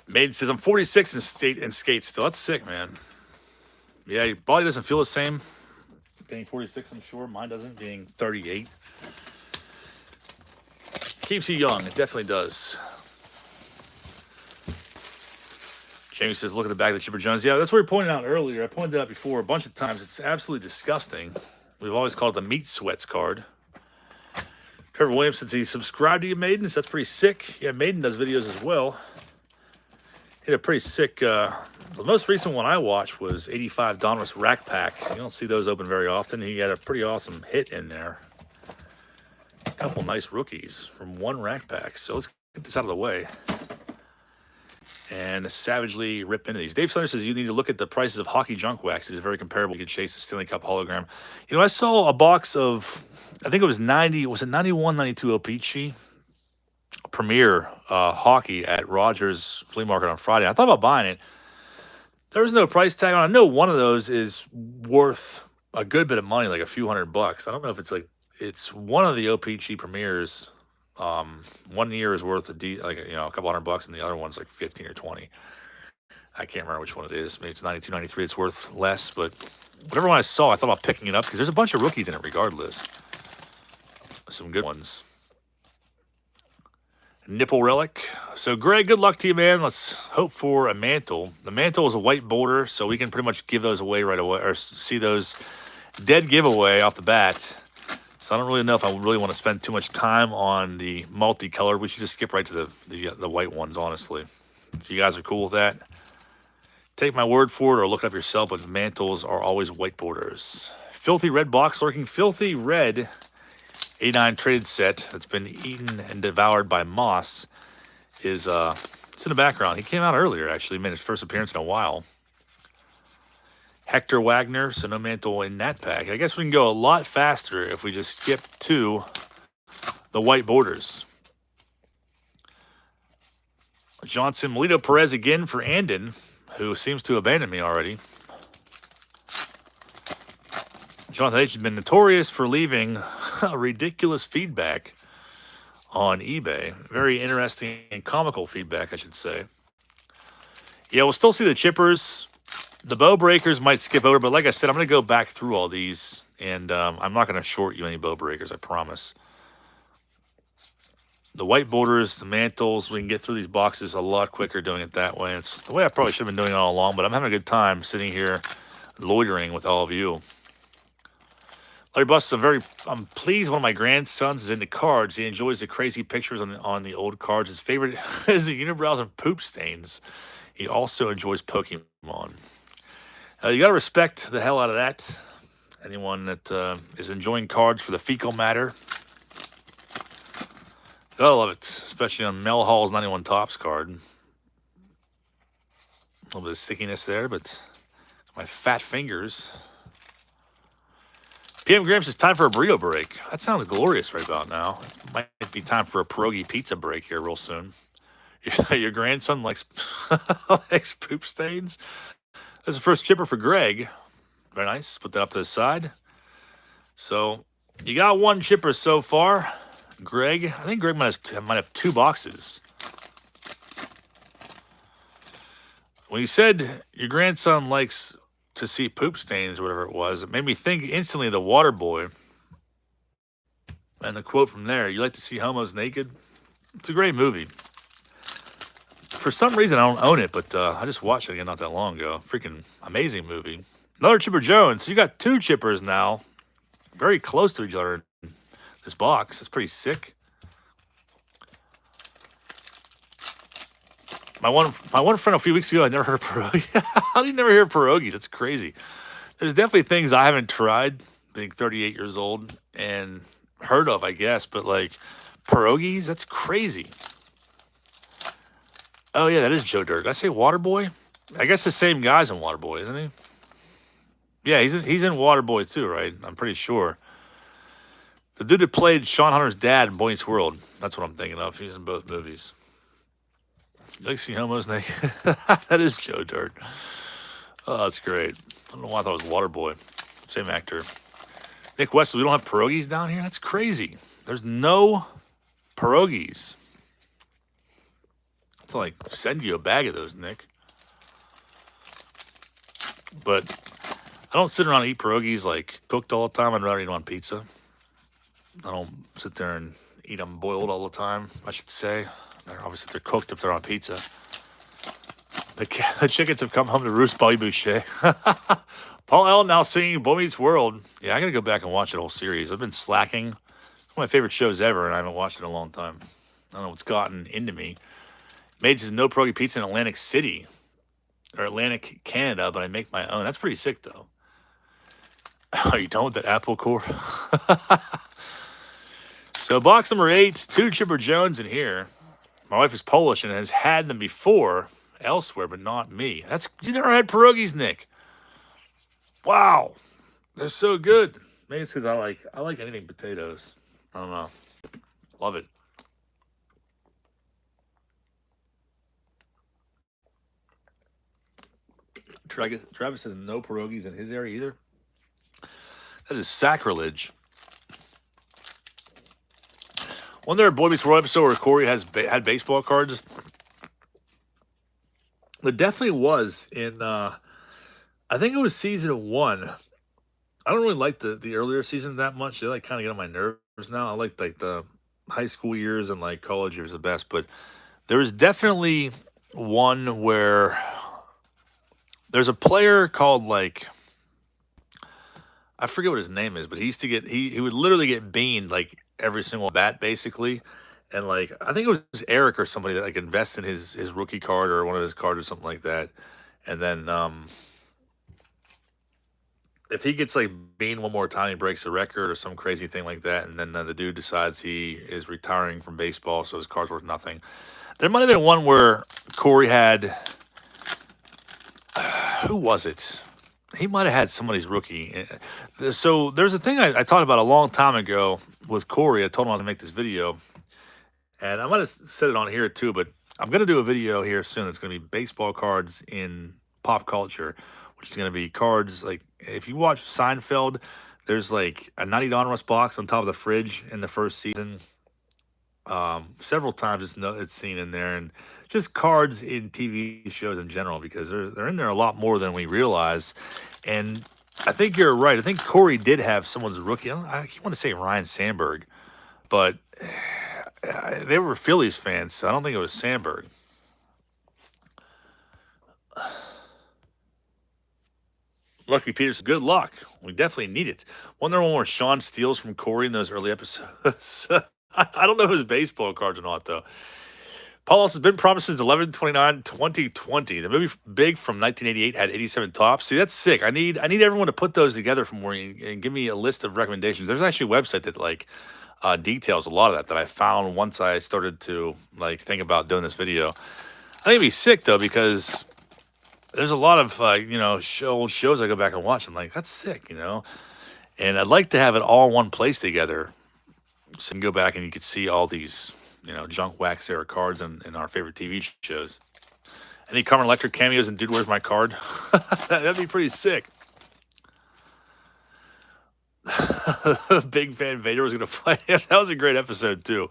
Maiden says, I'm 46 and skate still. That's sick, man. Yeah, your body doesn't feel the same being 46, I'm sure. Mine doesn't, being 38. Keeps you young. It definitely does. Jamie says, look at the back of the Chipper Jones. Yeah, that's what we pointed out earlier. I pointed out before a bunch of times. It's absolutely disgusting. We've always called it the meat sweats card. Trevor Williams, since he subscribed to you, Maiden, so that's pretty sick. Yeah, Maiden does videos as well. He had a pretty sick, the most recent one I watched was 85 Dominus Rack Pack. You don't see those open very often. He had a pretty awesome hit in there. A couple nice rookies from one rack pack. So let's get this out of the way and savagely rip into these. Dave Thunder says you need to look at the prices of hockey junk wax. It is very comparable. You can chase the Stanley Cup hologram. You know, I saw a box of, I think it was 90, was it 91, 92 O-Pee-Chee Premier hockey at Rogers Flea Market on Friday. I thought about buying it. There was no price tag on it. I know one of those is worth a good bit of money, like a few $100. I don't know if it's like, it's one of the O-Pee-Chee Premiers. 1 year is worth a couple $100, and the other one's like 15 or 20. I can't remember which one it is. Maybe it's 92, 93. It's worth less, but whatever one I saw, I thought about picking it up because there's a bunch of rookies in it regardless. Some good ones. Nipple Relic. So, Greg, good luck to you, man. Let's hope for a Mantle. The Mantle is a white border, so we can pretty much give those away right away, or see those dead giveaway off the bat. So I don't really know if I really want to spend too much time on the multicolored. We should just skip right to the white ones, honestly. If you guys are cool with that, take my word for it or look it up yourself, but Mantles are always white borders. Filthy Red Box Lurking. Filthy Red 89 traded set that's been eaten and devoured by moss is it's in the background. He came out earlier, actually. Made his first appearance in a while. Hector Wagner, so no Mantle in that pack. I guess we can go a lot faster if we just skip to the white borders. Johnson, Melito Perez again for Andon, who seems to abandon me already. Jonathan H. has been notorious for leaving ridiculous feedback on eBay. Very interesting and comical feedback, I should say. Yeah, we'll still see the chippers. The bow breakers might skip over, but like I said, I'm going to go back through all these, and I'm not going to short you any bow breakers, I promise. The white borders, the Mantles, we can get through these boxes a lot quicker doing it that way. It's the way I probably should have been doing it all along, but I'm having a good time sitting here loitering with all of you. Larry Bus, I'm pleased one of my grandsons is into cards. He enjoys the crazy pictures on the old cards. His favorite is the unibrows and poop stains. He also enjoys Pokemon. You got to respect the hell out of that. Anyone that is enjoying cards for the fecal matter. Gotta love it, especially on Mel Hall's 91 Topps card. A little bit of stickiness there, but my fat fingers. PM Gramps, it's time for a burrito break. That sounds glorious right about now. It might be time for a pierogi pizza break here real soon. Your grandson likes, likes poop stains. That's the first chipper for Greg. Very nice. Put that up to the side. So you got one chipper so far. Greg, I think Greg might have 2 boxes. When you said your grandson likes to see poop stains or whatever it was, it made me think instantly of The Water Boy. And the quote from there, you like to see homos naked? It's a great movie. For some reason, I don't own it, but I just watched it again not that long ago. Freaking amazing movie. Another Chipper Jones. So you got 2 chippers now. Very close to each other in this box. That's pretty sick. My one friend a few weeks ago, I never heard of pierogi. How do you never hear of pierogies? That's crazy. There's definitely things I haven't tried, being 38 years old, and heard of, I guess. But, like, pierogies? That's crazy. Oh, yeah, that is Joe Dirt. Did I say Waterboy? I guess the same guy's in Waterboy, isn't he? Yeah, he's in Waterboy too, right? I'm pretty sure. The dude that played Sean Hunter's dad in Boy Meets World. That's what I'm thinking of. He's in both movies. You like to see homos naked? That is Joe Dirt. Oh, that's great. I don't know why I thought it was Waterboy. Same actor. Nick West, we don't have pierogies down here? That's crazy. There's no pierogies. To like send you a bag of those, Nick. But I don't sit around and eat pierogies like cooked all the time. I'd rather eat them on pizza. I don't sit there and eat them boiled all the time, I should say. Obviously, they're cooked if they're on pizza. The chickens have come home to roost, Bobby Boucher. Paul L. now singing Boy Meets World. Yeah, I got to go back and watch the whole series. I've been slacking. of my favorite shows ever, and I haven't watched it in a long time. I don't know what's gotten into me. Made his no pierogi pizza in Atlantic City or Atlantic, Canada, but I make my own. That's pretty sick, though. Are you done with that apple core? So box number 8, 2 Chipper Jones in here. My wife is Polish and has had them before elsewhere, but not me. You never had pierogies, Nick. Wow, they're so good. Maybe it's because I like anything potatoes. I don't know. Love it. Travis says no pierogies in his area either. That is sacrilege. Wasn't there a Boy Meets World episode where Corey had baseball cards? There definitely was in, I think it was season 1. I don't really like the earlier seasons that much. They kind of get on my nerves now. I like the high school years and college years the best. But there was definitely one where there's a player called I forget what his name is, but he used to get he would literally get beaned every single bat basically. And I think it was Eric or somebody that invested in his rookie card or one of his cards or something like that. And then if he gets beaned one more time, he breaks a record or some crazy thing like that. And then the dude decides he is retiring from baseball, so his card's worth nothing. There might have been one where Corey had who was it? He might have had somebody's rookie. So there's a thing I talked about a long time ago with Corey. I told him I was going to make this video. And I might have said it on here too, but I'm going to do a video here soon. It's going to be baseball cards in pop culture, which is going to be cards if you watch Seinfeld, there's a 90 Donruss box on top of the fridge in the first season. Several times it's seen in there, and just cards in TV shows in general, because they're in there a lot more than we realize. And I think you're right. I think Corey did have someone's rookie. I want to say Ryan Sandberg, but they were Phillies fans, so I don't think it was Sandberg. Lucky Peterson, good luck. We definitely need it. Wonder one where Sean steals from Corey in those early episodes. I don't know his baseball cards or not, though. Paul has been promised since 11/29/2020. The movie Big from 1988 had 87 tops. See, that's sick. I need everyone to put those together for me and give me a list of recommendations. There's actually a website that details a lot of that I found once I started to think about doing this video. I think it'd be sick though, because there's a lot of old shows I go back and watch. I'm like, that's sick, and I'd like to have it all in one place together. So you can go back and you could see all these, junk wax era cards in our favorite TV shows. Any Carmen Electric cameos and Dude, Where's My Card? That'd be pretty sick. Big fan Vader was going to fight. That was a great episode, too.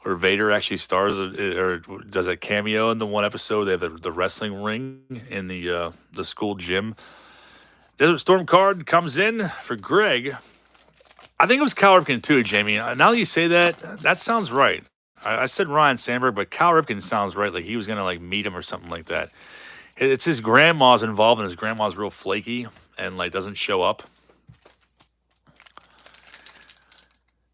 Where Vader actually stars or does a cameo in the one episode. They have the wrestling ring in the school gym. Desert Storm card comes in for Greg. I think it was Cal Ripken too, Jamie. Now that you say that, that sounds right. I said Ryan Sandberg, but Cal Ripken sounds right. He was going to meet him or something like that. It's his grandma's involved, and his grandma's real flaky and doesn't show up.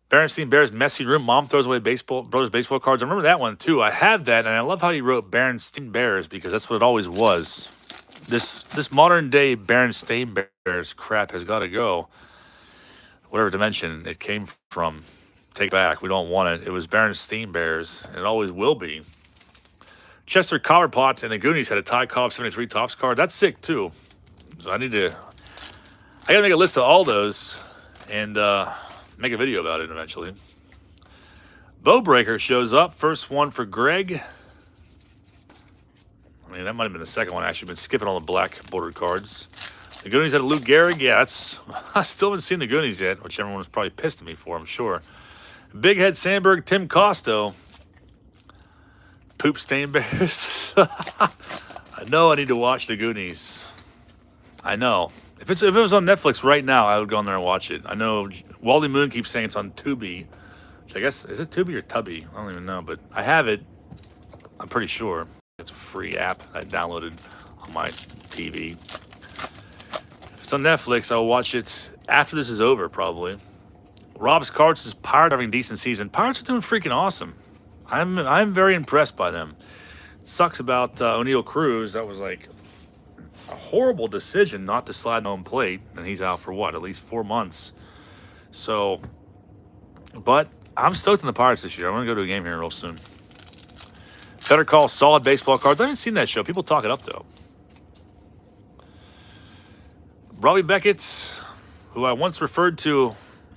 Berenstein Bears messy room. Mom throws away brothers baseball cards. I remember that one too. I have that, and I love how he wrote Berenstein Bears, because that's what it always was. This modern day Berenstein Bears crap has got to go. Whatever dimension it came from, take back. We don't want it. It was Berenstein Bears, and it always will be. Chester Copperpot and the Goonies had a Ty Cobb 73 Tops card. That's sick too. So I got to make a list of all those and make a video about it eventually. Bowbreaker shows up. First one for Greg. I mean, that might have been the second one. Actually, been skipping all the black bordered cards. The Goonies had a Lou Gehrig. Yeah, I still haven't seen the Goonies yet, which everyone was probably pissed at me for, I'm sure. Big Head Sandberg, Tim Costo. Poop Stain Bears. I know I need to watch the Goonies. I know. If it was on Netflix right now, I would go on there and watch it. I know Wally Moon keeps saying it's on Tubi. Which I guess, is it Tubi or Tubby? I don't even know, but I have it. I'm pretty sure. It's a free app I downloaded on my TV. If it's on Netflix, I'll watch it after this is over, probably. Rob's Cards is Pirates having a decent season. Pirates are doing freaking awesome. I'm very impressed by them. It sucks about O'Neal Cruz. That was like a horrible decision not to slide home plate, and he's out for what, at least 4 months. So, but I'm stoked on the Pirates this year. I'm gonna go to a game here real soon. Better Call Solid Baseball Cards. I haven't seen that show. People talk it up though. Robbie Beckett's, who I once referred to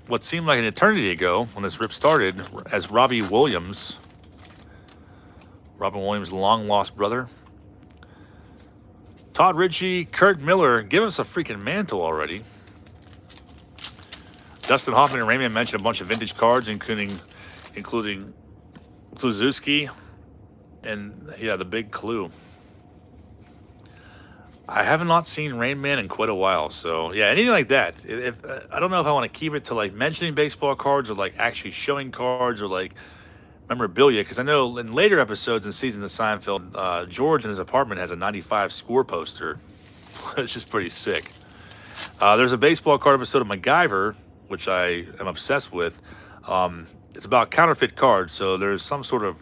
what seemed like an eternity ago when this rip started as Robbie Williams. Robin Williams' long-lost brother. Todd Ritchie, Kurt Miller, give us a freaking Mantle already. Dustin Hoffman and Rayman mentioned a bunch of vintage cards, including Kluszewski and, yeah, the big Clue. I have not seen Rain Man in quite a while, so yeah, anything like that. If I don't know if I want to keep it to like mentioning baseball cards or like actually showing cards or like memorabilia, because I know in later episodes and seasons of Seinfeld, George in his apartment has a '95 score poster. It's just pretty sick. There's a baseball card episode of MacGyver, which I am obsessed with. It's about counterfeit cards, so there's some sort of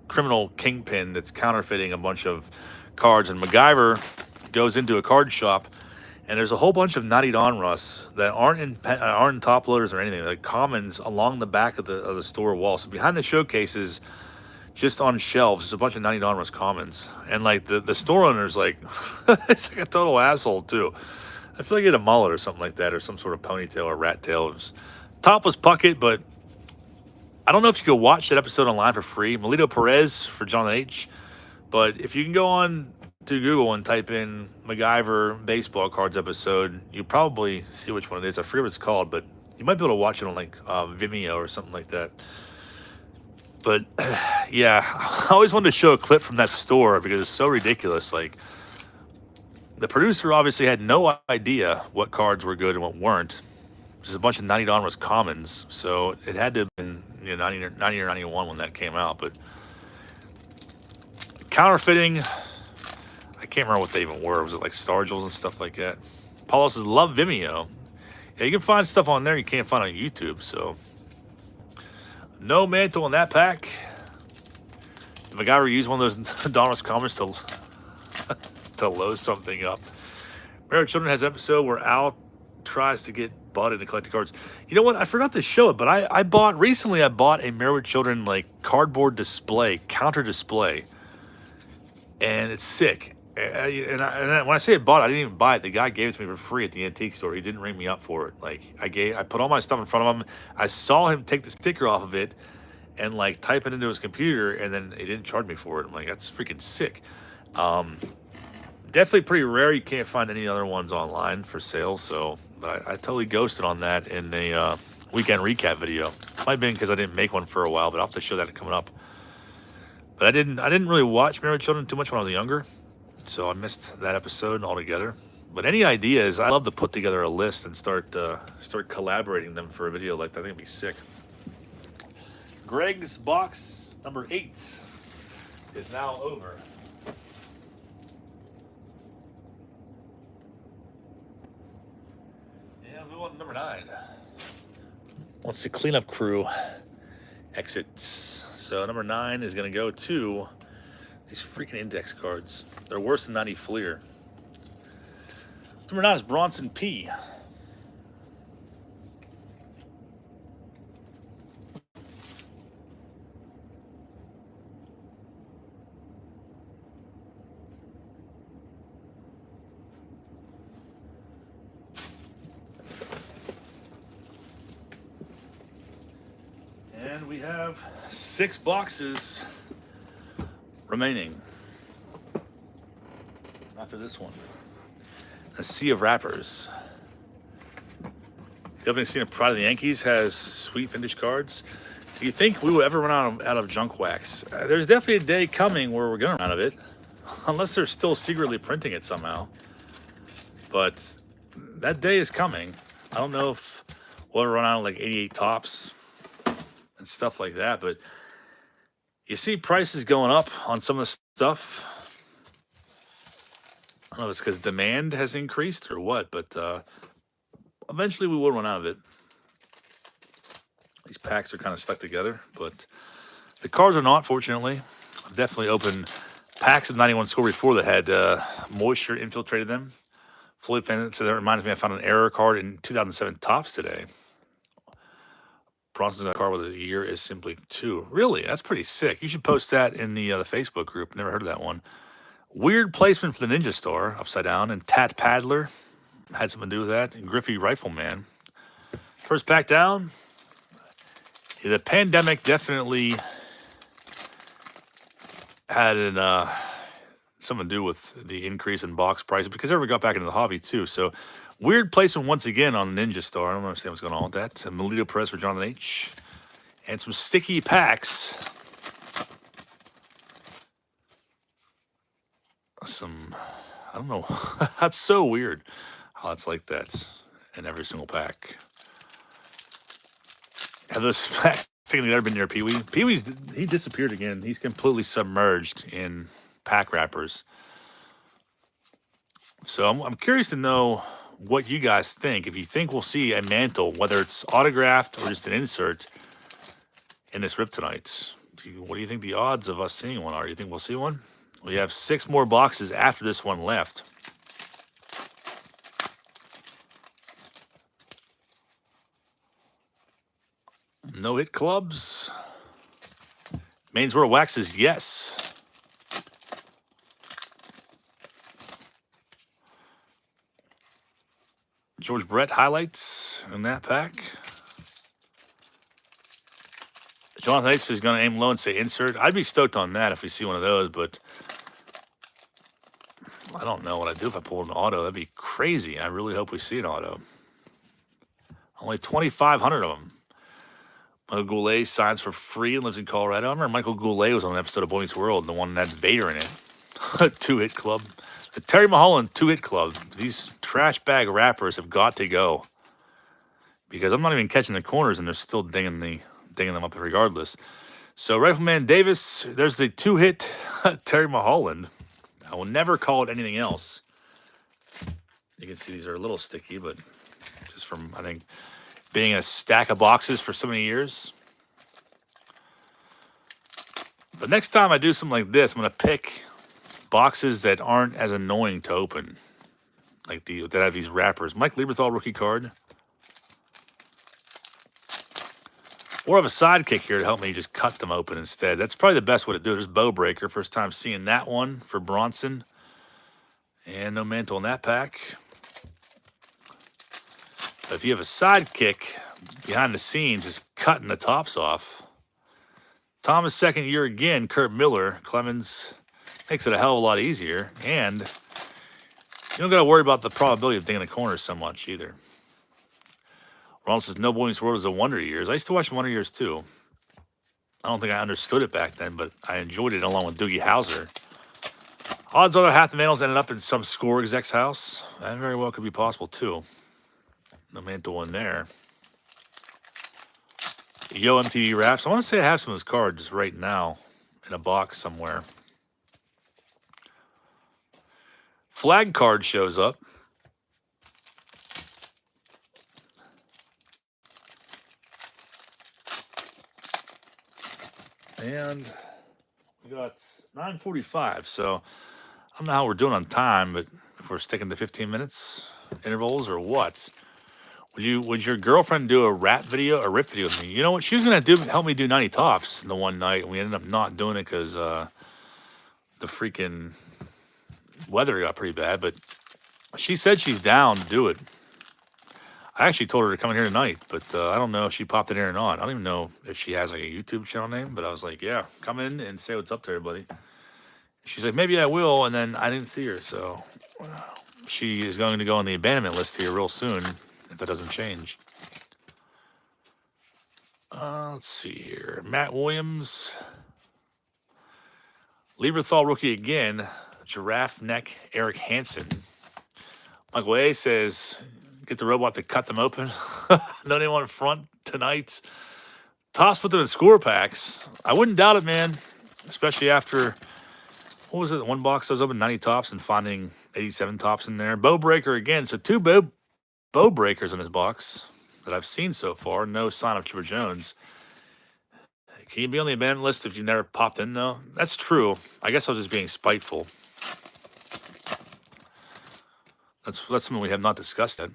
criminal kingpin that's counterfeiting a bunch of cards, and MacGyver goes into a card shop, and there's a whole bunch of Naughty Donruss that aren't in top loaders or anything, like commons along the back of the store wall. So behind the showcases, just on shelves, there's a bunch of Naughty Donruss commons, and like the store owner's like, it's like a total asshole too. I feel like he had a mullet or something like that, or some sort of ponytail or rat tail. It was topless Puckett, but I don't know if you could watch that episode online for free. Melito Perez for John H. But if you can go on to Google and type in MacGyver baseball cards episode, you probably see which one it is. I forget what it's called, but you might be able to watch it on like Vimeo or something like that. But yeah, I always wanted to show a clip from that store because it's so ridiculous. Like, the producer obviously had no idea what cards were good and what weren't. Just a bunch of 90 Donruss commons, so it had to have been 90 or 91 when that came out. But counterfeiting, I can't remember what they even were. Was it like Stargills and stuff like that? Paulo says, love Vimeo. Yeah, you can find stuff on there you can't find on YouTube, so. No Mantle in that pack. Did MacGyver use one of those Donruss commons to load something up? Married Children has an episode where Al tries to get Bud into collecting cards. You know what? I forgot to show it, but I bought a Married Children like cardboard display, counter display, and it's sick. And when I say I bought it, I didn't even buy it. The guy gave it to me for free at the antique store. He didn't ring me up for it. Like I put all my stuff in front of him. I saw him take the sticker off of it and like type it into his computer, and then he didn't charge me for it. I'm like, that's freaking sick. Definitely pretty rare. You can't find any other ones online for sale. So, but I totally ghosted on that in a weekend recap video. Might have been because I didn't make one for a while, but I'll have to show that coming up. But I didn't really watch Married Children too much when I was younger, so I missed that episode altogether. But any ideas, I love to put together a list and start collaborating them for a video like that. I think it'd be sick. Greg's box number 8 is now over. Yeah, move on to number 9. Once the cleanup crew exits. So number 9 is going to go to these freaking index cards. They're worse than 90 Fleer. Number 9 is Bronson P. And we have 6 boxes remaining after this one. A sea of wrappers. The opening scene of Pride of the Yankees has sweet vintage cards. Do you think we will ever run out of junk wax? There's definitely a day coming where we're going to run out of it, unless they're still secretly printing it somehow. But that day is coming. I don't know if we'll ever run out of like 88 tops and stuff like that, but you see prices going up on some of the stuff. I don't know if it's because demand has increased or what, but eventually we will run out of it. These packs are kind of stuck together, but the cards are not, fortunately. I've definitely opened packs of 91 score before that had moisture infiltrated them. Fully finished, so that reminds me I found an error card in 2007 Topps today. Bronson's got a card with a year is simply 2. Really? That's pretty sick. You should post that in the Facebook group. Never heard of that one. Weird placement for the Ninja Star, upside down, and Tat Paddler had something to do with that, and Griffey Rifleman. First pack down. Yeah, the pandemic definitely had something to do with the increase in box prices because everybody got back into the hobby too. So weird placement once again on Ninja Star. I don't understand what's going on with that. Melito Perez for Jonathan H. And some sticky packs. I don't know. That's so weird how it's like that in every single pack. Have those packs never been near Pee-wee? Pee-wee's, he disappeared again. He's completely submerged in pack wrappers. So I'm curious to know what you guys think. If you think we'll see a Mantle, whether it's autographed or just an insert in this rip tonight. What do you think the odds of us seeing one are? Do you think we'll see one? We have 6 more boxes after this one left. No hit clubs. Maine's World Wax is yes. George Brett highlights in that pack. Jonathan H is going to aim low and say insert. I'd be stoked on that if we see one of those, but I don't know what I'd do if I pulled an auto. That'd be crazy. I really hope we see an auto. Only 2,500 of them. Michael Goulet signs for free and lives in Colorado. I remember Michael Goulet was on an episode of Boy Meets World, the one that had Vader in it. 2-hit club. The Terry Mulholland 2-hit club. These trash bag wrappers have got to go. Because I'm not even catching the corners and they're still dinging them up regardless. So Rifleman Davis, there's the 2-hit Terry Mulholland. I will never call it anything else. You can see these are a little sticky, but just from, I think, being in a stack of boxes for so many years. But next time I do something like this, I'm going to pick boxes that aren't as annoying to open. Like that have these wrappers. Mike Lieberthal rookie card. Or have a sidekick here to help me just cut them open instead. That's probably the best way to do it. There's Bow Breaker. First time seeing that one for Bronson. And no Mantle in that pack. But if you have a sidekick behind the scenes, just cutting the tops off. Thomas' second year again, Kurt Miller. Clemens makes it a hell of a lot easier. And you don't got to worry about the probability of dinging the corners so much either. Ronald says, no Boy Meets World was a Wonder Years. I used to watch Wonder Years too. I don't think I understood it back then, but I enjoyed it along with Doogie Howser. Odds are half the Mantles ended up in some score exec's house. That very well could be possible too. No Mantle in there. Yo MTV Raps. I want to say I have some of those cards right now in a box somewhere. Flag card shows up. And we got 9:45, so I don't know how we're doing on time, but if we're sticking to 15 minutes intervals or what. Would your girlfriend do a rip video with me? You know what? She was gonna help me do 90 tops the one night, and we ended up not doing it because the freaking weather got pretty bad. But she said she's down to do it. I actually told her to come in here tonight, but I don't know if she popped in here or not. I don't even know if she has like a YouTube channel name, but I was like, yeah, come in and say what's up to everybody. She's like, maybe I will, and then I didn't see her, so she is going to go on the abandonment list here real soon if that doesn't change. Let's see here. Matt Williams. Lieberthal rookie again. Giraffe neck Eric Hansen. Michael A says, get the robot to cut them open. No name on front tonight. Toss put them in score packs. I wouldn't doubt it, man. Especially after, what was it? One box I was open 90 tops and finding 87 tops in there. Bow Breaker again. So 2 bow breakers in this box. that I've seen so far. No sign of Chipper Jones. Can you be on the abandoned list if you've never popped in, though? That's true. I guess I was just being spiteful. That's something we have not discussed yet.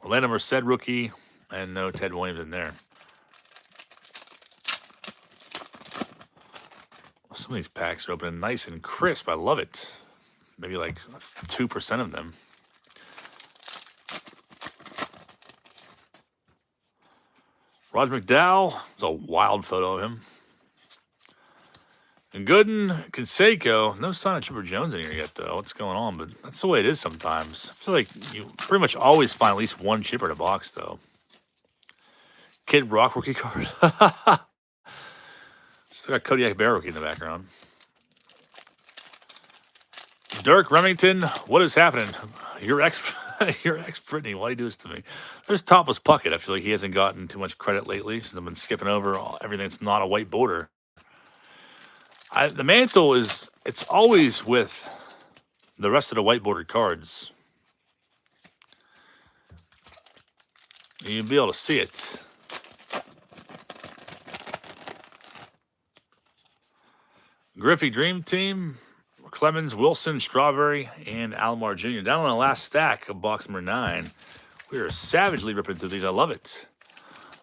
Orlando Merced rookie, and no Ted Williams in there. Some of these packs are opening nice and crisp. I love it. Maybe like 2% of them. Roger McDowell. There's a wild photo of him. And Gooden, Canseco. No sign of Chipper Jones in here yet, though. What's going on? But that's the way it is sometimes. I feel like you pretty much always find at least one chipper in a box, though. Kid Rock rookie card. Still got Kodiak Bear rookie in the background. Dirk Remington, what is happening? Your ex Brittany, why do you do this to me? There's Topless Puckett. I feel like he hasn't gotten too much credit lately since I've been skipping over everything that's not a white border. The mantle it's always with the rest of the white bordered cards. You'll be able to see it. Griffey Dream Team, Clemens, Wilson, Strawberry, and Alomar Jr. Down on the last stack of box number 9. We are savagely ripping through these. I love it.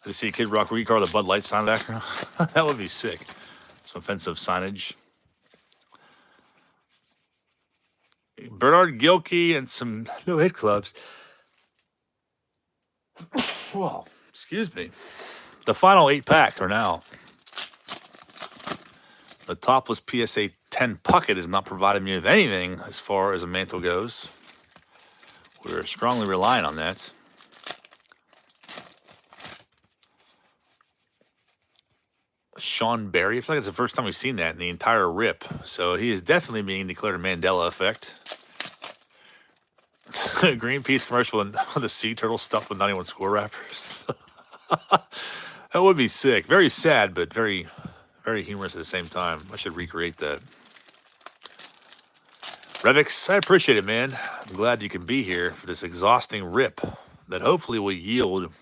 I see a Kid Rock rookie card with a Bud Light sign in the background. That would be sick. Some offensive signage. Bernard Gilkey and some no-hit clubs. Whoa, excuse me. The final 8 packs are now. The topless PSA 10 Puckett is not providing me with anything as far as a mantle goes. We're strongly relying on that. Sean Barry. I feel like it's the first time we've seen that in the entire rip. So he is definitely being declared a Mandela effect. Greenpeace commercial and the sea turtle stuffed with 91 score wrappers. That would be sick. Very sad, but very, very humorous at the same time. I should recreate that. Revix, I appreciate it, man. I'm glad you can be here for this exhausting rip that hopefully will yield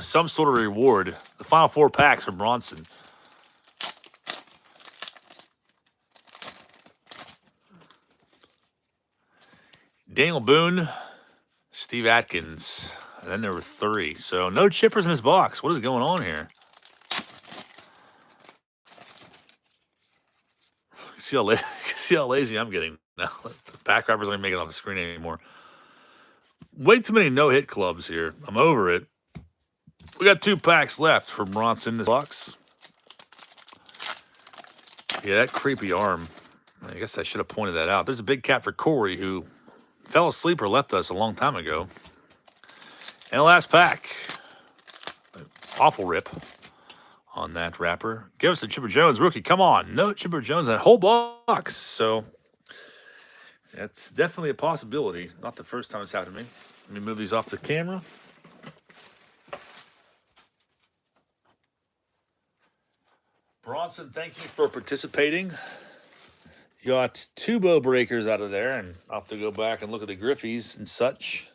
some sort of reward. The final 4 packs for Bronson. Daniel Boone, Steve Atkins, and then there were 3. So no chippers in his box. What is going on here? See how lazy I'm getting now. The back wrappers aren't making it on the screen anymore. Way too many no-hit clubs here. I'm over it. We got 2 packs left for Bronson in this box. Yeah, that creepy arm. I guess I should have pointed that out. There's a big cat for Corey who fell asleep or left us a long time ago. And the last pack. Awful rip on that wrapper. Give us a Chipper Jones rookie. Come on. No Chipper Jones in that whole box. So that's definitely a possibility. Not the first time it's happened to me. Let me move these off the camera. Bronson, thank you for participating. You got 2 bow breakers out of there, and I'll have to go back and look at the Griffies and such.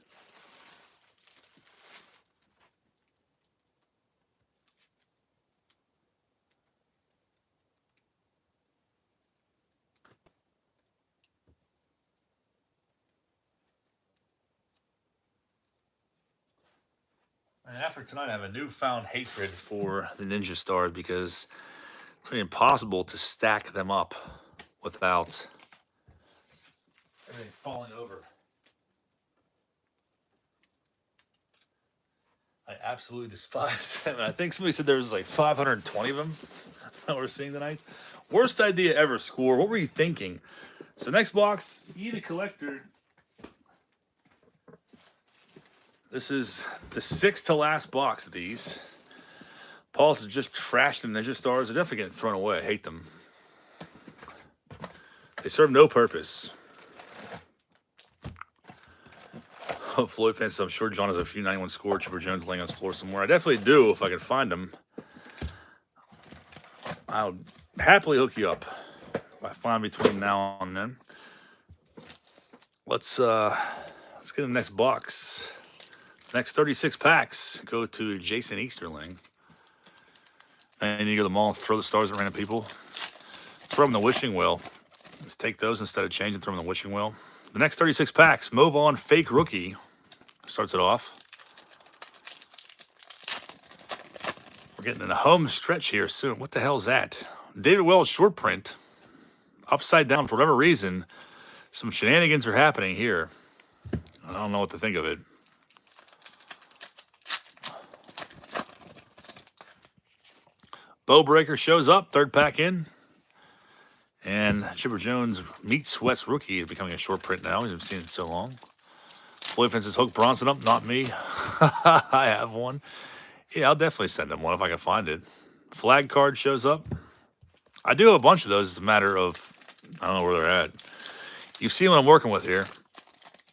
And after tonight, I have a newfound hatred for the Ninja Stars because it's impossible to stack them up without everything falling over. I absolutely despise them. And I think somebody said there was like 520 of them that we're seeing tonight. Worst idea ever, Score. What were you thinking? So next box, E the Collector. This is the 6th to last box of these. Paul's just trashed them. Ninja Stars. They're definitely getting thrown away. I hate them. They serve no purpose. Oh, Floyd fans, I'm sure John has a few 91 score Chipper Jones laying on his floor somewhere. I definitely do if I can find them. I'll happily hook you up if I find between now and then. Let's get the next box. Next 36 packs go to Jason Easterling. And you go to the mall, throw the stars at random people. Throw them in the wishing well. Let's take those instead of changing, throw them in the wishing well. The next 36 packs, move on, fake rookie. Starts it off. We're getting in a home stretch here soon. What the hell is that? David Wells short print. Upside down for whatever reason. Some shenanigans are happening here. I don't know what to think of it. Bow Breaker shows up, third pack in. And Chipper Jones Meat Sweats rookie is becoming a short print now. We haven't seen it in so long. Floyd Fence's Hook Bronson up, not me. I have one. Yeah, I'll definitely send him one if I can find it. Flag card shows up. I do have a bunch of those. It's a matter of, I don't know where they're at. You see what I'm working with here.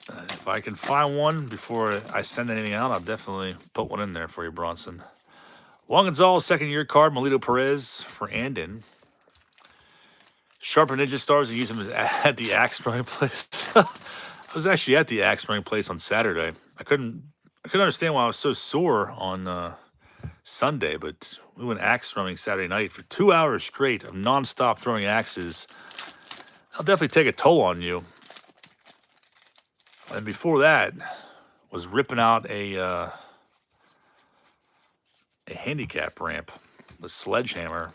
If I can find one before I send anything out, I'll definitely put one in there for you, Bronson. Juan Gonzalez, second-year card. Melito Perez for Andon. Sharpen Ninja Stars and use them at the axe throwing place. I was actually at the axe throwing place on Saturday. I couldn't understand why I was so sore on Sunday, but we went axe throwing Saturday night for 2 hours straight of nonstop throwing axes. That'll definitely take a toll on you. And before that, was ripping out a handicap ramp, the sledgehammer.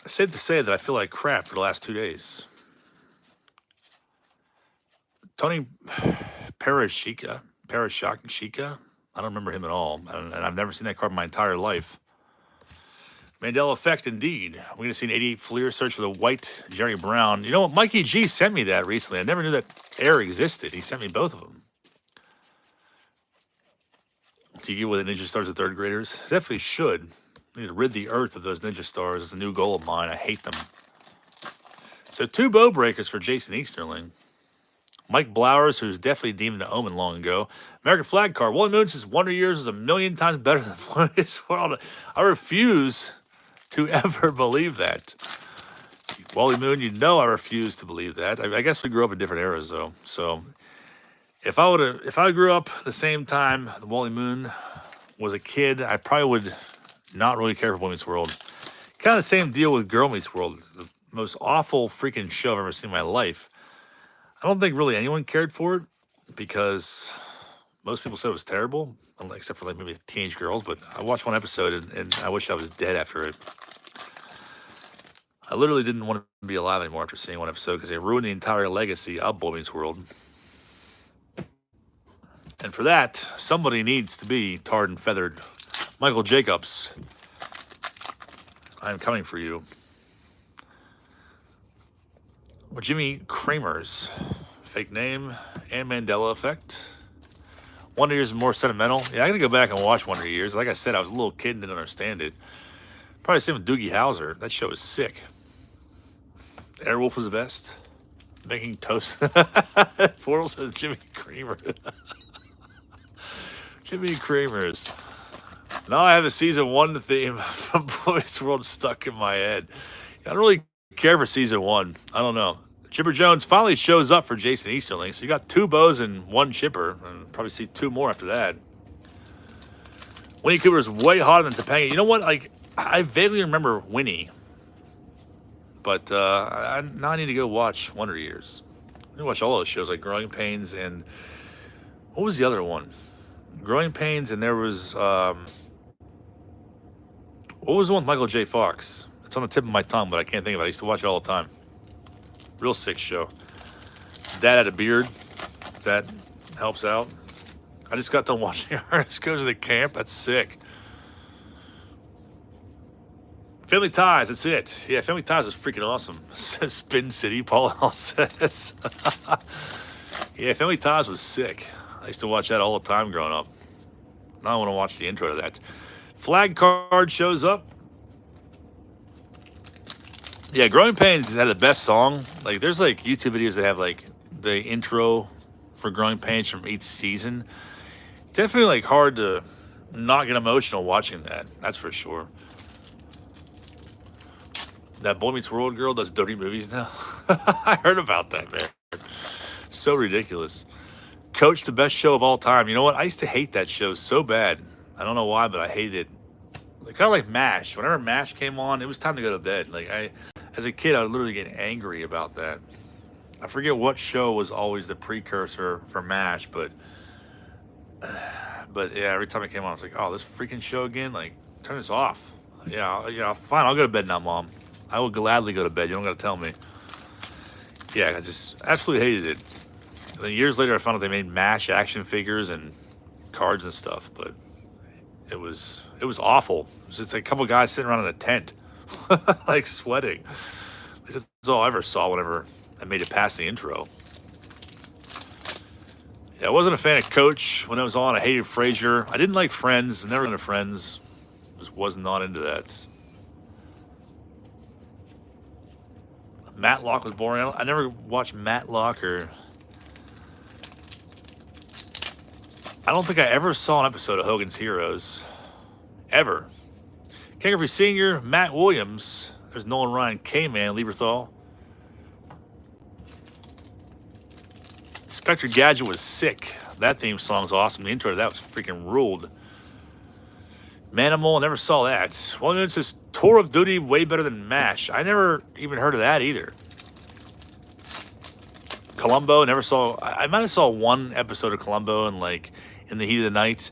It's safe to say that I feel like crap for the last 2 days. Tony Parashika, I don't remember him at all, and I've never seen that card in my entire life. Mandela Effect, indeed. We're going to see an 88 Fleer search for the white Jerry Brown. You know what? Mikey G sent me that recently. I never knew that air existed. He sent me both of them. Do you get with the Ninja Stars of third graders? Definitely should. We need to rid the earth of those Ninja Stars. It's a new goal of mine. I hate them. So 2 bow breakers for Jason Easterling. Mike Blowers, who's definitely deemed an omen long ago. American flag card. Wally Moon says Wonder Years is a million times better than Wonder Years World. I refuse to ever believe that. Wally Moon, you know I refuse to believe that. I guess we grew up in different eras, though. So if I grew up the same time the Wally Moon was a kid, I probably would not really care for Boy Meets World. Kind of the same deal with Girl Meets World. The most awful freaking show I've ever seen in my life. I don't think really anyone cared for it because most people said it was terrible, except for like maybe teenage girls. But I watched one episode and I wish I was dead after it. I literally didn't want to be alive anymore after seeing one episode because they ruined the entire legacy of Boy Meets World. And for that, somebody needs to be tarred and feathered. Michael Jacobs, I'm coming for you. Well, Jimmy Kramer's fake name and Mandela Effect. Wonder Years is more sentimental. Yeah, I gotta go back and watch Wonder Years. Like I said, I was a little kid and didn't understand it. Probably same with Doogie Howser. That show was sick. Airwolf was the best. Making toast. Portal says Jimmy Kramer. Jimmy Kramer's. Now I have a season 1 theme from Boys World stuck in my head. I don't really care for season 1. I don't know. Chipper Jones finally shows up for Jason Easterling. So you got 2 bows and 1 chipper. And probably see 2 more after that. Winnie Cooper is way hotter than Topanga. You know what? Like, I vaguely remember Winnie. But now I need to go watch Wonder Years. I need to watch all those shows like Growing Pains and... What was the other one? Growing Pains and there was... what was the one with Michael J. Fox? It's on the tip of my tongue, but I can't think of it. I used to watch it all the time. Real sick show. Dad had a beard. That helps out. I just got done watching Ernest go to the camp. That's sick. Family Ties, that's it. Yeah, Family Ties is freaking awesome. Spin City, Paul L says. Yeah, Family Ties was sick. I used to watch that all the time growing up. Now I want to watch the intro to that. Flag card shows up. Yeah, Growing Pains had the best song. Like, there's like YouTube videos that have like the intro for Growing Pains from each season. Definitely like hard to not get emotional watching that. That's for sure. That Boy Meets World girl does dirty movies now. I heard about that, man. So ridiculous. Coach, the best show of all time. You know what? I used to hate that show so bad. I don't know why, but I hated it. Kind of like MASH. Whenever MASH came on, it was time to go to bed. Like as a kid, I would literally get angry about that. I forget what show was always the precursor for MASH, but yeah, every time it came on, I was like, oh, this freaking show again. Like, turn this off. Yeah, fine. I'll go to bed now, Mom. I will gladly go to bed. You don't got to tell me. Yeah, I just absolutely hated it. And then years later, I found out they made MASH action figures and cards and stuff, but it was awful. It was just a couple guys sitting around in a tent, like sweating. That's all I ever saw whenever I made it past the intro. Yeah, I wasn't a fan of Coach when it was on. I hated Frasier. I didn't like Friends. Never into Friends. Just was not into that. Matlock was boring. I never watched Matlock or... I don't think I ever saw an episode of Hogan's Heroes. Ever. King Griffey Sr., Matt Williams. There's Nolan Ryan, K-Man, Lieberthal. Spectre Gadget was sick. That theme song's awesome. The intro to that was freaking ruled. Manimal, never saw that. Well, it says Tour of Duty way better than MASH. I never even heard of that either. Columbo, never saw. I might have saw one episode of Columbo in in the heat of the night.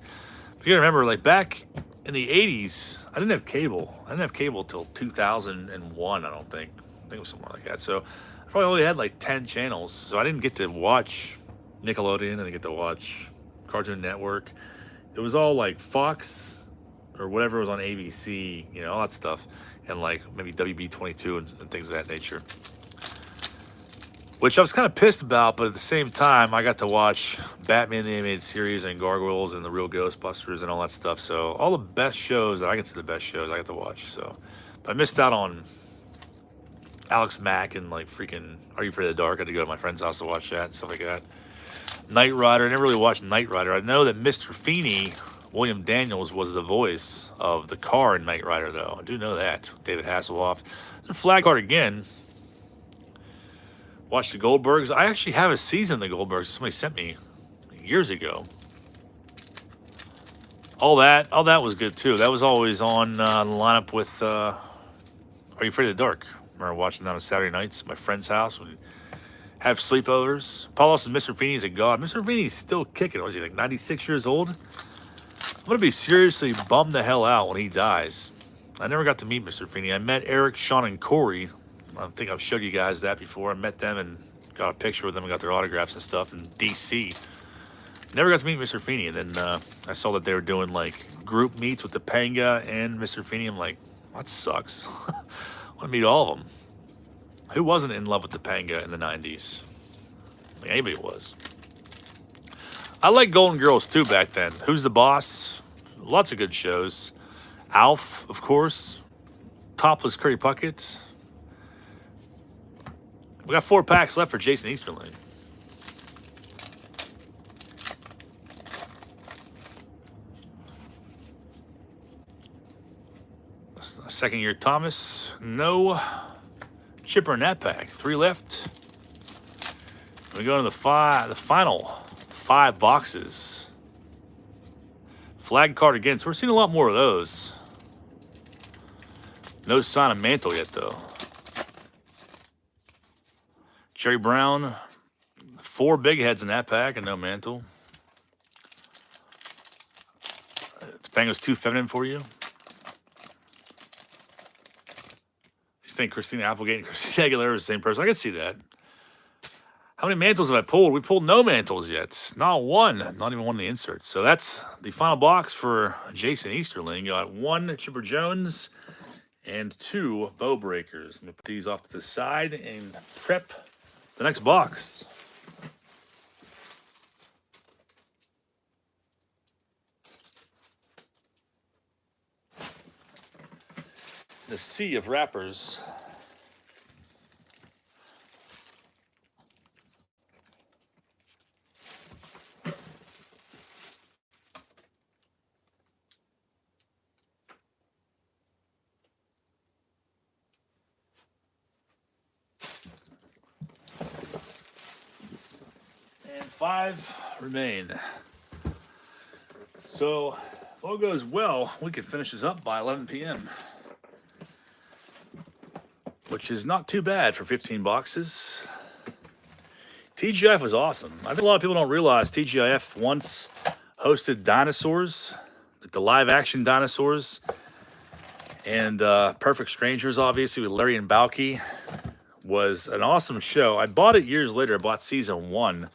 But you gotta remember, like back in the 80s, I didn't have cable. I didn't have cable till 2001, I don't think. I think it was something like that. So I probably only had like 10 channels. So I didn't get to watch Nickelodeon. I didn't get to watch Cartoon Network. It was all like Fox or whatever was on ABC, you know, all that stuff. And like maybe WB22 and things of that nature. Which I was kind of pissed about, but at the same time, I got to watch Batman the Animated Series and Gargoyles and The Real Ghostbusters and all that stuff. So all the best shows that I consider the best shows I got to watch. So, but I missed out on Alex Mack and like freaking Are You Afraid of the Dark? I had to go to my friend's house to watch that and stuff like that. Knight Rider, I never really watched Knight Rider. I know that Mr. Feeney, William Daniels, was the voice of the car in Knight Rider, though. I do know that. David Hasselhoff. And Flag Card again. Watched the Goldbergs. I actually have a season of the Goldbergs. Somebody sent me years ago. All that was good too. That was always on the lineup with Are You Afraid of the Dark? I remember watching that on Saturday nights at my friend's house. We'd have sleepovers. Paul Austin, Mr. Feeney's a god. Mr. Feeney's still kicking. Was he like 96 years old? I'm gonna be seriously bummed the hell out when he dies. I never got to meet Mr. Feeney. I met Eric, Sean, and Corey. I think I've showed you guys that before. I met them and got a picture with them and got their autographs and stuff in DC. Never got to meet Mr. Feeney. And then I saw that they were doing like group meets with Topanga and Mr. Feeney. I'm like, that sucks. I want to meet all of them. Who wasn't in love with Topanga in the 90s? I mean, anybody was. I like Golden Girls too back then. Who's the Boss? Lots of good shows. Alf, of course. Topless Curry Puckett. We got 4 packs left for Jason Easterling. Second year Thomas. No chipper in that pack. 3 left. We go to the final 5 boxes. Flag card again. So we're seeing a lot more of those. No sign of Mantle yet, though. Jerry Brown, 4 big heads in that pack and no Mantle. Topanga's too feminine for you. You think Christina Applegate and Christina Aguilera are the same person? I can see that. How many Mantles have I pulled? We pulled no Mantles yet. Not one. Not even one of the inserts. So that's the final box for Jason Easterling. You got 1 Chipper Jones and 2 Bow Breakers. I'm going to put these off to the side and prep the next box. The sea of wrappers. And 5 remain. So, if all goes well, we could finish this up by 11 p.m., which is not too bad for 15 boxes. TGIF was awesome. I think a lot of people don't realize TGIF once hosted dinosaurs, like the live-action dinosaurs, and Perfect Strangers, obviously, with Larry and Balky, was an awesome show. I bought it years later. I bought season 1,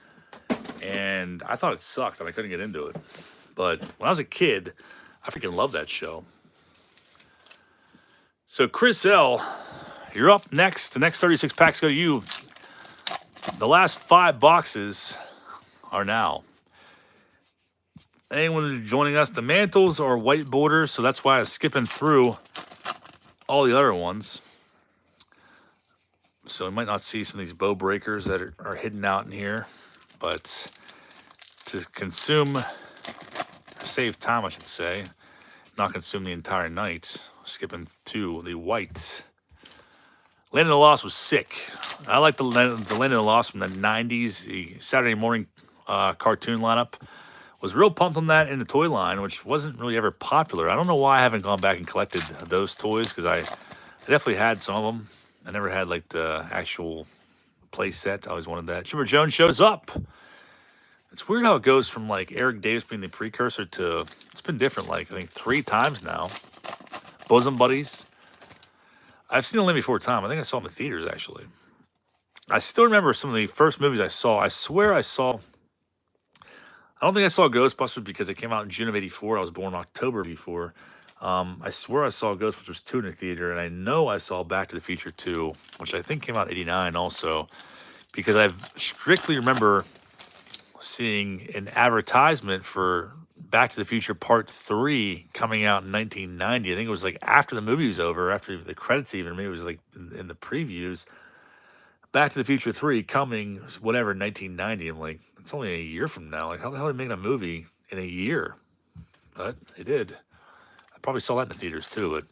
and I thought it sucked, and I couldn't get into it. But when I was a kid, I freaking loved that show. So, Chris L., you're up next. The next 36 packs go to you. The last 5 boxes are now. Anyone who's joining us, the Mantles are white border, so that's why I was skipping through all the other ones. So we might not see some of these bow breakers that are hidden out in here. But to consume, save time, I should say, not consume the entire night, skipping to the white. Land of the Lost was sick. I like the Land of the Lost from the 90s. The Saturday morning cartoon lineup. Was real pumped on that in the toy line, which wasn't really ever popular. I don't know why I haven't gone back and collected those toys, because I definitely had some of them. I never had like the actual play set. I always wanted that. Chipper Jones shows up. It's weird how it goes from like Eric Davis being the precursor to, it's been different like I think 3 times now. Bosom Buddies. I've seen it only 4 times. I think I saw them in the theaters, actually. I still remember some of the first movies I saw. I swear I saw... I don't think I saw Ghostbusters because it came out in June of '84. I was born October '84. I swear I saw Ghostbusters 2 in the theater, and I know I saw Back to the Future 2, which I think came out in '89 also, because I strictly remember seeing an advertisement for Back to the Future Part 3 coming out in 1990. I think it was like after the movie was over, after the credits even, maybe it was like in the previews. Back to the Future 3 coming, whatever, 1990. I'm like, it's only a year from now. Like, how the hell are they making a movie in a year? But they did. I probably saw that in the theaters too, but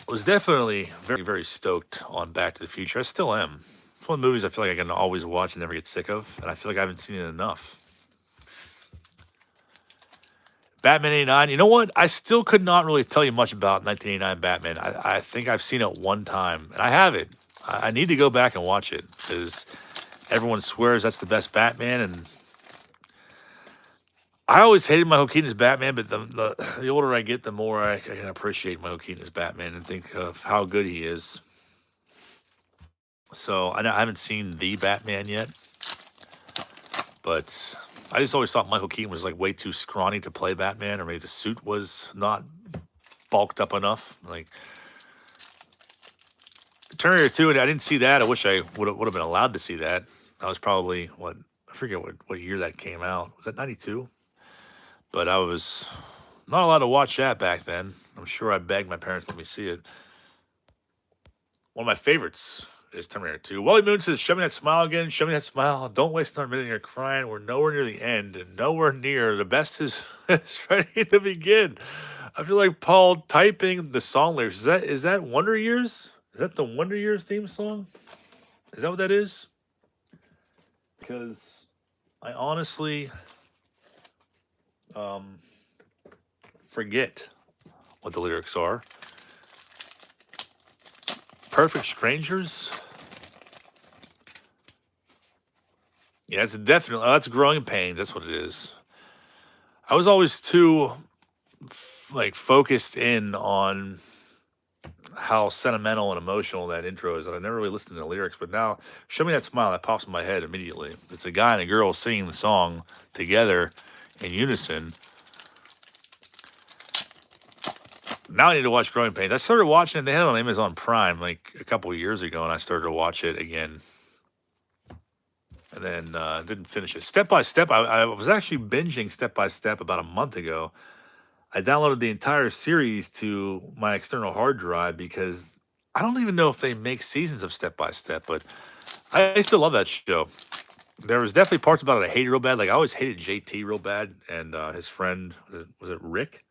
I was definitely very, very stoked on Back to the Future. I still am. It's one of the movies I feel like I can always watch and never get sick of, and I feel like I haven't seen it enough. Batman 89. You know what? I still could not really tell you much about 1989 Batman. I think I've seen it one time, and I have it. I need to go back and watch it, because everyone swears that's the best Batman, and I always hated Michael Keaton as Batman, but the older I get, the more I can appreciate Michael Keaton as Batman and think of how good he is. So I haven't seen the Batman yet, but I just always thought Michael Keaton was like way too scrawny to play Batman, or maybe the suit was not bulked up enough. Like Terminator 2, and I didn't see that. I wish I would have been allowed to see that. I was probably, I forget what year that came out. Was that 92? But I was not allowed to watch that back then. I'm sure I begged my parents to let me see it. One of my favorites is Terminator 2. Wally Moon says, show me that smile again. Show me that smile. Don't waste another minute. You're crying. We're nowhere near the end and nowhere near. The best is ready to begin. I feel like Paul typing the song lyrics. Is that Wonder Years? Is that the Wonder Years theme song? Is that what that is? Because I honestly forget what the lyrics are. Perfect Strangers? Yeah, it's definitely, that's Growing Pains. That's what it is. I was always too, focused in on how sentimental and emotional that intro is, and I never really listened to the lyrics, but now, Show Me That Smile, that pops in my head immediately. It's a guy and a girl singing the song together in unison. Now I need to watch Growing Pains. I started watching it, they had it on Amazon Prime like a couple of years ago, and I started to watch it again. And then didn't finish it. Step by Step, I was actually binging Step by Step about a month ago. I downloaded the entire series to my external hard drive because I don't even know if they make seasons of Step by Step, but I still love that show. There was definitely parts about it I hated real bad. Like I always hated JT real bad, and his friend, was it Rick?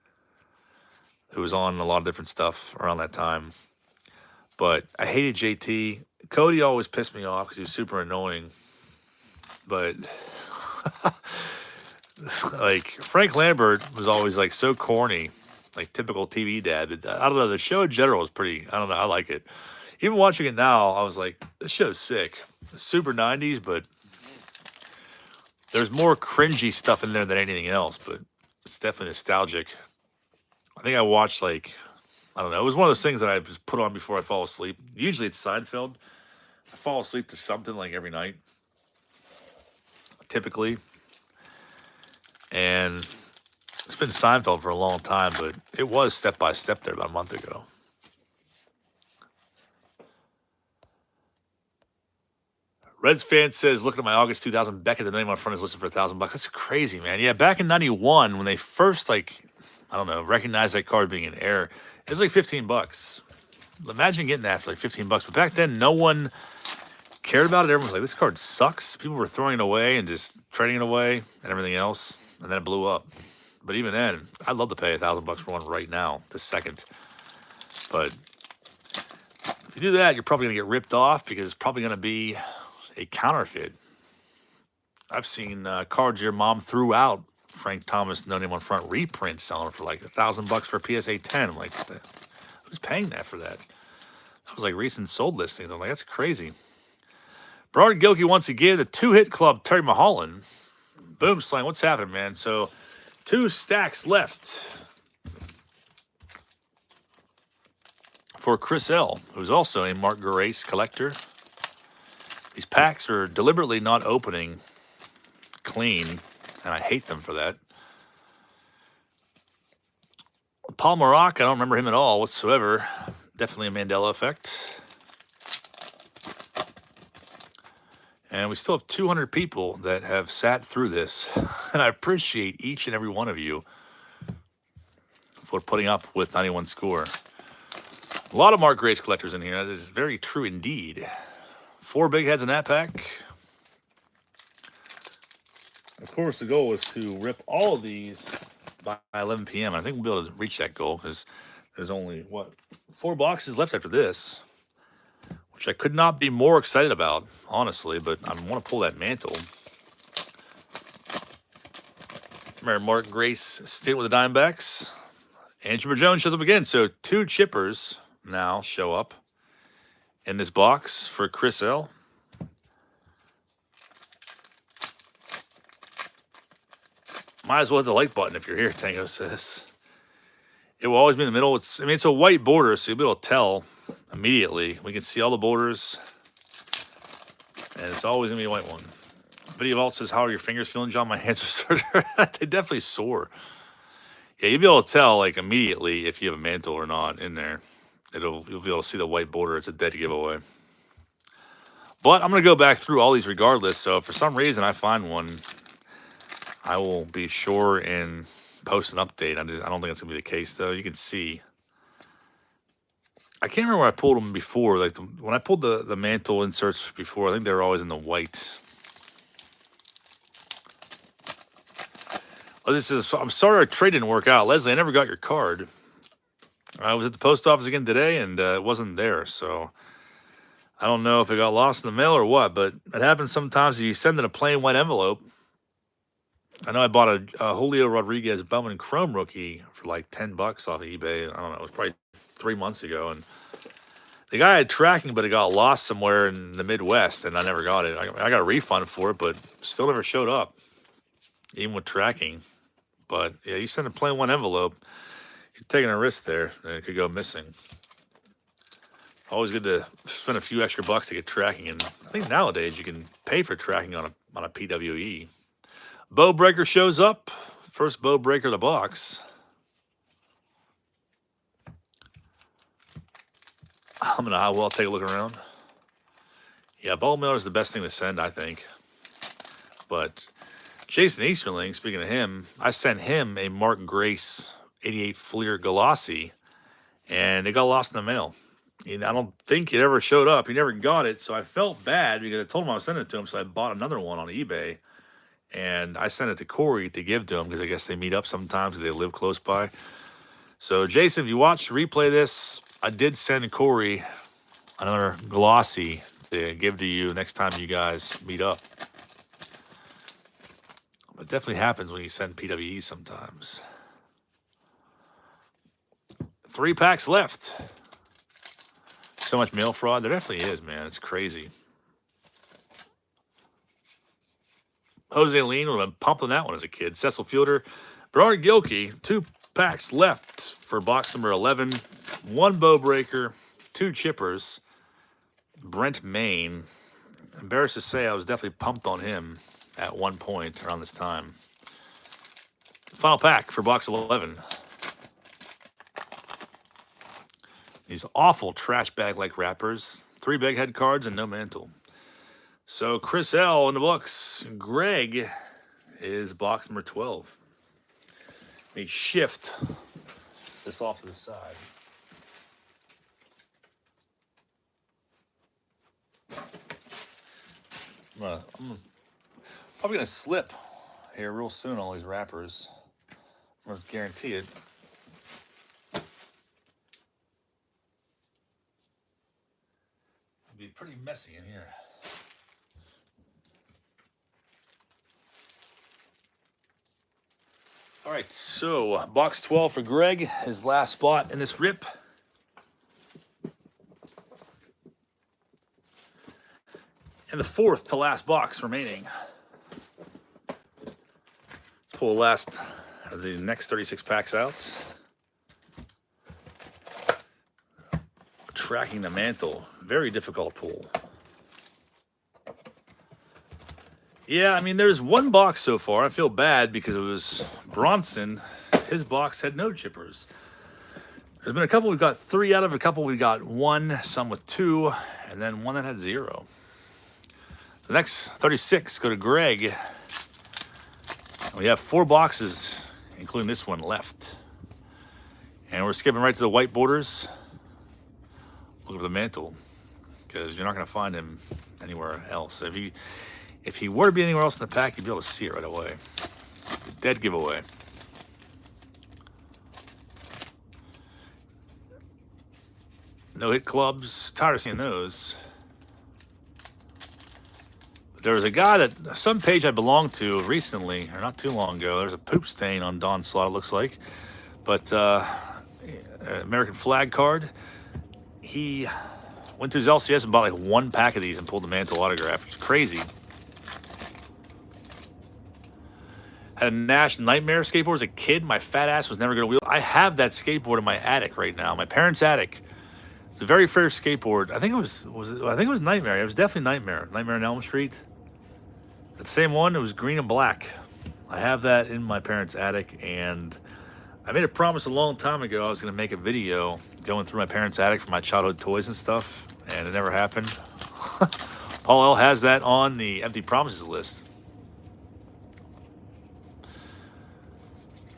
Who was on a lot of different stuff around that time. But I hated JT. Cody always pissed me off because he was super annoying. But Like, Frank Lambert was always, like, so corny, like, typical TV dad. But I don't know, the show in general is pretty, I don't know, I like it. Even watching it now, I was like, this show's sick. It's super 90s, but there's more cringy stuff in there than anything else, but it's definitely nostalgic. I think I watched, like, I don't know, it was one of those things that I just put on before I fall asleep. Usually it's Seinfeld. I fall asleep to something, like, every night, typically. And it's been Seinfeld for a long time, but it was Step by Step there about a month ago. Reds fan says, looking at my August 2000 Beckett, the name on front is listed for $1,000. That's crazy, man. Yeah, back in 91, when they first, like, I don't know, recognized that card being an error, it was like $15. Imagine getting that for like $15. But back then, no one cared about it. Everyone was like, this card sucks. People were throwing it away and just trading it away and everything else. And then it blew up. But even then, I'd love to pay $1,000 for one right now, this second. But if you do that, you're probably going to get ripped off because it's probably going to be a counterfeit. I've seen cards your mom threw out, Frank Thomas, no name on front reprint, selling for like $1,000 for a PSA 10. I'm like, who's paying that for that? That was like recent sold listings. I'm like, that's crazy. Bernard Gilkey once again, the two-hit club, Terry Mulholland. Boom, Slang, what's happening, man? So 2 stacks left for Chris L., who's also a Mark Grace collector. These packs are deliberately not opening clean, and I hate them for that. Paul Maroc, I don't remember him at all whatsoever. Definitely a Mandela effect. And we still have 200 people that have sat through this, and I appreciate each and every one of you for putting up with 91 score. A lot of Mark Grace collectors in here. That is very true indeed. 4 big heads in that pack. Of course, the goal is to rip all of these by 11 p.m. I think we'll be able to reach that goal because there's only, 4 boxes left after this, which I could not be more excited about, honestly, but I want to pull that Mantle. Remember Mark Grace stint with the Diamondbacks. Andrew Jones shows up again, so 2 chippers now show up in this box for Chris L. Might as well hit the like button if you're here, Tango says. It will always be in the middle. It's a white border, so you'll be able to tell immediately. We can see all the borders, and it's always going to be a white one. Video Vault says, how are your fingers feeling, John? My hands are sore. They definitely sore. Yeah, you'll be able to tell, like, immediately if you have a Mantle or not in there. You'll be able to see the white border. It's a dead giveaway. But I'm going to go back through all these regardless, so if for some reason I find one, I will be sure and post an update. I don't think it's going to be the case, though. You can see. I can't remember where I pulled them before. Like, when I pulled the Mantle inserts before, I think they were always in the white. Leslie says, I'm sorry our trade didn't work out. Leslie, I never got your card. I was at the post office again today, and it wasn't there, so I don't know if it got lost in the mail or what, but it happens sometimes. You send in a plain white envelope. I know I bought a Julio Rodriguez Bowman Chrome rookie for like $10 off of eBay. I don't know. It was probably 3 months ago, and the guy had tracking, but it got lost somewhere in the Midwest, and I never got it. I got a refund for it, but still never showed up, even with tracking. But yeah, you send a plain one envelope, you're taking a risk there, and it could go missing. Always good to spend a few extra bucks to get tracking, and I think nowadays you can pay for tracking on a PWE. Bow Breaker shows up. First Bow Breaker of the box. I'm gonna take a look around. Yeah, Ball Miller is the best thing to send, I think. But Jason Easterling, speaking of him, I sent him a Mark Grace 88 Fleer Glossy, and it got lost in the mail. And I don't think it ever showed up. He never got it, so I felt bad because I told him I was sending it to him, so I bought another one on eBay. And I sent it to Corey to give to him because I guess they meet up sometimes because they live close by. So, Jason, if you watch the replay of this, I did send Corey another Glossy to give to you next time you guys meet up. It definitely happens when you send PWEs sometimes. 3 packs left. So much mail fraud. There definitely is, man. It's crazy. Jose Lean would have been pumped on that one as a kid. Cecil Fielder. Bernard Gilkey. 2 packs left for box number 11. 1 bow breaker. 2 chippers. Brent Maine. Embarrassed to say, I was definitely pumped on him at one point around this time. Final pack for box 11. These awful trash bag-like wrappers. 3 big head cards and no mantle. So Chris L in the books. Greg is box number 12. Let me shift this off to the side. I'm probably going to slip here real soon, all these wrappers. I'm going to guarantee it. It'll be pretty messy in here. All right, so box 12 for Greg, his last spot in this rip. And the 4th to last box remaining. Let's pull the next 36 packs out. Tracking the mantle, very difficult pull. Yeah, I mean, there's 1 box so far. I feel bad because it was Bronson. His box had no chippers. There's been a couple we've got 3 out of, a couple we got 1, some with 2, and then 1 that had 0. The next 36 go to Greg. We have 4 boxes, including this one, left. And we're skipping right to the white borders. Look at the mantle, because you're not going to find him anywhere else. If he were to be anywhere else in the pack, you'd be able to see it right away. Dead giveaway. No hit clubs. Tired of seeing those. There was a guy that some page I belonged to recently, or not too long ago. There's a poop stain on Don's slot, it looks like. But American flag card. He went to his LCS and bought like 1 pack of these and pulled the mantle autograph. It's crazy. Had a Nash Nightmare skateboard as a kid. My fat ass was never going to wheel. I have that skateboard in my attic right now. My parents' attic. It's a very fair skateboard. I think it was Nightmare. It was definitely Nightmare. Nightmare on Elm Street. The same one. It was green and black. I have that in my parents' attic, and I made a promise a long time ago I was going to make a video going through my parents' attic for my childhood toys and stuff, and it never happened. Paul L has that on the empty promises list.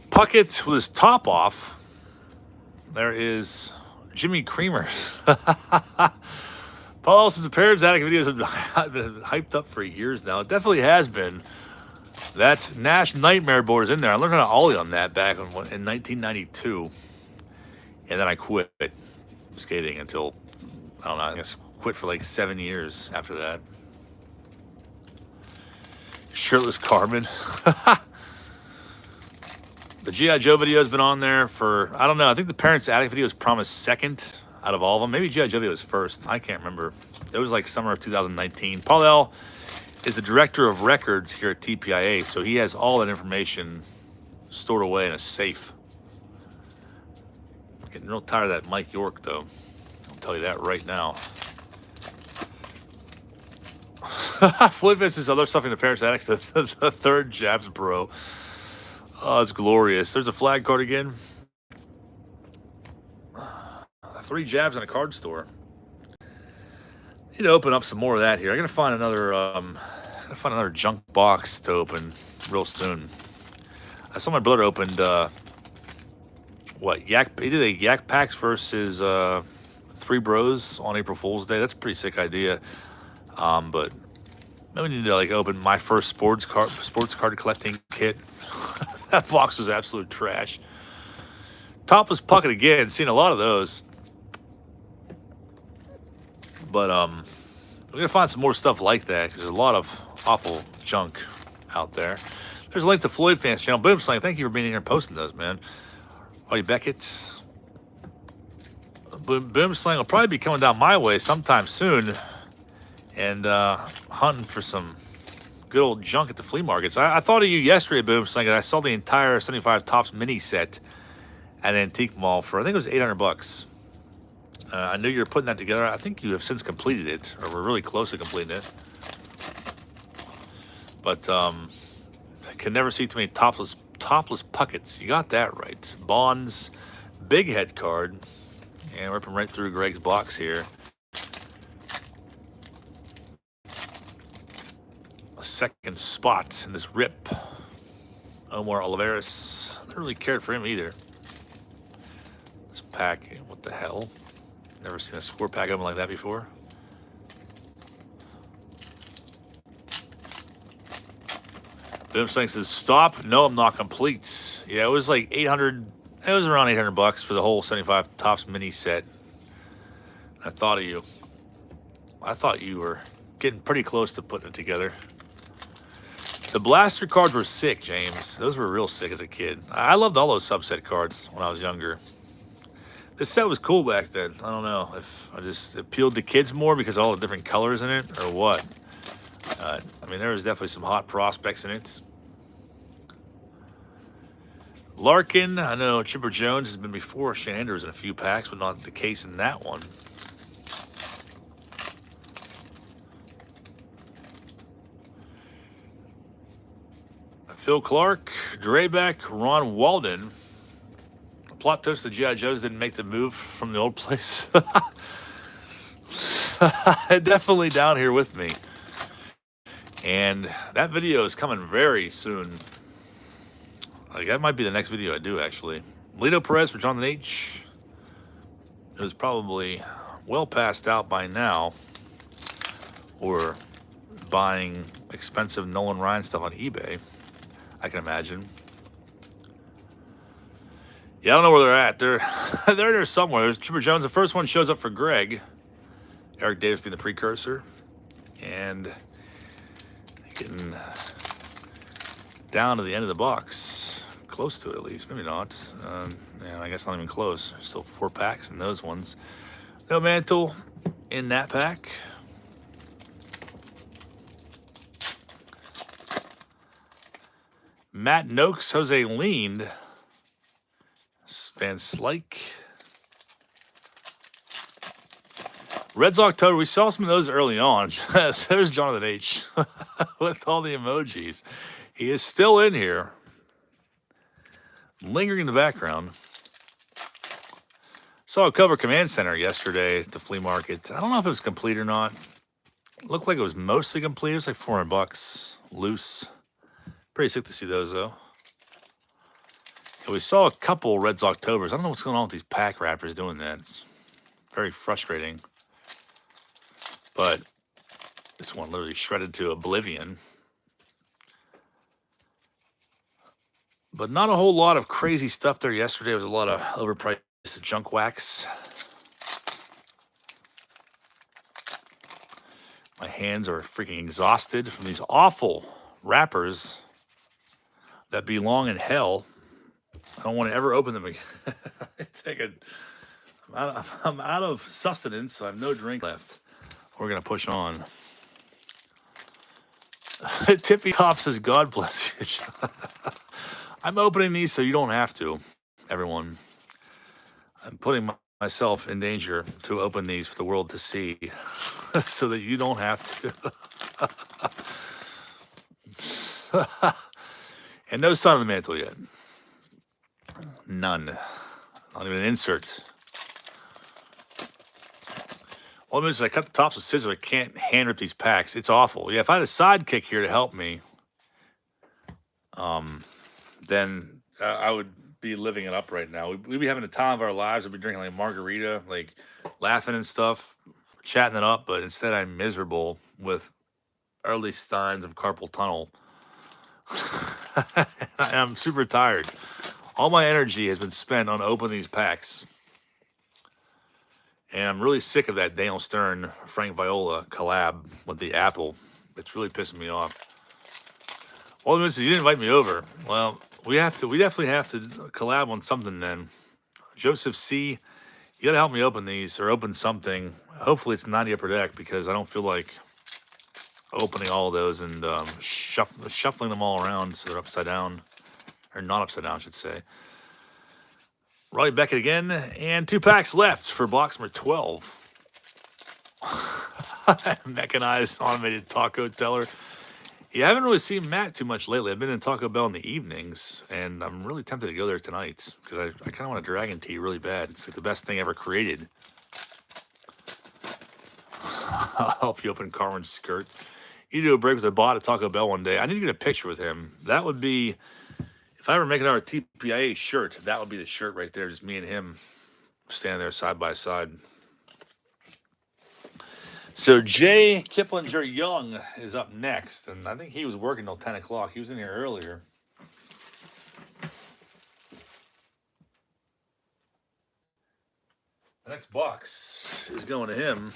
Puckett with his top off. There is Jimmy Creamers. Paul, since the parents' attic videos have been hyped up for years now, it definitely has been. That Nash Nightmare board is in there. I learned how to ollie on that back in 1992. And then I quit skating until, I don't know, I guess quit for like 7 years after that. Shirtless Carmen. The G.I. Joe video has been on there for, I don't know, I think the parents' attic video was promised second out of all of them. Maybe G.I. Joe video was first. I can't remember. It was like summer of 2019. Paul L is the director of records here at TPIA, so he has all that information stored away in a safe. I'm getting real tired of that Mike York, though. I'll tell you that right now. Flip is other stuff in the parents' attic. The 3rd Jabs Bro. Oh, it's glorious. There's a flag card again. 3 jabs in a card store. Need to open up some more of that here. I gotta find another junk box to open real soon. I saw my brother opened he did a Yak Packs versus 3 Bros on April Fool's Day. That's a pretty sick idea. But maybe we need to like open my first sports card collecting kit. That box was absolute trash. Topless Puckett again, seen a lot of those. But we're gonna find some more stuff like that because there's a lot of awful junk out there. There's a link to Floyd Fans channel. Boomslang, thank you for being here and posting those, man. Buddy Beckett's. Boomslang will probably be coming down my way sometime soon and hunting for some good old junk at the flea markets. I thought of you yesterday, Boomslang. I saw the entire 75 Tops mini set at an antique mall for, I think it was $800. I knew you were putting that together. I think you have since completed it, or we're really close to completing it. But I can never see too many topless puckets. You got that right. Bonds, big head card. And ripping right through Greg's box here. A second spot in this rip. Omar Oliveras. Never really cared for him either. This pack, what the hell? Never seen a score pack open like that before. Boomslang says, stop. No, I'm not complete. Yeah, it was like 800. It was around $800 for the whole 75 Tops mini set. I thought of you. I thought you were getting pretty close to putting it together. The blaster cards were sick, James. Those were real sick as a kid. I loved all those subset cards when I was younger. This set was cool back then. I don't know if I just appealed to kids more because of all the different colors in it or what. I mean, there was definitely some hot prospects in it. Larkin, I know Chipper Jones has been before Shane Andrews in a few packs, but not the case in that one. Phil Clark, Drayback, Ron Walden. Plot twist, the G.I. Joes didn't make the move from the old place. Definitely down here with me. And that video is coming very soon. Like, that might be the next video I do, actually. Lito Perez for Jonathan H. It was probably well passed out by now. Or buying expensive Nolan Ryan stuff on eBay, I can imagine. Yeah, I don't know where they're at. They're there somewhere. There's Chipper Jones. The first one shows up for Greg. Eric Davis being the precursor. And getting down to the end of the box. Close to it, at least. Maybe not. Yeah, I guess not even close. Still 4 packs in those ones. No Mantle in that pack. Matt Noakes, Jose Leaned. Van Slyke. Reds October, we saw some of those early on. There's Jonathan H. with all the emojis. He is still in here. Lingering in the background. Saw a cover Command Center yesterday at the flea market. I don't know if it was complete or not. It looked like it was mostly complete. It was like $400 loose. Pretty sick to see those, though. And we saw a couple Reds Octobers. I don't know what's going on with these pack wrappers doing that. It's very frustrating. But this one literally shredded to oblivion. But not a whole lot of crazy stuff there yesterday. There was a lot of overpriced junk wax. My hands are freaking exhausted from these awful wrappers that belong in hell. I don't want to ever open them again. I'm out of sustenance, so I have no drink left. We're going to push on. Tippy Top says, God bless you. I'm opening these so you don't have to, everyone. I'm putting myself in danger to open these for the world to see so that you don't have to. And no sign of the Mantle yet. None. Not even an insert. All it is I cut the tops with scissors. I can't hand rip these packs. It's awful. Yeah, if I had a sidekick here to help me, then I would be living it up right now. We'd be having the time of our lives. I'd be drinking like a margarita, like laughing and stuff, chatting it up. But instead, I'm miserable with early signs of carpal tunnel. I'm super tired. All my energy has been spent on opening these packs. And I'm really sick of that Daniel Stern, Frank Viola collab with the Apple. It's really pissing me off. Well, Mrs. You didn't invite me over. Well, we definitely have to collab on something then. Joseph C, you gotta help me open these or open something. Hopefully it's 90 upper deck because I don't feel like opening all of those and shuffling them all around so they're upside down. Or not upside down, I should say. Riley Beckett again, and 2 packs left for box number 12. Mechanized automated taco teller. Yeah, I haven't really seen Matt too much lately. I've been in Taco Bell in the evenings, and I'm really tempted to go there tonight because I kind of want a dragon tea really bad. It's like the best thing ever created. I'll help you open Carmen's skirt. You do a break with a bot at Taco Bell one day. I need to get a picture with him. That would be, if I ever make another TPIA shirt, that would be the shirt right there. Just me and him standing there side by side. So Jay Kiplinger Young is up next, and I think he was working till 10 o'clock. He was in here earlier. The next box is going to him.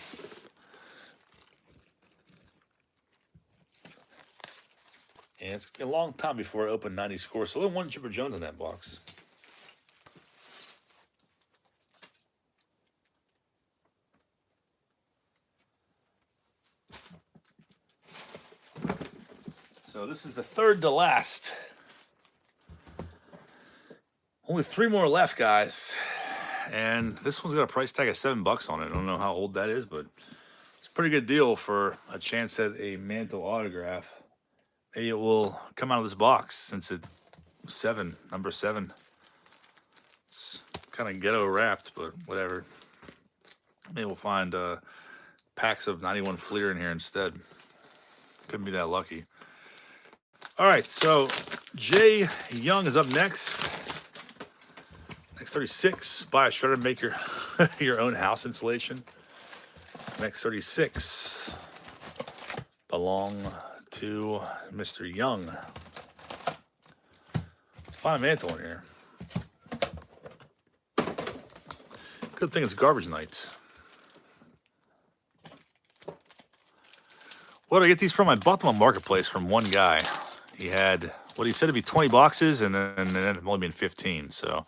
And it's going to be a long time before I open 90 scores. So only one Chipper Jones in that box. So this is the third to last. Only 3 more left, guys. And this one's got a price tag of $7 on it. I don't know how old that is, but it's a pretty good deal for a chance at a Mantle autograph. Maybe it will come out of this box since it's number 7. It's kind of ghetto wrapped, but whatever. Maybe we'll find packs of 91 Fleer in here instead. Couldn't be that lucky. All right, so Jay Young is up next. Next 36, buy a shredder, make your own house insulation. Next 36 belong to Mr. Young. Find a Mantle in here. Good thing it's garbage night. Where did I get these from? I bought them on Marketplace from one guy. He had what he said to be 20 boxes, and then it ended up only being 15. So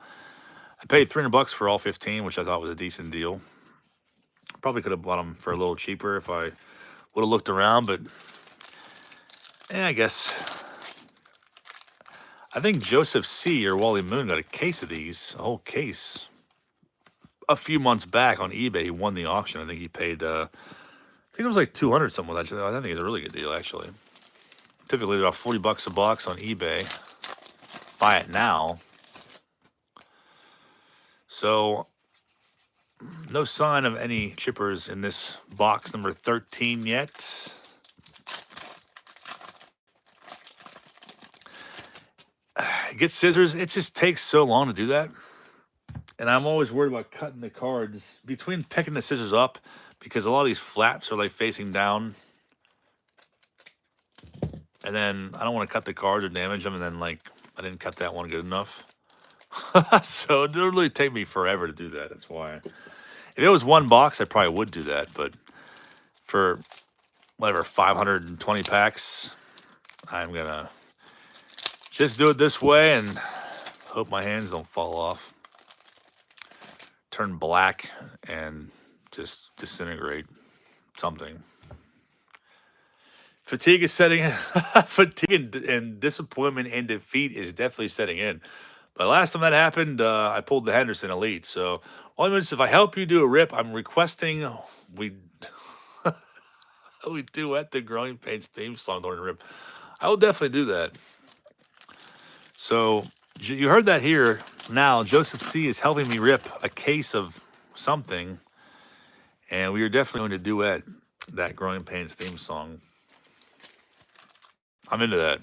I paid $300 for all 15, which I thought was a decent deal. Probably could have bought them for a little cheaper if I would have looked around, but I guess. I think Joseph C. or Wally Moon got a case of these, a whole case, a few months back on eBay. He won the auction. I think he paid, I think it was like 200 something. I think it's a really good deal, actually. Typically about $40 a box on eBay. Buy it now. So, no sign of any chippers in this box number 13 yet. Get scissors. It just takes so long to do that. And I'm always worried about cutting the cards between picking the scissors up because a lot of these flaps are like facing down. And then I don't want to cut the cards or damage them. And then like, I didn't cut that one good enough. So it would really take me forever to do that. That's why. If it was one box, I probably would do that. But for whatever, 520 packs, I'm going to just do it this way and hope my hands don't fall off. Turn black and just disintegrate something. Fatigue is setting in. Fatigue and disappointment and defeat is definitely setting in. But last time that happened, I pulled the Henderson Elite. So, if I help you do a rip, I'm requesting we duet the Growing Pains theme song during the rip. I will definitely do that. So, you heard that here. Now, Joseph C. is helping me rip a case of something. And we are definitely going to duet that Growing Pains theme song. I'm into that.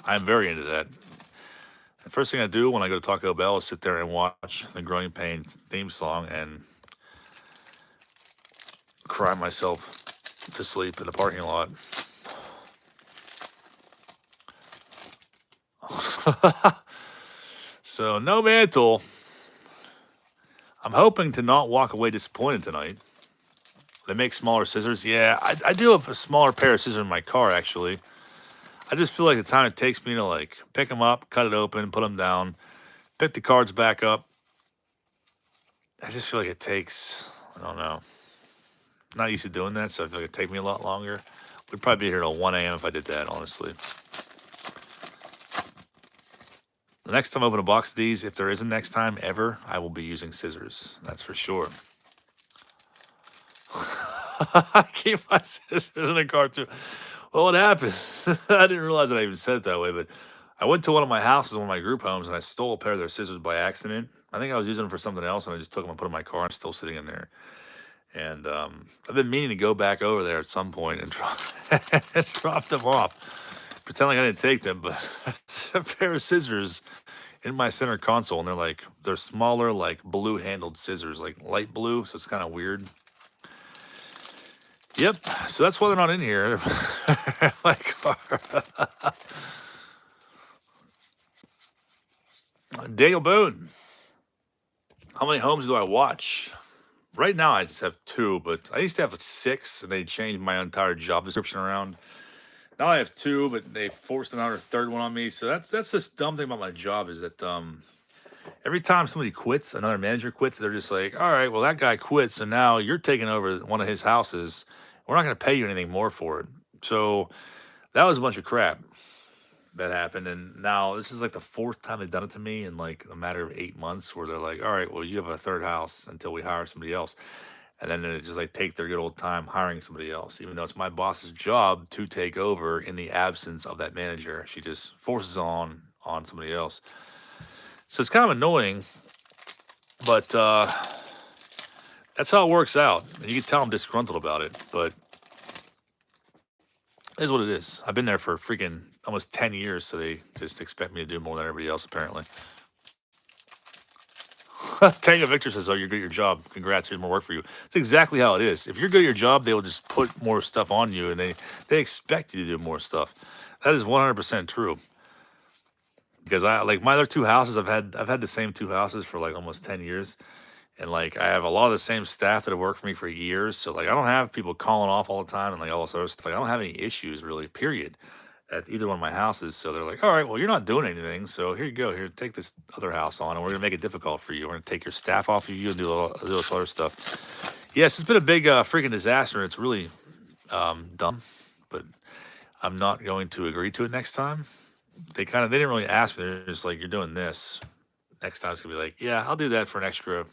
I'm very into that. The first thing I do when I go to Taco Bell is sit there and watch the Growing Pains theme song and cry myself to sleep in the parking lot. So, no Mantle. I'm hoping to not walk away disappointed tonight. They make smaller scissors. Yeah, I do have a smaller pair of scissors in my car, actually. I just feel like the time it takes me to, like, pick them up, cut it open, put them down, pick the cards back up. I just feel like it takes, I don't know. I'm not used to doing that, so I feel like it'd take me a lot longer. We'd probably be here till 1 a.m. if I did that, honestly. The next time I open a box of these, if there is a next time ever, I will be using scissors. That's for sure. I keep my scissors in the car too. Well, what happened? I didn't realize that I even said it that way, but I went to one of my houses, one of my group homes, and I stole a pair of their scissors by accident. I think I was using them for something else, and I just took them and put them in my car. I'm still sitting in there. And I've been meaning to go back over there at some point and drop them off. Pretend like I didn't take them, but it's a pair of scissors in my center console, and they're smaller, like blue-handled scissors, like light blue, so it's kind of weird. Yep, so that's why they're not in here. My car. Daniel Boone. How many homes do I watch? Right now, I just have 2, but I used to have 6, and they changed my entire job description around. Now I have 2, but they forced another third one on me. So that's this dumb thing about my job is that every time somebody quits, another manager quits, they're just like, all right, well, that guy quits, so now you're taking over one of his houses. We're not going to pay you anything more for it. So that was a bunch of crap that happened. And now this is like the 4th time they've done it to me in like a matter of 8 months where they're like, all right, well, you have a third house until we hire somebody else. And then they just like take their good old time hiring somebody else, even though it's my boss's job to take over in the absence of that manager. She just forces on somebody else. So it's kind of annoying, but that's how it works out. And you can tell I'm disgruntled about it, but it is what it is. I've been there for freaking almost 10 years, so they just expect me to do more than everybody else, apparently. Tango Victor says, oh, you're good at your job. Congrats, here's more work for you. It's exactly how it is. If you're good at your job, they will just put more stuff on you, and they expect you to do more stuff. That is 100% true. Because I like my other 2 houses, I've had the same 2 houses for like almost 10 years. And like I have a lot of the same staff that have worked for me for years. So like I don't have people calling off all the time and like all this other stuff. Like I don't have any issues really, period, at either one of my houses. So they're like, all right, well, you're not doing anything. So here you go. Here, take this other house on, and we're gonna make it difficult for you. We're gonna take your staff off of you and do this other stuff. Yes, it's been a big freaking disaster. It's really dumb, but I'm not going to agree to it next time. They didn't really ask me. They're just like, you're doing this. Next time it's gonna be like, yeah, I'll do that for an extra,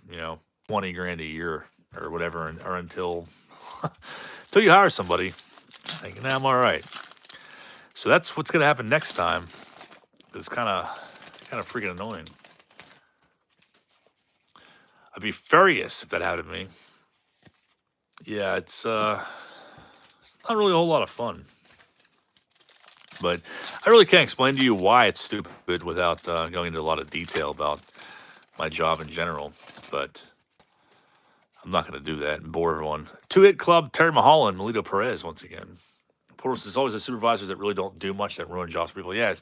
20 grand a year or whatever, or until you hire somebody. Like, nah, I'm all right. So that's what's gonna happen next time. It's kind of freaking annoying. I'd be furious if that happened to me. Yeah, it's not really a whole lot of fun. But I really can't explain to you why it's stupid without going into a lot of detail about my job in general. But I'm not going to do that and bore everyone. 2-Hit Club, Terry Mulholland, Melito Perez once again. Of course, there's always the supervisors that really don't do much that ruin jobs for people. Yeah,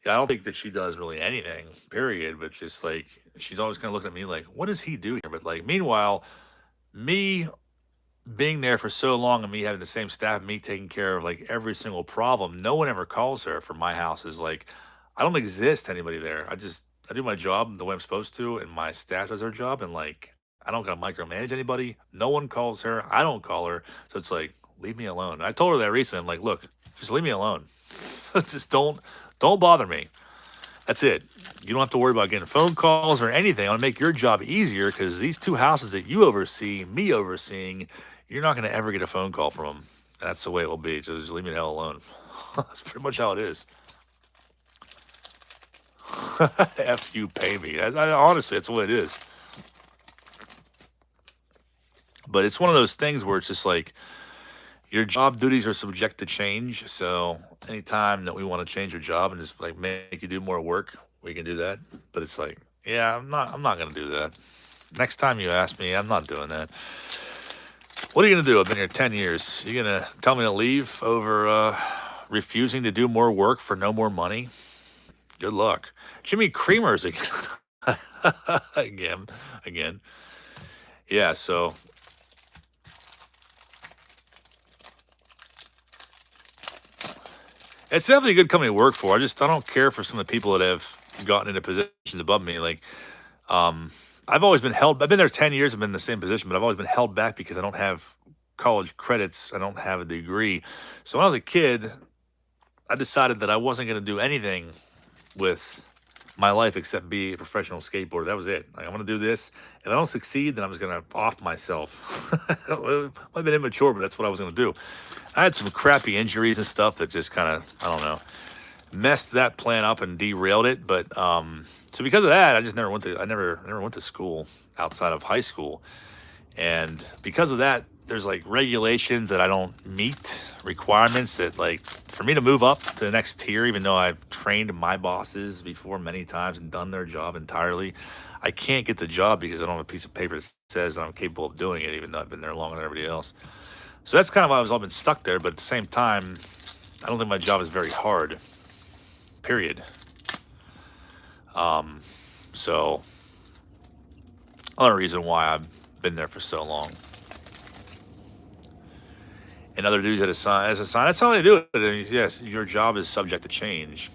I don't think that she does really anything, period. But just like, she's always kind of looking at me like, what does he do here? But like, meanwhile, me being there for so long and me having the same staff, me taking care of like every single problem, no one ever calls her for my house. Is like, I don't exist to anybody there. I do my job the way I'm supposed to, and my staff does their job, and like, I don't gotta micromanage anybody. No one calls her. I don't call her. So it's like, leave me alone. I told her that recently. I'm like, look, just leave me alone. Just don't bother me. That's it. You don't have to worry about getting phone calls or anything. I want to make your job easier because these 2 houses that you oversee, me overseeing, you're not going to ever get a phone call from them. That's the way it will be. So just leave me the hell alone. That's pretty much how it is. F you, pay me. Honestly, that's what it is. But it's one of those things where it's just like, your job duties are subject to change. So anytime that we want to change your job and just like make you do more work, we can do that. But it's like, yeah, I'm not going to do that. Next time you ask me, I'm not doing that. What are you going to do? I've been here 10 years. You going to tell me to leave over refusing to do more work for no more money? Good luck. Jimmy Creamer's again. Yeah, so It's definitely a good company to work for. I don't care for some of the people that have gotten into positions above me. Like, I've always been held. I've been there 10 years. I've been in the same position, but I've always been held back because I don't have college credits. I don't have a degree. So when I was a kid, I decided that I wasn't going to do anything with my life except be a professional skateboarder. That was it. Like, I'm going to do this. If I don't succeed, then I'm just going to off myself. It might have been immature, but that's what I was going to do. I had some crappy injuries and stuff that just kind of, I don't know, messed that plan up and derailed it. But so because of that, I just never went to never went to school outside of high school. And because of that, there's like regulations that I don't meet, requirements that, like, for me to move up to the next tier, even though I've trained my bosses before many times and done their job entirely, I can't get the job because I don't have a piece of paper that says that I'm capable of doing it, even though I've been there longer than everybody else. So that's kind of why I've all been stuck there. But at the same time, I don't think my job is very hard, period. So another reason why I've been there for so long. And other dudes as a sign, that's how they do it. And yes, your job is subject to change.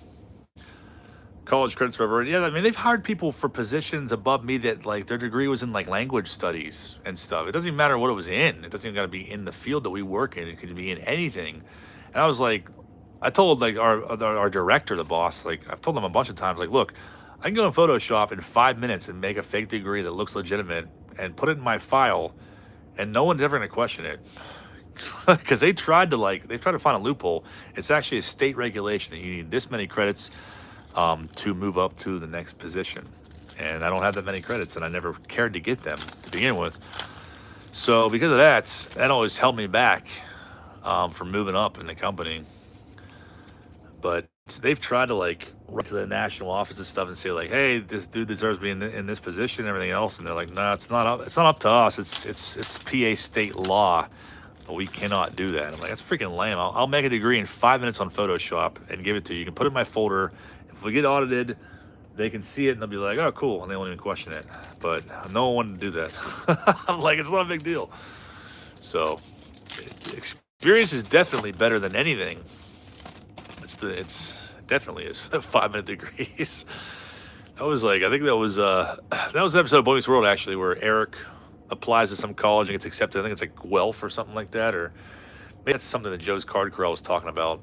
College credits, whatever. Yeah, I mean, they've hired people for positions above me that, like, their degree was in, like, language studies and stuff. It doesn't even matter what it was in. It doesn't even got to be in the field that we work in. It could be in anything. And I was like, I told, like, our director, the boss, like, I've told him a bunch of times, like, look, I can go in Photoshop in 5 minutes and make a fake degree that looks legitimate and put it in my file, and no one's ever going to question it. Because they tried to find a loophole. It's actually a state regulation that you need this many credits to move up to the next position. And I don't have that many credits, and I never cared to get them to begin with. So because of that always held me back from moving up in the company. But they've tried to, like, write to the national office and stuff and say, like, hey, this dude deserves to be in this position and everything else. And they're like, no, it's not up to us. It's PA state law. We cannot do that. I'm like, that's freaking lame. I'll make a degree in 5 minutes on Photoshop and give it to you. You can put it in my folder. If we get audited, they can see it and they'll be like, oh, cool. And they won't even question it. But no one wanted to do that. I'm like, it's not a big deal. So experience is definitely better than anything. It's definitely is 5 minute degrees. I think that was an episode of Boy Meets World, actually, where Eric applies to some college and gets accepted. I think it's like Guelph or something like that, or maybe that's something that Joe's Card Corral was talking about.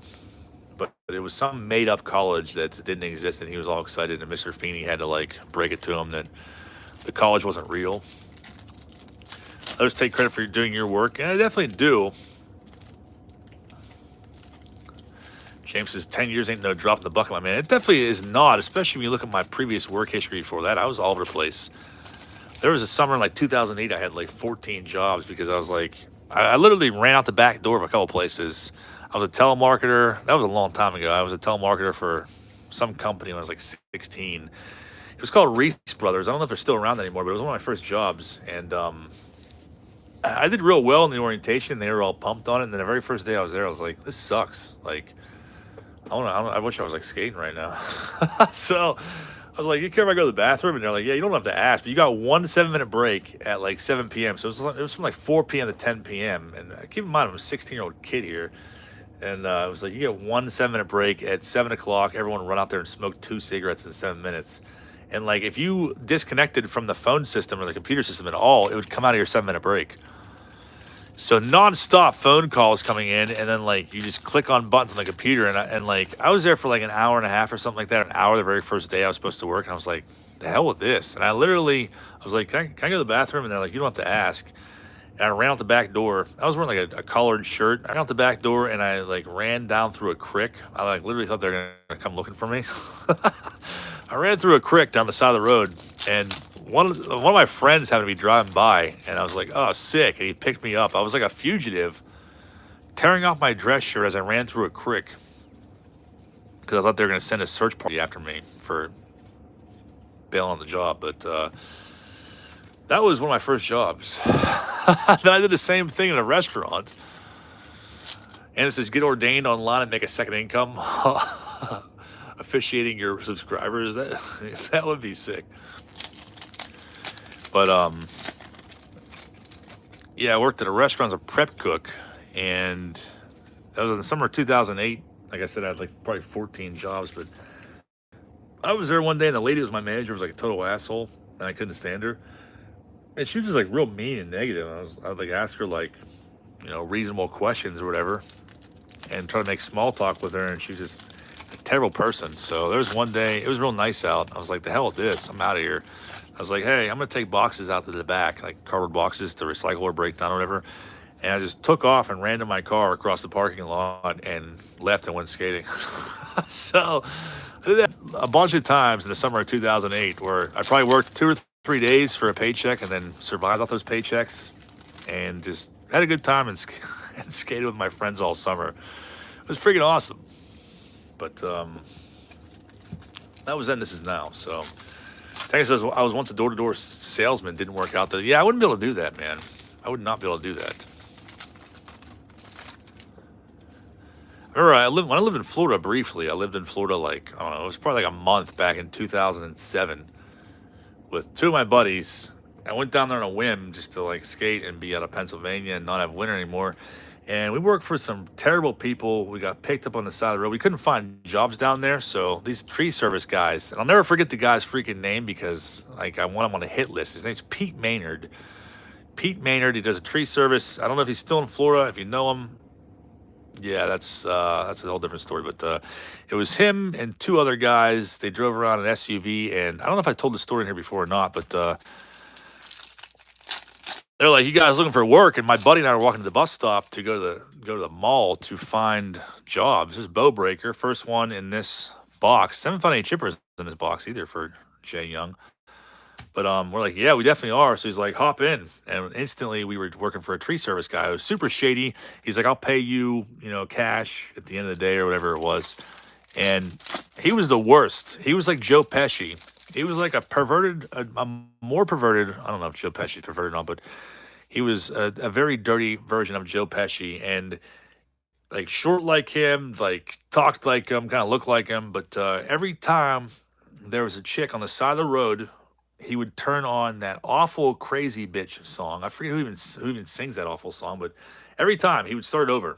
But it was some made-up college that didn't exist, and he was all excited, and Mr. Feeney had to, like, break it to him that the college wasn't real. Others take credit for doing your work, and I definitely do. James says 10 years ain't no drop in the bucket, my man. It definitely is not, especially when you look at my previous work history before that. I was all over the place. There was a summer in, like, 2008, I had, like, 14 jobs because I was like, I literally ran out the back door of a couple places. I was a telemarketer. That was a long time ago. I was a telemarketer for some company when I was, like, 16. It was called Reese Brothers. I don't know if they're still around anymore, but it was one of my first jobs. And I did real well in the orientation. They were all pumped on it. And then the very first day I was there, I was like, this sucks. Like, I wish I was, like, skating right now. So I was like, you care if I go to the bathroom? And they're like, yeah, you don't have to ask, but you got 1 7-minute break at, like, 7 p.m. So it was from, like, 4 p.m. to 10 p.m. And keep in mind, I'm a 16-year-old kid here. And it was like, you get 1 7-minute break at 7 o'clock. Everyone run out there and smoke 2 cigarettes in 7 minutes. And, like, if you disconnected from the phone system or the computer system at all, it would come out of your 7-minute break. So nonstop phone calls coming in, and then, like, you just click on buttons on the computer, and like, I was there for like an hour and a half or something like that, an hour the very first day I was supposed to work, and I was like, the hell with this. And I was like, can I go to the bathroom? And they're like, you don't have to ask. And I ran out the back door. I was wearing, like, a collared shirt. I ran out the back door, and I, like, ran down through a creek. I, like, literally thought they were gonna come looking for me. I ran through a creek down the side of the road, and one of my friends happened to be driving by, and I was like, oh, sick. And he picked me up. I was like a fugitive, tearing off my dress shirt as I ran through a creek, because I thought they were going to send a search party after me for bailing on the job. But that was one of my first jobs. Then I did the same thing in a restaurant. And it says, get ordained online and make a second income. Officiating your subscribers. That would be sick. But yeah, I worked at a restaurant as a prep cook, and that was in the summer of 2008. Like I said, I had like probably 14 jobs, but I was there one day and the lady who was my manager was like a total asshole, and I couldn't stand her. And she was just like real mean and negative. I would like ask her like, reasonable questions or whatever, and try to make small talk with her, and she was just a terrible person. So there was one day, it was real nice out. I was like, the hell with this, I'm out of here. I was like, hey, I'm gonna take boxes out to the back, like cardboard boxes to recycle or break down or whatever. And I just took off and ran to my car across the parking lot and left and went skating. So I did that a bunch of times in the summer of 2008, where I probably worked 2 or 3 days for a paycheck and then survived off those paychecks and just had a good time and, and skated with my friends all summer. It was freaking awesome. But that was then, this is now. So Texas says, I was once a door-to-door salesman, didn't work out. Yeah, I wouldn't be able to do that, man. I would not be able to do that. I remember when I lived in Florida briefly. I lived in Florida like, I don't know, it was probably like a month back in 2007 with two of my buddies. I went down there on a whim just to like skate and be out of Pennsylvania and not have winter anymore. And we worked for some terrible people. We got picked up on the side of the road. We couldn't find jobs down there. So these tree service guys, and I'll never forget the guy's freaking name because like I want him on a hit list. His name's Pete Maynard. Pete Maynard, he does a tree service. I don't know if he's still in Florida. If you know him, yeah, that's a whole different story. But it was him and two other guys. They drove around an SUV, and I don't know if I told the story in here before or not, but they're like, "You guys looking for work?" And my buddy and I were walking to the bus stop to go to the mall to find jobs. This is Bow Breaker, first one in this box. Haven't found any chippers in this box either for Jay Young. But we're like, yeah, we definitely are. So he's like, hop in. And instantly we were working for a tree service guy. It was super shady. He's like, I'll pay you, cash at the end of the day or whatever it was. And he was the worst. He was like Joe Pesci. He was like a more perverted, I don't know if Joe Pesci is perverted or not, but he was a very dirty version of Joe Pesci. And like short like him, like talked like him, kind of looked like him. But every time there was a chick on the side of the road, he would turn on that awful crazy bitch song. I forget who even sings that awful song, but every time he would start over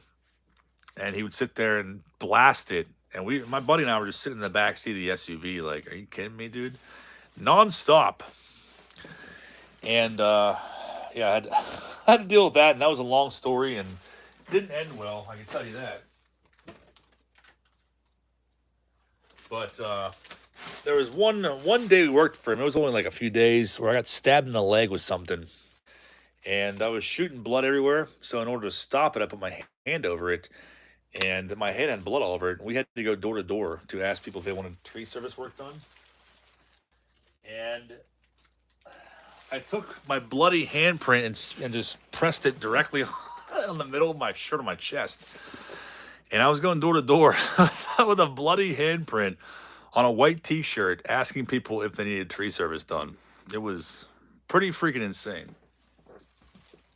and he would sit there and blast it. And my buddy and I were just sitting in the back seat of the SUV like, are you kidding me, dude? Nonstop. And yeah, I had to deal with that, and that was a long story and didn't end well, I can tell you that. But there was one day we worked for him. It was only like a few days where I got stabbed in the leg with something, and I was shooting blood everywhere. So in order to stop it, I put my hand over it, and my hand had blood all over it. We had to go door to door to ask people if they wanted tree service work done. And I took my bloody handprint and just pressed it directly on the middle of my shirt on my chest. And I was going door to door with a bloody handprint on a white t-shirt asking people if they needed tree service done. It was pretty freaking insane.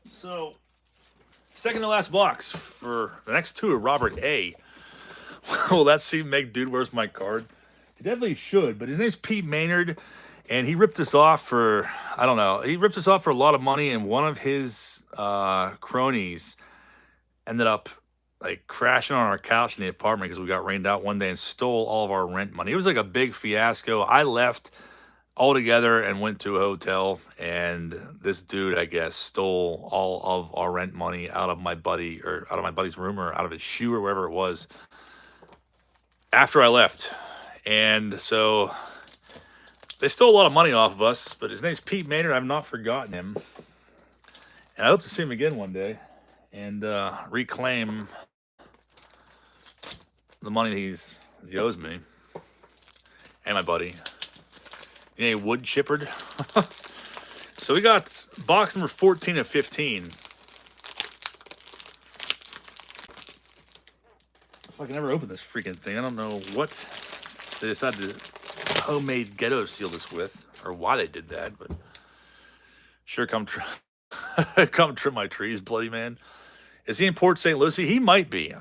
So, second to last box for the next two are Robert A. Will that seem make dude where's my card? He definitely should, but his name's Pete Maynard, and he ripped us off for, I don't know, he ripped us off for a lot of money, and one of his cronies ended up like crashing on our couch in the apartment because we got rained out one day and stole all of our rent money. It was like a big fiasco. I left altogether and went to a hotel, and this dude, I guess, stole all of our rent money out of my buddy's room or out of his shoe or wherever it was after I left. And so they stole a lot of money off of us, but his name's Pete Maynard. I've not forgotten him. And I hope to see him again one day and reclaim the money he owes me and my buddy. You know, wood chippered. So we got box number 14 of 15. If I can ever open this freaking thing, I don't know what they decided to homemade ghetto seal this with, or why they did that, but sure, come trim my trees, bloody man. Is he in Port St. Lucie? He might be.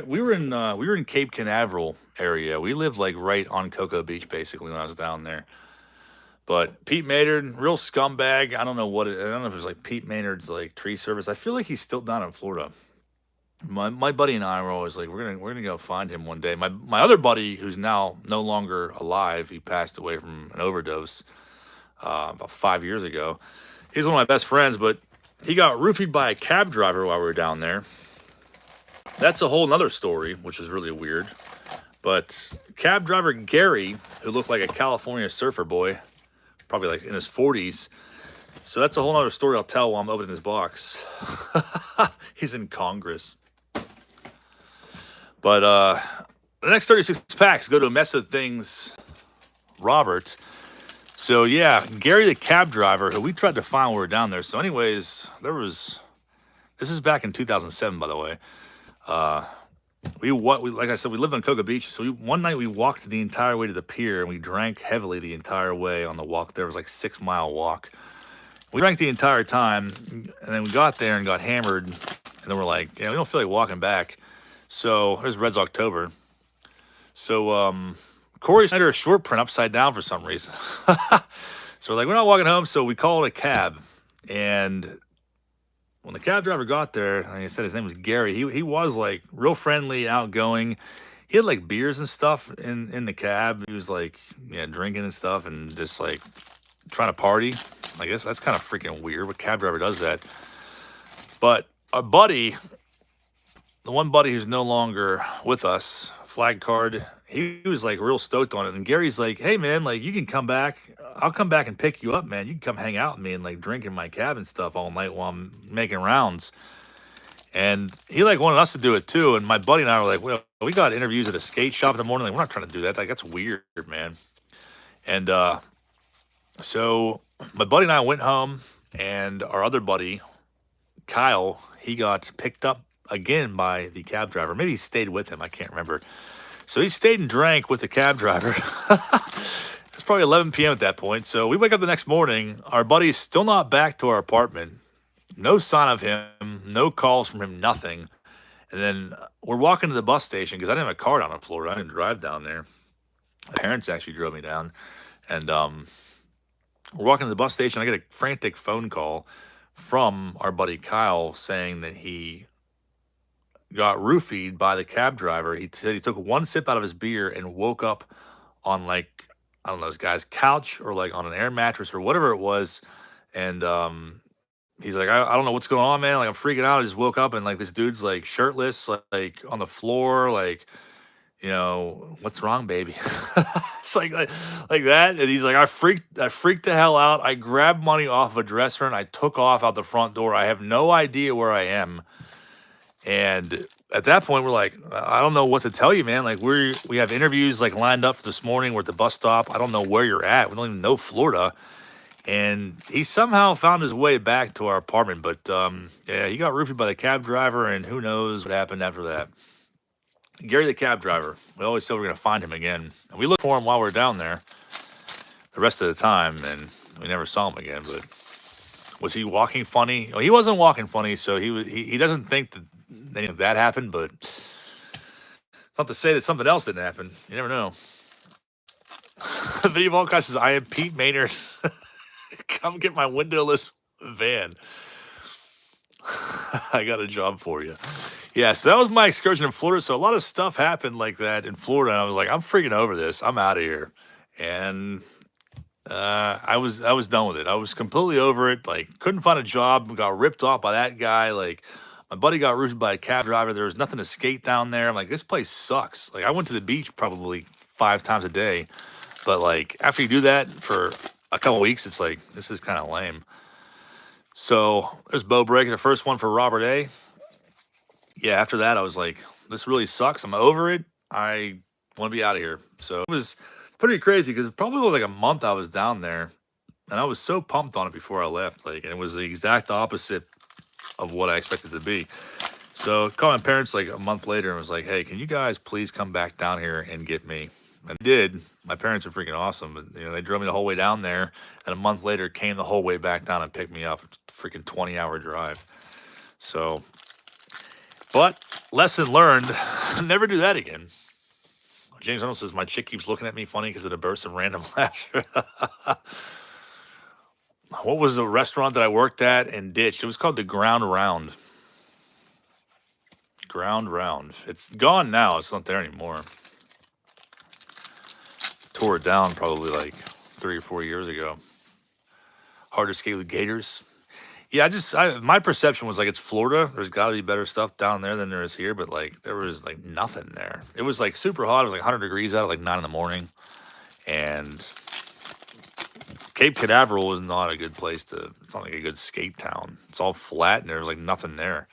We were in Cape Canaveral area. We lived like right on Cocoa Beach basically when I was down there. But Pete Maynard, real scumbag. I don't know if it was like Pete Maynard's like tree service. I feel like he's still down in Florida. My buddy and I were always like, we're gonna go find him one day. My other buddy, who's now no longer alive, he passed away from an overdose about 5 years ago. He's one of my best friends, but he got roofied by a cab driver while we were down there. That's a whole nother story, which is really weird. But cab driver Gary, who looked like a California surfer boy, probably like in his 40s. So that's a whole nother story I'll tell while I'm opening this box. He's in Congress. But the next 36 packs go to a mess of things, Robert. So yeah, Gary the cab driver, who we tried to find when we were down there. So anyways, this is back in 2007, by the way. We like I said, we lived on Cocoa Beach. So one night we walked the entire way to the pier, and we drank heavily the entire way on the walk. There was like 6 mile walk. We drank the entire time, and then we got there and got hammered, and then we're like, yeah, we don't feel like walking back. So it was Red's October. So Corey sent her a short print upside down for some reason. So we're like, we're not walking home, so we called a cab. And when the cab driver got there, and he said his name was Gary, he was like real friendly, outgoing. He had like beers and stuff in the cab. He was like, yeah, drinking and stuff and just like trying to party. I guess that's kind of freaking weird. What cab driver does that? But our buddy, the one buddy who's no longer with us, flag card, he was like real stoked on it. And Gary's like, hey man, like you can come back. I'll come back and pick you up, man. You can come hang out with me and like drink in my cab and stuff all night while I'm making rounds. And he like wanted us to do it too. And my buddy and I were like, well, we got interviews at a skate shop in the morning. Like, we're not trying to do that. Like, that's weird, man. And so my buddy and I went home, and our other buddy, Kyle, he got picked up again by the cab driver. Maybe he stayed with him. I can't remember. So he stayed and drank with the cab driver. It's probably 11 p.m. at that point. So we wake up the next morning. Our buddy's still not back to our apartment. No sign of him. No calls from him. Nothing. And then we're walking to the bus station because I didn't have a car down in Florida. I didn't drive down there. My parents actually drove me down. And we're walking to the bus station. I get a frantic phone call from our buddy Kyle saying that he got roofied by the cab driver. He said he took one sip out of his beer and woke up on like, I don't know, this guy's couch or like on an air mattress or whatever it was. And he's like, I don't know what's going on, man. Like, I'm freaking out. I just woke up and like this dude's like shirtless, like on the floor, like, you know, what's wrong, baby? It's like that. And he's like, I freaked the hell out. I grabbed money off of a dresser and I took off out the front door. I have no idea where I am. And at that point, we're like, I don't know what to tell you, man. Like, we have interviews like lined up for this morning. We're at the bus stop. I don't know where you're at. We don't even know Florida. And he somehow found his way back to our apartment. But yeah, he got roofied by the cab driver, and who knows what happened after that. Gary the cab driver. We always said we're going to find him again. And we looked for him while we were down there the rest of the time, and we never saw him again. But was he walking funny? Well, he wasn't walking funny, so he doesn't think that any of that happened, but it's not to say that something else didn't happen. You never know. The video podcast says, I am Pete Maynard. Come get my windowless van. I got a job for you. Yeah, so that was my excursion in Florida. So a lot of stuff happened like that in Florida, and I was like, I'm freaking over this. I'm out of here. And I was done with it. I was completely over it. Like, couldn't find a job. Got ripped off by that guy. Like, my buddy got roofied by a cab driver. There was nothing to skate down there. I'm like, this place sucks. Like, I went to the beach probably 5 times a day. But, like, after you do that for a couple weeks, it's like, this is kind of lame. So there's Bo breaking the first one for Robert A. Yeah, after that, I was like, this really sucks. I'm over it. I want to be out of here. So it was pretty crazy because probably like a month I was down there, and I was so pumped on it before I left. Like, and it was the exact opposite of what I expected it to be. So I called my parents like a month later and was like, hey, can you guys please come back down here and get me? And they did. My parents are freaking awesome. But, you know, they drove me the whole way down there, and a month later came the whole way back down and picked me up. It's a freaking 20-hour drive. So, but lesson learned, never do that again. James Arnold says, my chick keeps looking at me funny because of the burst of random laughter. What was the restaurant that I worked at and ditched? It was called the Ground Round. ground round. It's gone now. It's not there anymore. Tore it down probably like 3 or 4 years ago. Hard to skate with gators. Yeah, my perception was like it's Florida. There's got to be better stuff down there than there is here, but like there was like nothing there. It was like super hot. It was like 100 degrees out, like 9 in the morning, and Cape Canaveral is not a good place to. It's not like a good skate town. It's all flat, and there's like nothing there.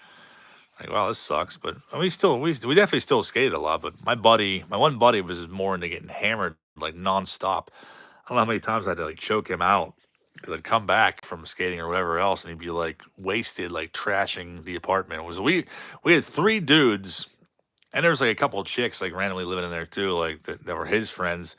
Like, wow, this sucks. But we definitely still skated a lot. But my one buddy was more into getting hammered like nonstop. I don't know how many times I had to like choke him out because I'd come back from skating or whatever else, and he'd be like wasted, like trashing the apartment. We had 3 dudes, and there was like a couple of chicks like randomly living in there too, like that were his friends.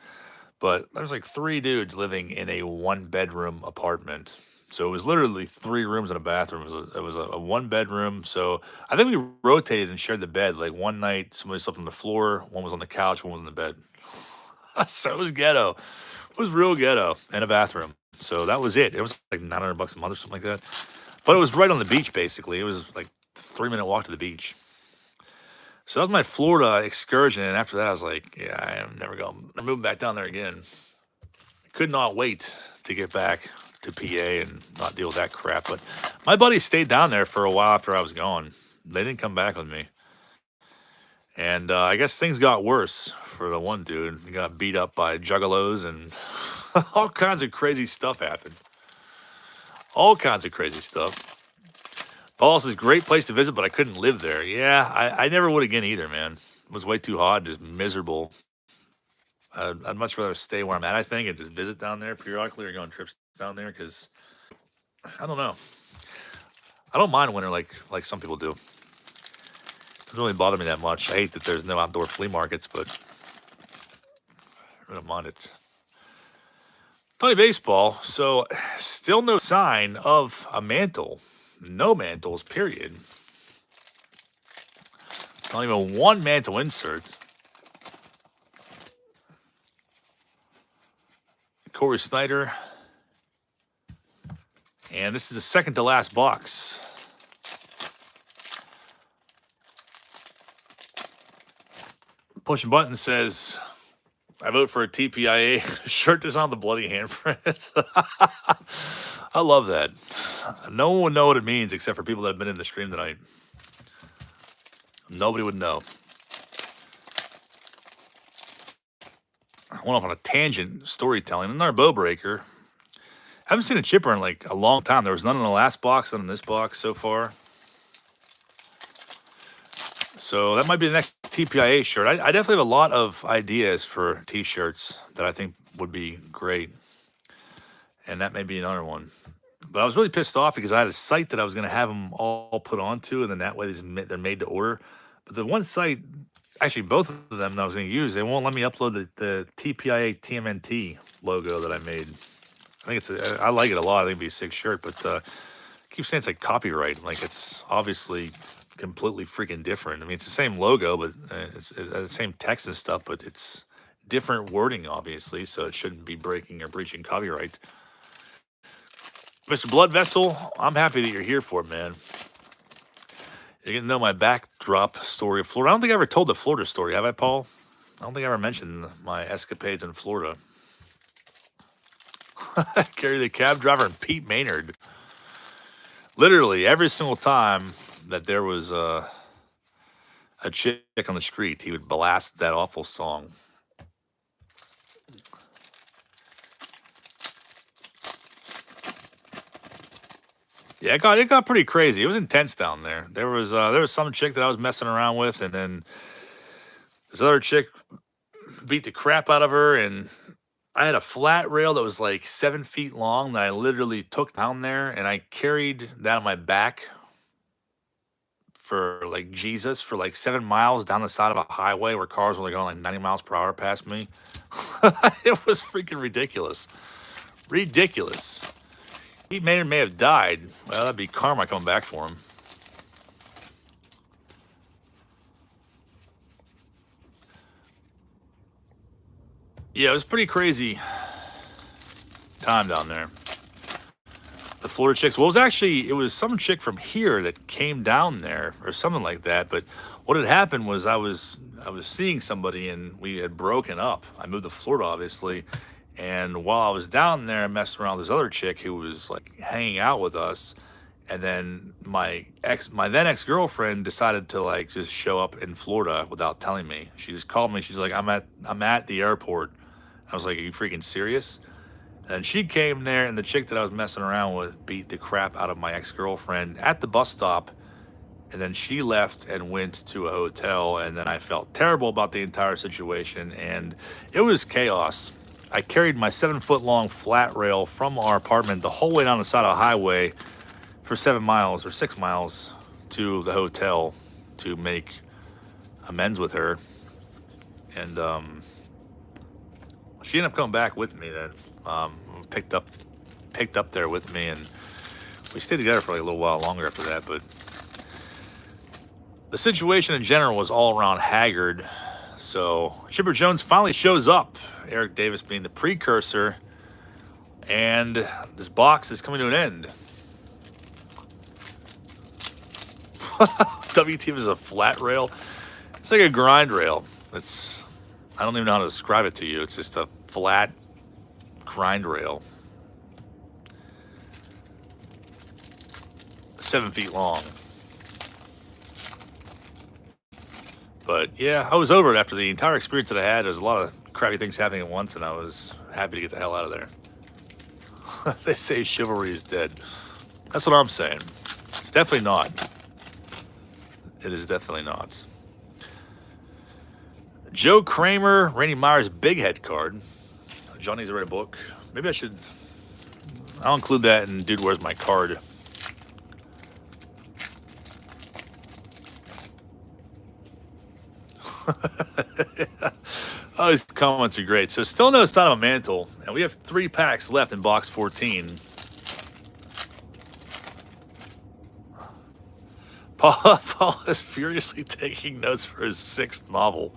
But there was like 3 dudes living in a 1-bedroom apartment. So it was literally 3 rooms and a bathroom. It was a 1-bedroom. So I think we rotated and shared the bed. Like one night somebody slept on the floor, one was on the couch, one was in the bed. So it was ghetto. It was real ghetto, and a bathroom. So that was it. It was like $900 a month or something like that. But it was right on the beach, basically. It was like a 3-minute walk to the beach. So that was my Florida excursion, and after that, I was like, yeah, I am never going. I'm moving back down there again. I could not wait to get back to PA and not deal with that crap. But my buddies stayed down there for a while after I was gone. They didn't come back with me. And I guess things got worse for the one dude. He got beat up by juggalos, and all kinds of crazy stuff happened. All kinds of crazy stuff. Paul's is a great place to visit, but I couldn't live there. Yeah, I never would again either, man. It was way too hot, just miserable. I'd much rather stay where I'm at, I think, and just visit down there periodically or go on trips down there because, I don't know. I don't mind winter like some people do. It doesn't really bother me that much. I hate that there's no outdoor flea markets, but I don't mind it. Funny baseball, so still no sign of a mantle. No mantles, period. Not even one mantle insert. Corey Snyder. And this is the second to last box. Pushing button says, I vote for a TPIA shirt that's on the bloody handprint. I love that. No one would know what it means except for people that have been in the stream tonight. Nobody would know. I went off on a tangent storytelling. Another bow breaker. I haven't seen a chipper in like a long time. There was none in the last box, none in this box so far. So that might be the next TPIA shirt. I definitely have a lot of ideas for t-shirts that I think would be great. And that may be another one. But I was really pissed off because I had a site that I was going to have them all put onto, and then that way they're made to order. But the one site, actually both of them that I was going to use, they won't let me upload the TPIA TMNT logo that I made. I think I like it a lot. I think it'd be a sick shirt, but I keep saying it's like copyright. Like it's obviously completely freaking different. I mean, it's the same logo, but it's the same text and stuff, but it's different wording, obviously, so it shouldn't be breaking or breaching copyright. Mr. Blood Vessel, I'm happy that you're here for it, man. You're going to know my backdrop story of Florida. I don't think I ever told the Florida story, have I, Paul? I don't think I ever mentioned my escapades in Florida. Gary the cab driver and Pete Maynard. Literally, every single time that there was a chick on the street, he would blast that awful song. Yeah, it got pretty crazy. It was intense down there. There was some chick that I was messing around with, and then this other chick beat the crap out of her, and I had a flat rail that was like 7 feet long that I literally took down there, and I carried that on my back for like Jesus for like 7 miles down the side of a highway where cars were like going like 90 miles per hour past me. It was freaking ridiculous. Ridiculous. He may have died. Well, that'd be karma coming back for him. Yeah, it was pretty crazy time down there. The Florida chicks. Well, it was some chick from here that came down there or something like that. But what had happened was I was seeing somebody and we had broken up. I moved to Florida, obviously, and while I was down there, I messed around with this other chick who was like hanging out with us. And then my then ex-girlfriend decided to like just show up in Florida without telling me. She just called me. She's like, I'm at the airport. I was like, are you freaking serious? And she came there, and the chick that I was messing around with beat the crap out of my ex-girlfriend at the bus stop. And then she left and went to a hotel, and then I felt terrible about the entire situation, and it was chaos. I carried my 7-foot-long flat rail from our apartment the whole way down the side of the highway for 7 miles or 6 miles to the hotel to make amends with her. And she ended up coming back with me then. Picked up there with me, and we stayed together for like a little while longer after that. But the situation in general was all around haggard. So Chipper Jones finally shows up, Eric Davis being the precursor, and this box is coming to an end. WTF is a flat rail. It's like a grind rail. I don't even know how to describe it to you. It's just a flat grind rail. 7 feet long. But yeah, I was over it after the entire experience that I had. There was a lot of crappy things happening at once, and I was happy to get the hell out of there. They say chivalry is dead. That's what I'm saying. It's definitely not. It is definitely not. Joe Kramer, Randy Myers Big Head card. John needs to write a book. Maybe I'll include that in Dude, Where's My Card? Oh, these comments are great. So still no sign of a Mantle, and we have 3 packs left in box 14. Paul is furiously taking notes for his 6th novel.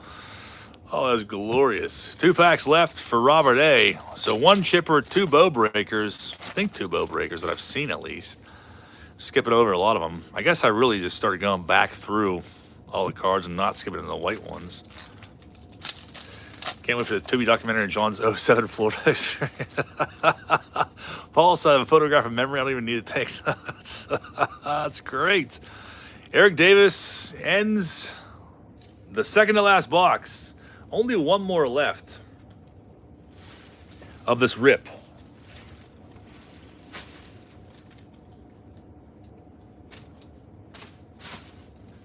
Oh, that's glorious. 2 packs left for Robert A. So 1 chipper, 2 bow breakers. I think 2 bow breakers that I've seen at least. Skipping over a lot of them. I guess I really just started going back through all the cards and not skipping the white ones. Can't wait for the Tubi documentary on John's 07 Florida experience. Paul also have a photograph of memory. I don't even need to take notes. That's great. Eric Davis ends the second to last box. Only 1 more left of this rip.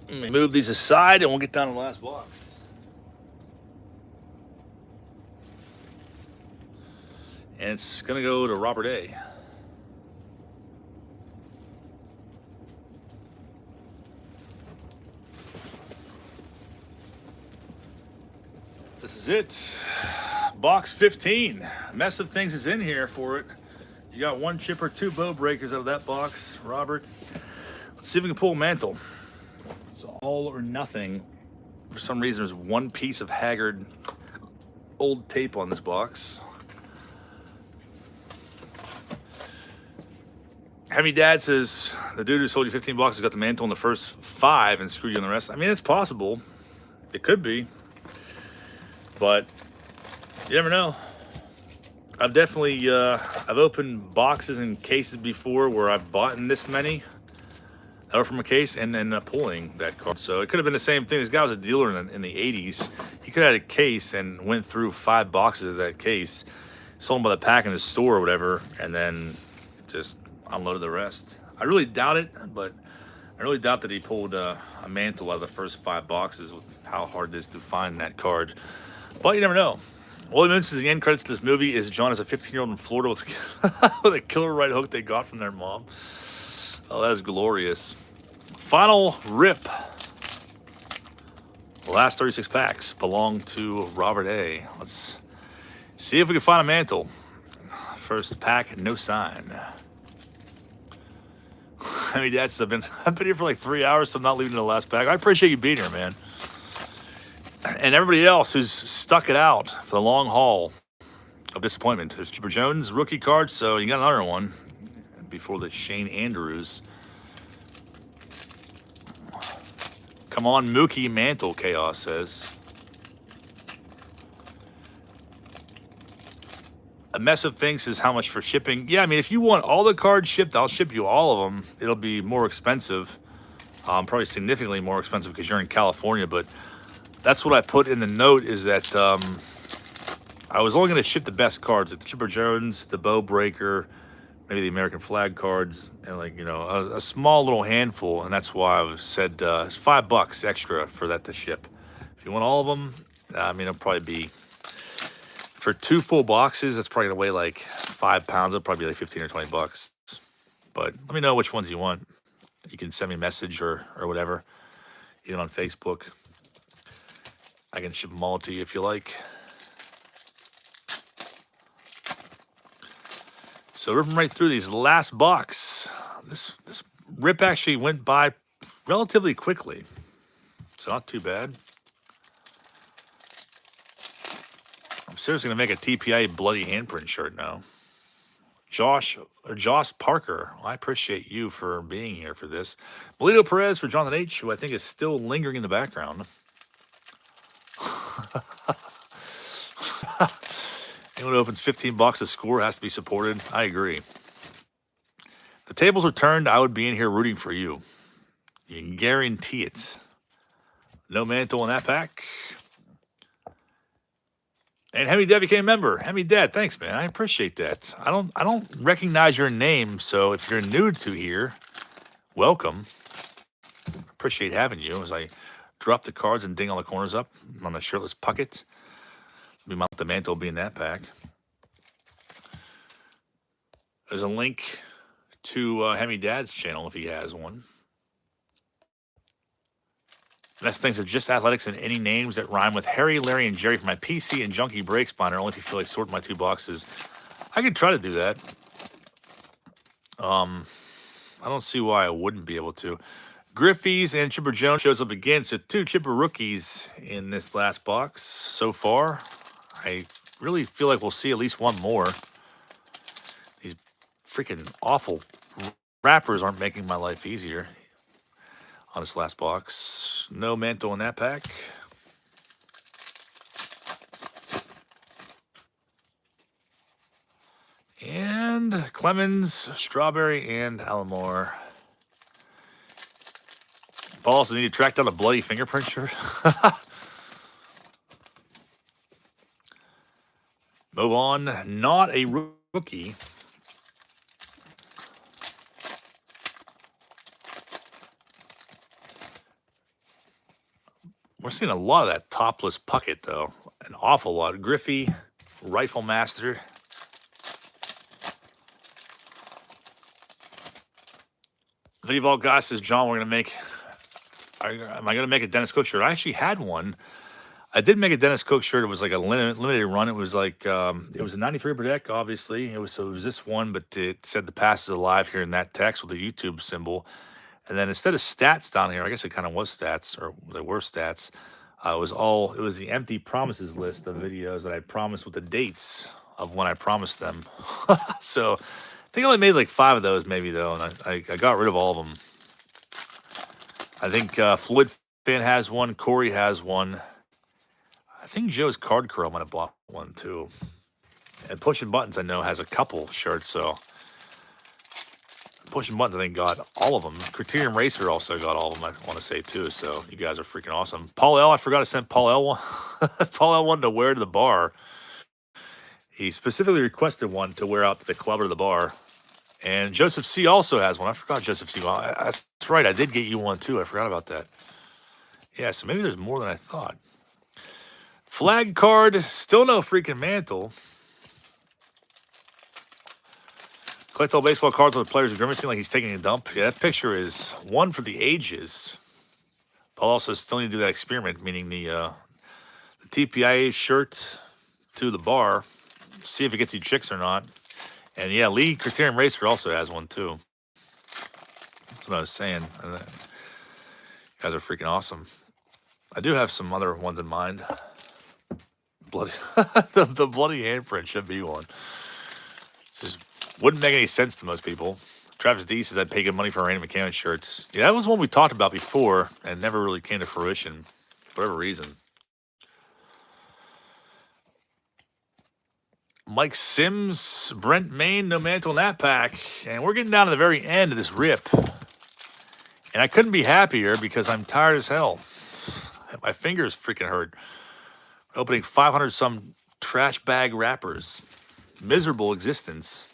Let me move these aside and we'll get down to the last box. And it's going to go to Robert A. This is it. Box 15. A mess of things is in here for it. You got 1 chipper, 2 bow breakers out of that box, Roberts. Let's see if we can pull a Mantle. It's all or nothing. For some reason, there's 1 piece of haggard old tape on this box. Heavy Dad says the dude who sold you 15 boxes got the Mantle in the first 5 and screwed you on the rest. I mean, it's possible. It could be. But you never know. I've definitely I've opened boxes and cases before where I've bought in this many that were from a case and then pulling that card. So it could have been the same thing. This guy was a dealer in the 80s. He could have had a case and went through 5 boxes of that case, sold them by the pack in his store or whatever, and then just unloaded the rest. I really doubt it, but I really doubt that he pulled a Mantle out of the first 5 boxes with how hard it is to find that card. But you never know. Willie Moon says the end credits to this movie is John as a 15-year-old in Florida with a killer right hook they got from their mom. Oh, that is glorious. Final rip. The last 36 packs belong to Robert A. Let's see if we can find a Mantle. First pack, no sign. I mean, that's I've been here for like 3 hours, so I'm not leaving the last pack. I appreciate you being here, man. And everybody else who's stuck it out for the long haul of disappointment. There's Chipper Jones rookie card, so you got another one. before the Shane Andrews. Come on, Mickey Mantle, Chaos says. A mess of things is how much for shipping. Yeah, I mean, if you want all the cards shipped, I'll ship you all of them. It'll be more expensive, probably significantly more expensive because you're in California. But that's what I put in the note, is that I was only going to ship the best cards, like the Chipper Jones, the Bow Breaker, maybe the American flag cards, and like, you know, a small little handful. And that's why I said it's $5 extra for that to ship. If you want all of them, I mean, it'll probably be, for 2 full boxes, that's probably gonna weigh like 5 pounds. It'll probably be like 15 or 20 bucks. But let me know which ones you want. You can send me a message or whatever, even on Facebook. I can ship them all to you if you like. So ripping right through these last box. This rip actually went by relatively quickly. It's not too bad. I'm seriously gonna make a TPI bloody handprint shirt now. Josh Parker, well, I appreciate you for being here for this. Melito Perez for Jonathan H., who I think is still lingering in the background. Anyone who opens $15 a score has to be supported. I agree. If the tables were turned, I would be in here rooting for you. You can guarantee it. No Mantle in that pack. And Hemi Dad became a member. Hemi Dad, thanks, man. I appreciate that. I don't recognize your name, so if you're new to here, welcome. Appreciate having you. As I drop the cards and ding all the corners up on the shirtless Puckett. The Mantle will be in that pack. There's a link to Hemi Dad's channel if he has one. Next things are just athletics and any names that rhyme with Harry, Larry, and Jerry for my PC and Junkie Breaks binder. Only if you feel like sorting my 2 boxes. I could try to do that. I don't see why I wouldn't be able to. Griffey's and Chipper Jones shows up again. So 2 Chipper rookies in this last box so far. I really feel like we'll see at least one more. These freaking awful wrappers aren't making my life easier on this last box. No Mantle in that pack. And Clemens, Strawberry, and Alomar. Paul also need to track down a bloody fingerprint shirt. Move on. Not a rookie. We're seeing a lot of that topless Puckett, though. An awful lot. Griffey, Rifle Master. Video Guy says, John, we're going to make... Am I going to make a Dennis Cook shirt? I actually had one. I did make a Dennis Cook shirt. It was like a limited run. It was like... it was a 93 per deck, obviously. It was this one, but it said the pass is alive here in that text with the YouTube symbol. And then instead of stats down here, I guess it kind of was stats, or there were stats. It was the empty promises list of videos that I promised with the dates of when I promised them. So I think I only made like 5 of those maybe, though, and I got rid of all of them. I think Floyd Fan has one, Corey has one. I think Joe's Card Curl might have bought one too. And Pushing Buttons, I know, has a couple shirts, so... Pushing Buttons, I think, got all of them. Criterion Racer also got all of them, I want to say, too. So you guys are freaking awesome. Paul L., I forgot to send Paul L. one. Paul L. wanted to wear to the bar. He specifically requested one to wear out to the club or the bar. And Joseph C. also has one. I forgot Joseph C. Well, that's right. I did get you one, too. I forgot about that. Yeah, so maybe there's more than I thought. Flag card, still no freaking Mantle. Collect all baseball cards with the players grimacing like he's taking a dump. Yeah, that picture is one for the ages. Paul also still need to do that experiment, meaning the TPIA shirt to the bar. See if it gets you chicks or not. And yeah, Lee Criterion Racer also has one too. That's what I was saying. You guys are freaking awesome. I do have some other ones in mind. Bloody the bloody handprint should be one. Just wouldn't make any sense to most people. Travis D says I'd pay good money for random mechanic shirts. Yeah, that was one we talked about before and never really came to fruition for whatever reason. Mike Sims, Brent Main, no mantle in that pack. And we're getting down to the very end of this rip. And I couldn't be happier because I'm tired as hell. My fingers freaking hurt. Opening 500 some trash bag wrappers. Miserable existence.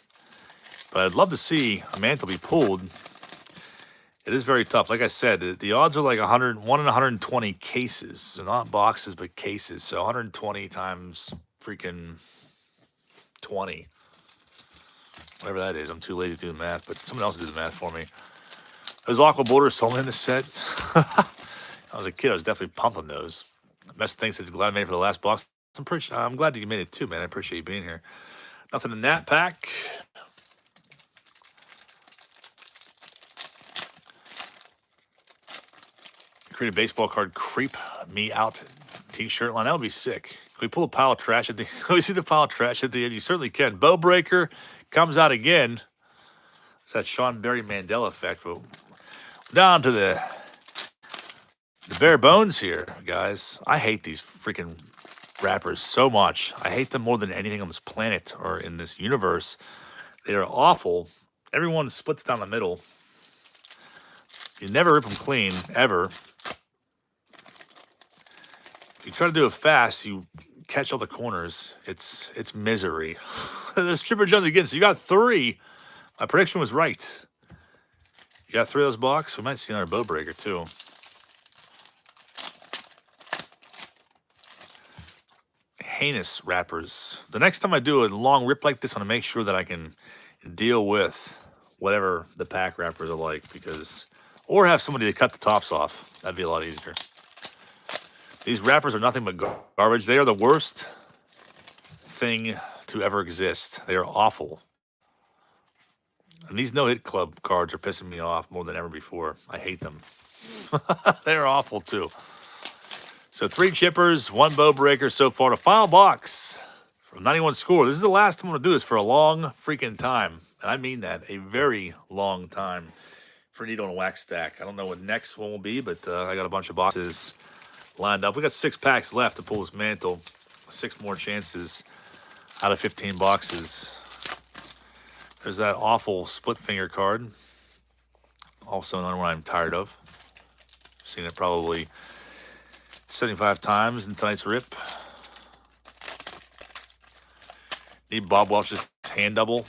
But I'd love to see a mantle be pulled. It is very tough. Like I said, the odds are like 1 in 120 cases. So not boxes, but cases. So 120 times freaking 20. Whatever that is. I'm too lazy to do the math, but someone else will do the math for me. Those aqua borders sold in the set. When I was a kid, I was definitely pumping those. Best thanks is glad I made it for the last box. I'm glad that you made it too, man. I appreciate you being here. Nothing in that pack. Create a baseball card, creep me out t-shirt line. That would be sick. Can we pull a pile of trash at the can we see the pile of trash at the end? You certainly can. Bow Breaker comes out again. It's that Sean Barry Mandela effect. But down to the bare bones here, guys. I hate these freaking wrappers so much. I hate them more than anything on this planet or in this universe. They are awful. Everyone splits down the middle. You never rip them clean, ever. You try to do it fast, you catch all the corners. It's misery. There's Stripper Jones again. So you got 3. My prediction was right. You got 3 of those blocks. We might see another Bow Breaker too. Heinous wrappers. The next time I do a long rip like this, I want to make sure that I can deal with whatever the pack wrappers are like, because or have somebody to cut the tops off. That'd be a lot easier. These wrappers are nothing but garbage. They are the worst thing to ever exist. They are awful. And these no-hit club cards are pissing me off more than ever before. I hate them. They're awful, too. So 3 chippers, 1 Bow Breaker so far. The final box from 91 Score. This is the last time I'm going to do this for a long freaking time. And I mean that. A very long time for Needle and WaxStack. I don't know what next one will be, but I got a bunch of boxes lined up. We got 6 packs left to pull this mantle. 6 more chances out of 15 boxes. There's that awful split finger card. Also another one I'm tired of. Seen it probably 75 times in tonight's rip. Need Bob Welch's hand double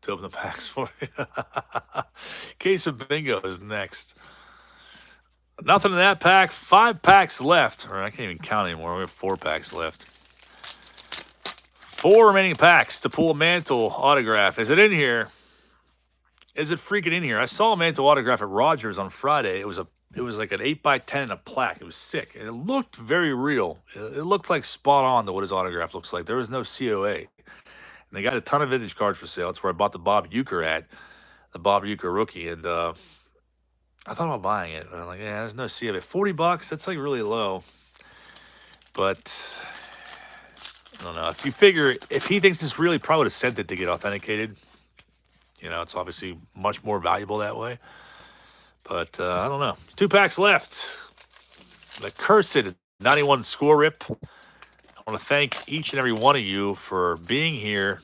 to open the packs for you. Case of Bingo is next. Nothing in that pack. 5 packs left. Or I can't even count anymore. We have 4 packs left. 4 remaining packs to pull a mantle autograph. Is it in here? Is it freaking in here? I saw a mantle autograph at Rogers on Friday. It was like an 8x10 and a plaque. It was sick. And it looked very real. It looked like spot on to what his autograph looks like. There was no COA. And they got a ton of vintage cards for sale. It's where I bought the Bob Uecker at. The Bob Uecker rookie. And I thought about buying it. But I'm like, yeah, there's no COA. $40, that's like really low. But I don't know. If you figure, if he thinks it's really, probably would have sent it to get authenticated. You know, it's obviously much more valuable that way. But I don't know. 2 packs left. The cursed 91 Score rip. I want to thank each and every one of you for being here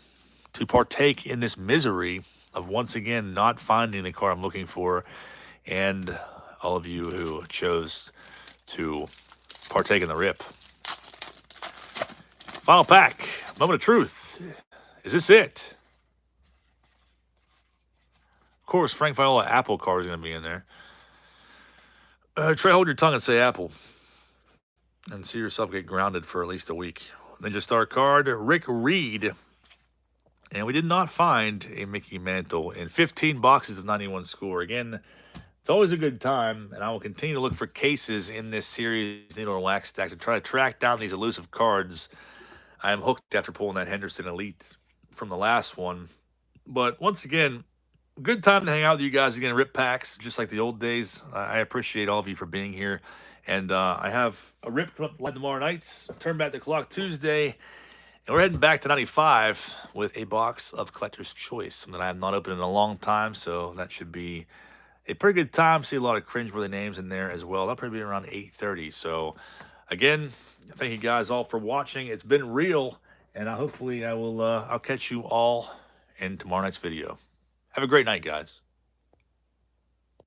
to partake in this misery of once again not finding the card I'm looking for, and all of you who chose to partake in the rip. Final pack. Moment of truth. Is this it? Of course, Frank Viola Apple card is going to be in there. Trey, hold your tongue and say Apple. And see yourself get grounded for at least a week. Ninja Star card, Rick Reed. And we did not find a Mickey Mantle in 15 boxes of 91 Score. Again, it's always a good time, and I will continue to look for cases in this series, Needle and WaxStack, to try to track down these elusive cards. I am hooked after pulling that Henderson Elite from the last one. But once again, good time to hang out with you guys again, rip packs, just like the old days. I appreciate all of you for being here. And I have a rip coming up live tomorrow night, turn back the clock Tuesday, And we're heading back to 95 with a box of Collector's Choice, something I have not opened in a long time, so that should be a pretty good time. See a lot of cringeworthy names in there as well. That'll probably be around 8:30. So, again, thank you guys all for watching. It's been real, and hopefully I'll catch you all in tomorrow night's video. Have a great night, guys.